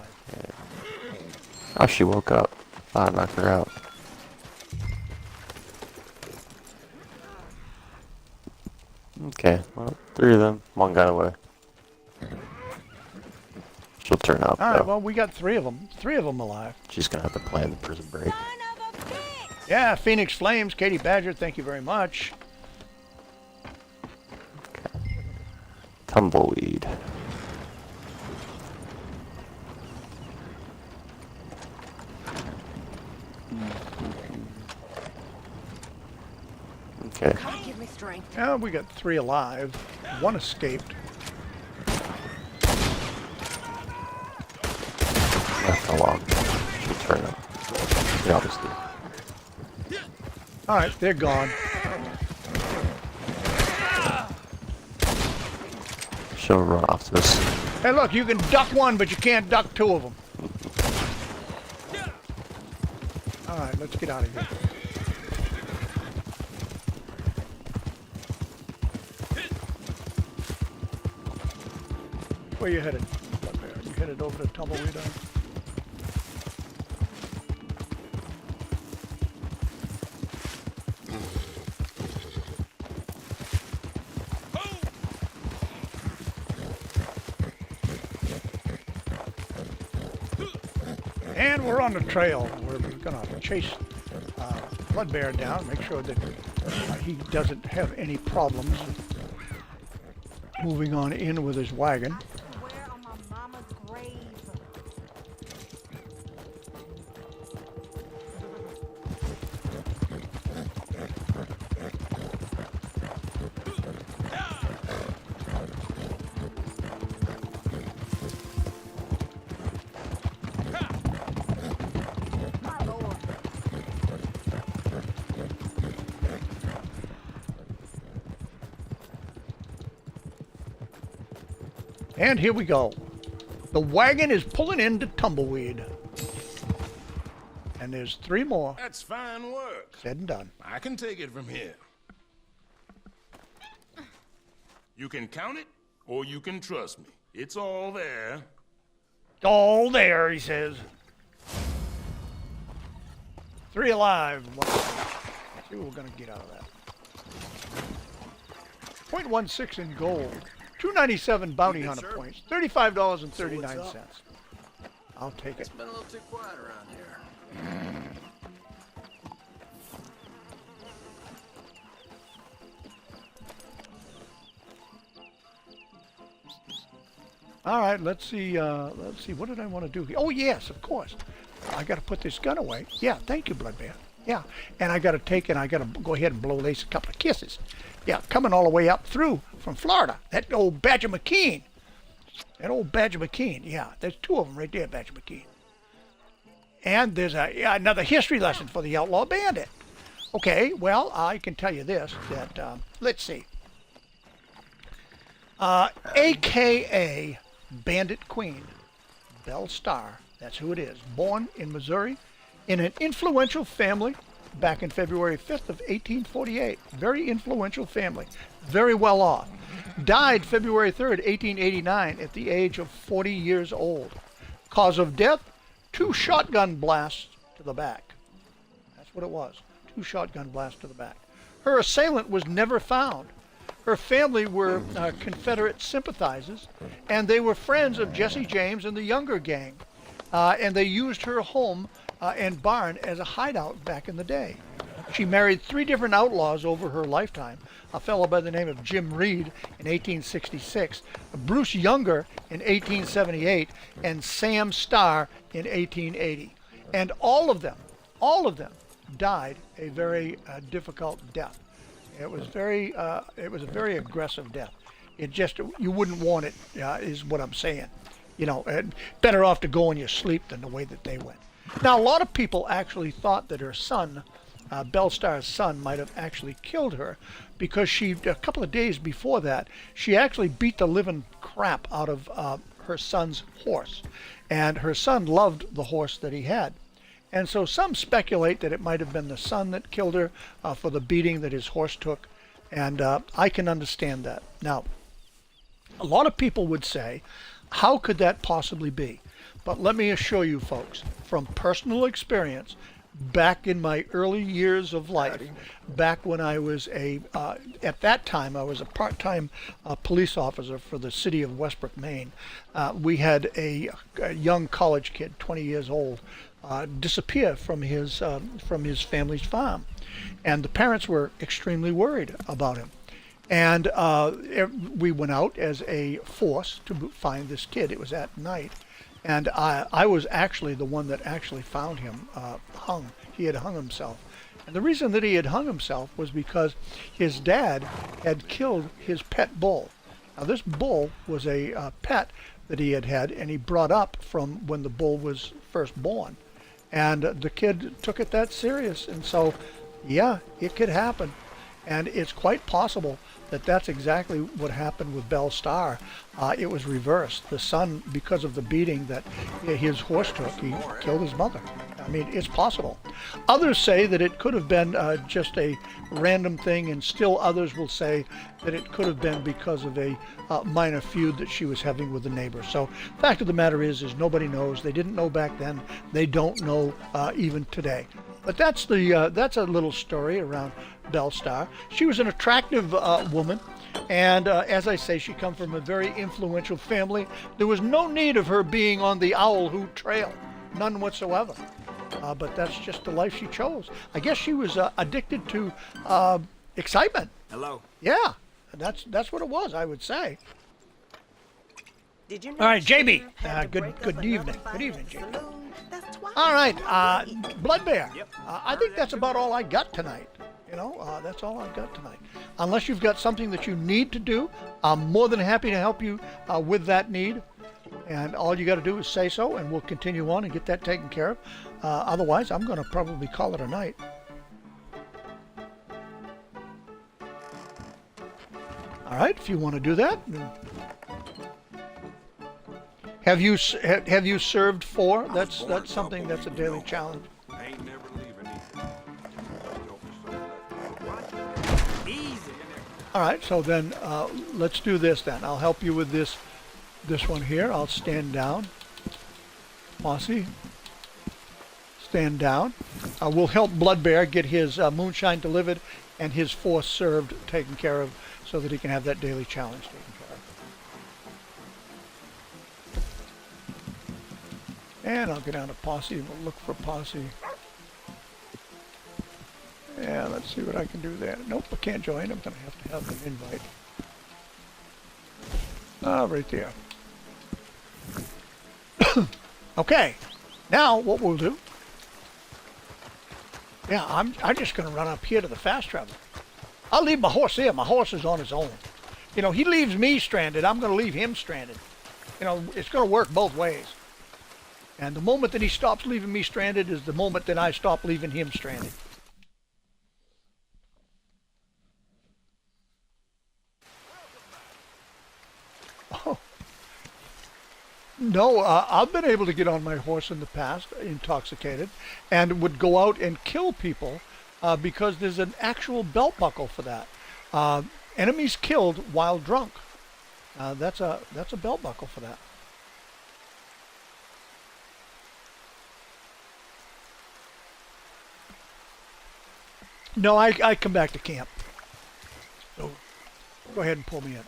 Oh, she woke up. I knocked her out. Okay, well, 3 of them. 1 got away. She'll turn up, All right, though. well, we got 3 of them. 3 of them alive. She's gonna have to plan the prison break. Son of a bitch! Yeah, Phoenix Flames, Katie Badger, thank you very much. Tumbleweed. Okay. God, give me strength. Yeah, we got 3 alive. 1 escaped. Left along. She'll turn up. Yeah, obviously. All right, they're gone. She'll run off this. Hey, look, you can duck 1, but you can't duck 2 of them. All right, let's get out of here. Where you headed? You headed over to Tumbleweed? And we're on the trail. We're gonna chase Bloodbear down, make sure that he doesn't have any problems moving on in with his wagon. Where on my mama's grave? My lord. And here we go. The wagon is pulling into Tumbleweed. And there's 3 more. That's fine work. Said and done. I can take it from here. You can count it, or you can trust me. It's all there. All there, he says. 3 alive. Let's see what we're going to get out of that. 0.16 in gold. 297 bounty hunter points. $35.39. I'll take it. It's been a little too quiet around here. All right, let's see. What did I want to do here? Oh, yes, of course. I got to put this gun away. Yeah, thank you, Bloodbear. Yeah, and I got to take and I got to go ahead and blow Lace a couple of kisses. Yeah, coming all the way up through from Florida. That old Badger McKean. That old Badger McKean. Yeah, there's 2 of them right there, Badger McKean. And there's another history lesson for the Outlaw Bandit. Okay, well, I can tell you this, that, let's see. AKA Bandit Queen, Belle Starr, that's who it is, born in Missouri in an influential family back in February 5th of 1848. Very influential family, very well off. Died February 3rd, 1889 at the age of 40 years old. Cause of death, 2 shotgun blasts to the back. That's what it was, 2 shotgun blasts to the back. Her assailant was never found. Her family were Confederate sympathizers, and they were friends of Jesse James and the Younger Gang. And they used her home and barn as a hideout back in the day. She married 3 different outlaws over her lifetime. A fellow by the name of Jim Reed in 1866, Bruce Younger in 1878, and Sam Starr in 1880. And all of them died a very difficult death. It was a very aggressive death. It just, you wouldn't want it, is what I'm saying. You know, better off to go in your sleep than the way that they went. Now, a lot of people actually thought that her son, Belle Starr's son, might have actually killed her because she, a couple of days before that, she actually beat the living crap out of her son's horse. And her son loved the horse that he had. And so some speculate that it might have been the son that killed her for the beating that his horse took. And I can understand that. Now, a lot of people would say, how could that possibly be? But let me assure you folks, from personal experience, back in my early years of life, back when I was at that time I was a part-time police officer for the city of Westbrook, Maine. We had a young college kid, 20 years old, disappear from his family's farm, and the parents were extremely worried about him. And we went out as a force to find this kid. It was at night. And I was actually the one that actually found him hung. He had hung himself. And the reason that he had hung himself was because his dad had killed his pet bull. Now this bull was a pet that he had had, and he brought up from when the bull was first born. And the kid took it that serious. And so, yeah, it could happen. And it's quite possible that that's exactly what happened with Belle Starr. It was reversed. The son, because of the beating that his horse took, he killed his mother. I mean, it's possible. Others say that it could have been just a random thing, and still others will say that it could have been because of a minor feud that she was having with the neighbor. So, fact of the matter is nobody knows. They didn't know back then. They don't know even today. But that's a little story around Belle-Starr. She was an attractive woman. And as I say, she come from a very influential family. There was no need of her being on the Owl Hoot Trail. None whatsoever. But that's just the life she chose. I guess she was addicted to excitement. Hello. Yeah, that's what it was, I would say. Did you know All right, JB. Sheriff had to Good break up good another evening. fight Good in evening, the JB. saloon? That's twice. All right, Already. Blood Bear. Yep. I think that's about all I got tonight. You know, that's all I've got tonight. Unless you've got something that you need to do, I'm more than happy to help you with that need. And all you got to do is say so, and we'll continue on and get that taken care of. Otherwise, I'm going to probably call it a night. All right, if you want to do that. Have you served 4? That's something that's a daily challenge. I ain't never leaving Easy. All right, so then let's do this then. I'll help you with this one here. I'll stand down. Posse. Stand down. We'll help Blood Bear get his moonshine delivered and his 4 served taken care of so that he can have that daily challenge taken care of. And I'll go down to Posse and we'll look for Posse. Yeah, let's see what I can do there. Nope, I can't join. I'm going to have an invite. Right there. Okay, now what we'll do, yeah, I'm just going to run up here to the fast travel. I'll leave my horse there. My horse is on his own. You know, he leaves me stranded. I'm going to leave him stranded. You know, it's going to work both ways. And the moment that he stops leaving me stranded is the moment that I stop leaving him stranded. Oh. No, I've been able to get on my horse in the past, intoxicated, and would go out and kill people because there's an actual belt buckle for that. Enemies killed while drunk. That's a belt buckle for that. No, I come back to camp. So go ahead and pull me in.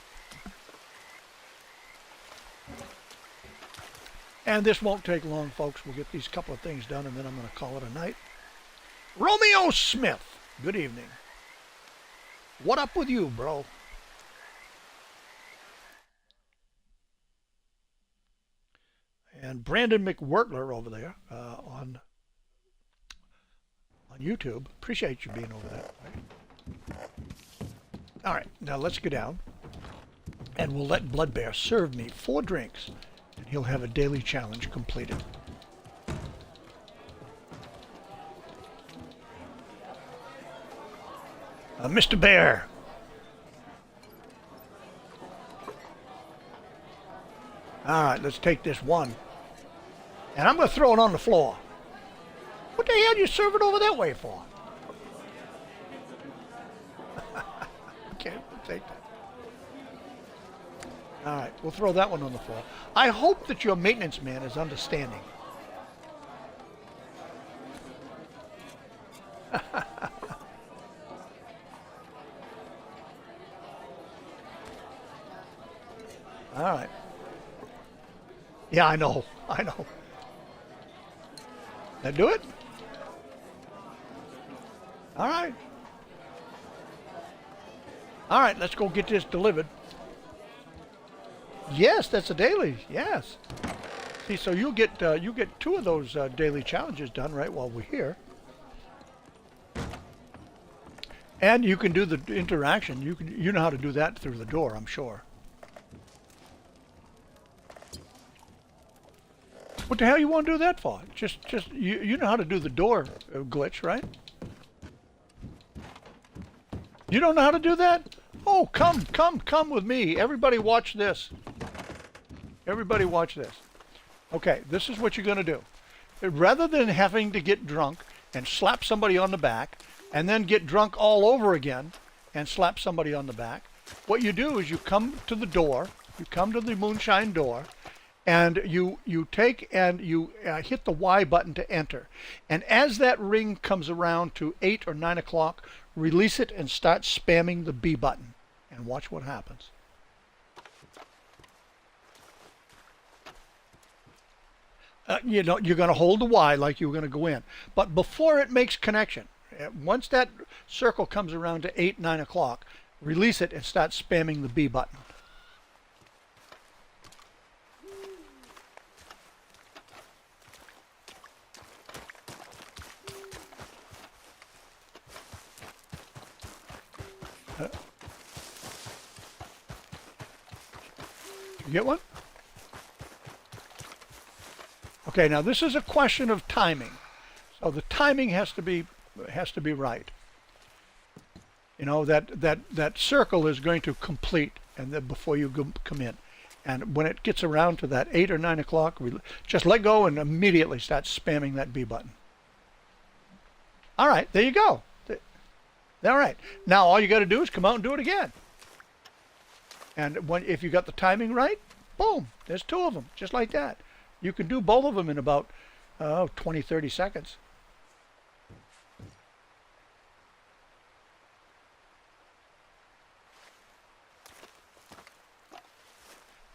And this won't take long, folks. We'll get these couple of things done, and then I'm going to call it a night. Romeo Smith, good evening. What up with you, bro? And Brandon McWhirtler over there on YouTube. Appreciate you being over there. Right? All right, now let's go down, and we'll let Blood Bear serve me 4 drinks. He'll have a daily challenge completed. Mr. Bear. All right, let's take this one. And I'm going to throw it on the floor. What the hell you serve it over that way for? Okay, we'll take that. All right, we'll throw that one on the floor. I hope that your maintenance man is understanding. All right. Yeah, I know. That do it? All right. All right, let's go get this delivered. Yes, that's a daily. Yes. See, so you get 2 of those daily challenges done right while we're here, and you can do the interaction. You know how to do that through the door, I'm sure. What the hell you want to do that for? Just you know how to do the door glitch, right? You don't know how to do that? Oh, come with me. Everybody watch this. Everybody watch this. Okay, this is what you're going to do. rather than having to get drunk and slap somebody on the back and then get drunk all over again and slap somebody on the back, what you do is you come to the door, you come to the moonshine door, and you take and you hit the Y button to enter. And as that ring comes around to 8 or 9 o'clock, release it and start spamming the B button. And watch what happens. You know, you're going to hold the Y like you're going to go in. But before it makes connection, once that circle comes around to 8, 9 o'clock, release it and start spamming the B button. You get one? Okay, now this is a question of timing. So the timing has to be right. You know, that circle is going to complete and then before you come in. And when it gets around to that 8 or 9 o'clock, just let go and immediately start spamming that B button. All right, there you go. All right. Now all you got to do is come out and do it again. And if you got the timing right, boom, there's 2 of them, just like that. You can do both of them in about 20, 30 seconds.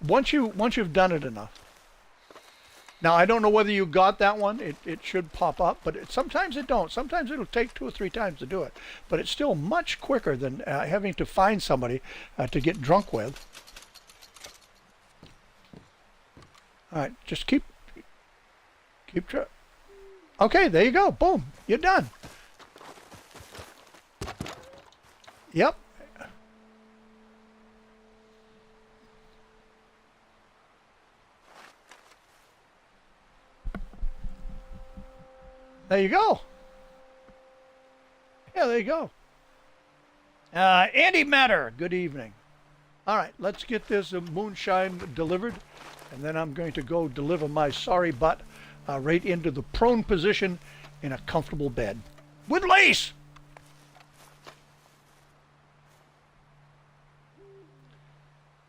Once you've done it enough. Now, I don't know whether you got that one. It should pop up, but sometimes it don't. Sometimes it'll take 2 or 3 times to do it. But it's still much quicker than having to find somebody to get drunk with. All right, just keep okay, there you go. Boom, you're done. Yep. There you go. Yeah, there you go. Andy Matter, good evening. All right, let's get this moonshine delivered, and then I'm going to go deliver my sorry butt right into the prone position in a comfortable bed. With lace!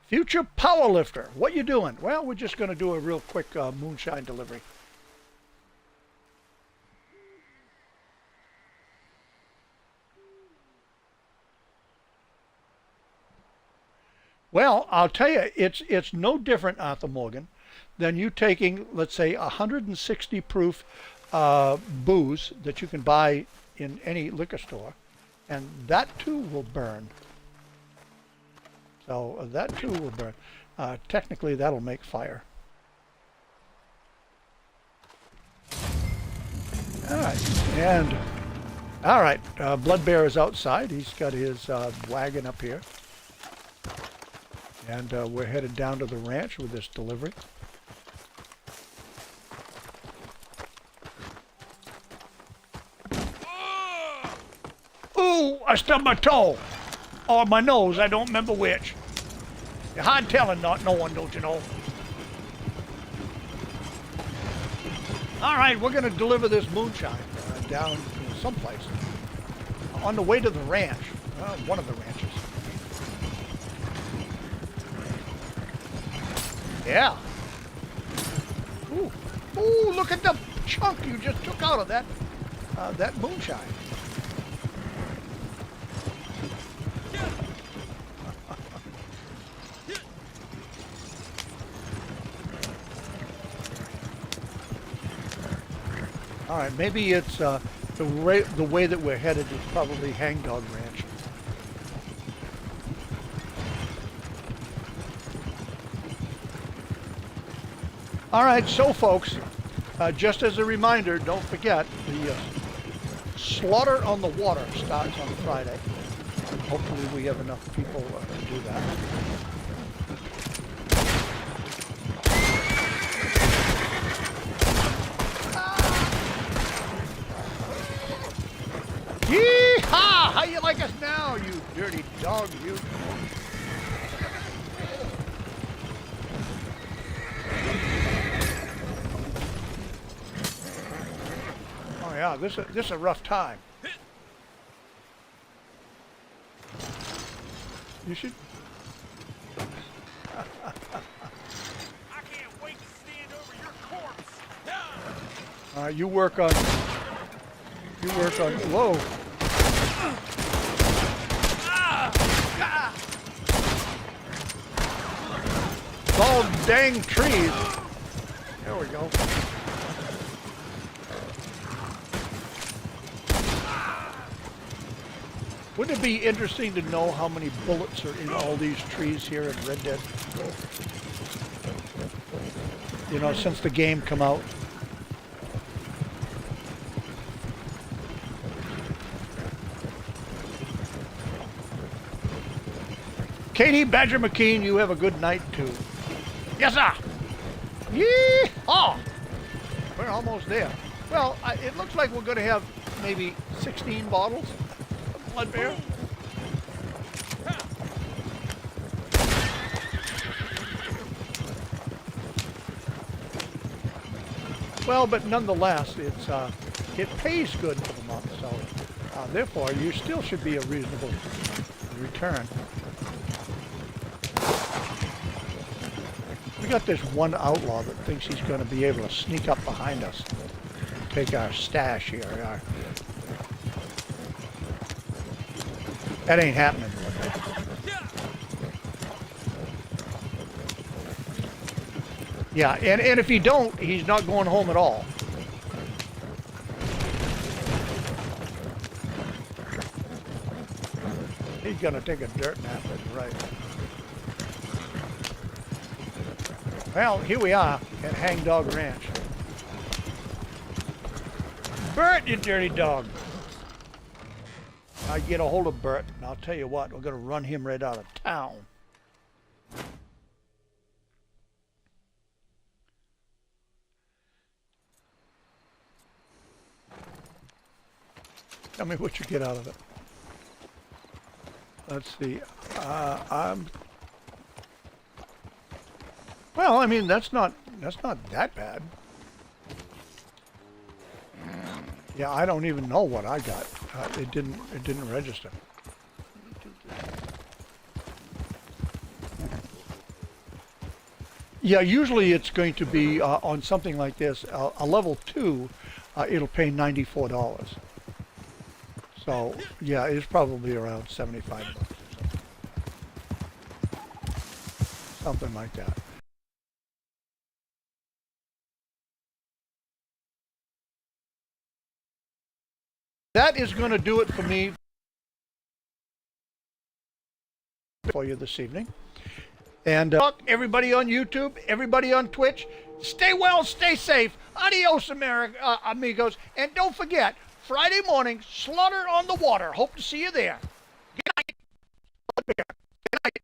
Future powerlifter, what you doing? Well, we're just going to do a real quick moonshine delivery. Well, I'll tell you, it's no different, Arthur Morgan, than you taking, let's say, 160 proof booze that you can buy in any liquor store, and that too will burn. So that too will burn. Technically, that'll make fire. All right, and all right, Blood Bear is outside. He's got his wagon up here. And we're headed down to the ranch with this delivery. Ooh, I stubbed my toe. Or my nose, I don't remember which. You're hard telling not knowing, don't you know? All right, we're going to deliver this moonshine down someplace. On the way to the ranch. One of the ranches. Yeah. Ooh. Ooh, look at the chunk you just took out of that moonshine. All right, maybe it's the way that we're headed is probably Hangdog Ranch. All right, so folks, just as a reminder, don't forget the Slaughter on the Water starts on Friday. Hopefully we have enough people to do that. Yee-haw! How you like us now, you dirty dog, you? yeah, this is a rough time. You should. I can't wait to stand over your corpse. You work on. Whoa. It's all dang trees. There we go. Wouldn't it be interesting to know how many bullets are in all these trees here in Red Dead? You know, since the game come out. Katie Badger McKean, you have a good night too. Yes, sir. Yee-haw! We're almost there. Well, it looks like we're going to have maybe 16 bottles of Blood Bear. Well, but nonetheless, it pays good for the month, so therefore you still should be a reasonable return. We got this one outlaw that thinks he's going to be able to sneak up behind us, take our stash here. That ain't happening. Yeah, and if he don't, he's not going home at all. He's gonna take a dirt nap, that's right. Well, here we are at Hangdog Ranch. Bert, you dirty dog. I get a hold of Bert, and I'll tell you what, we're gonna run him right out of town. Tell me what you get out of it. Let's see. Well, I mean, that's not that bad. Yeah, I don't even know what I got. It didn't register. Yeah, usually it's going to be on something like this, a level 2, it'll pay $94. So, yeah, it's probably around $75 or something like that. That is going to do it for me for you this evening. And everybody on YouTube, everybody on Twitch, stay well, stay safe. Adios, America, amigos. And don't forget, Friday morning, Slaughter on the Water. Hope to see you there. Good night. Good night.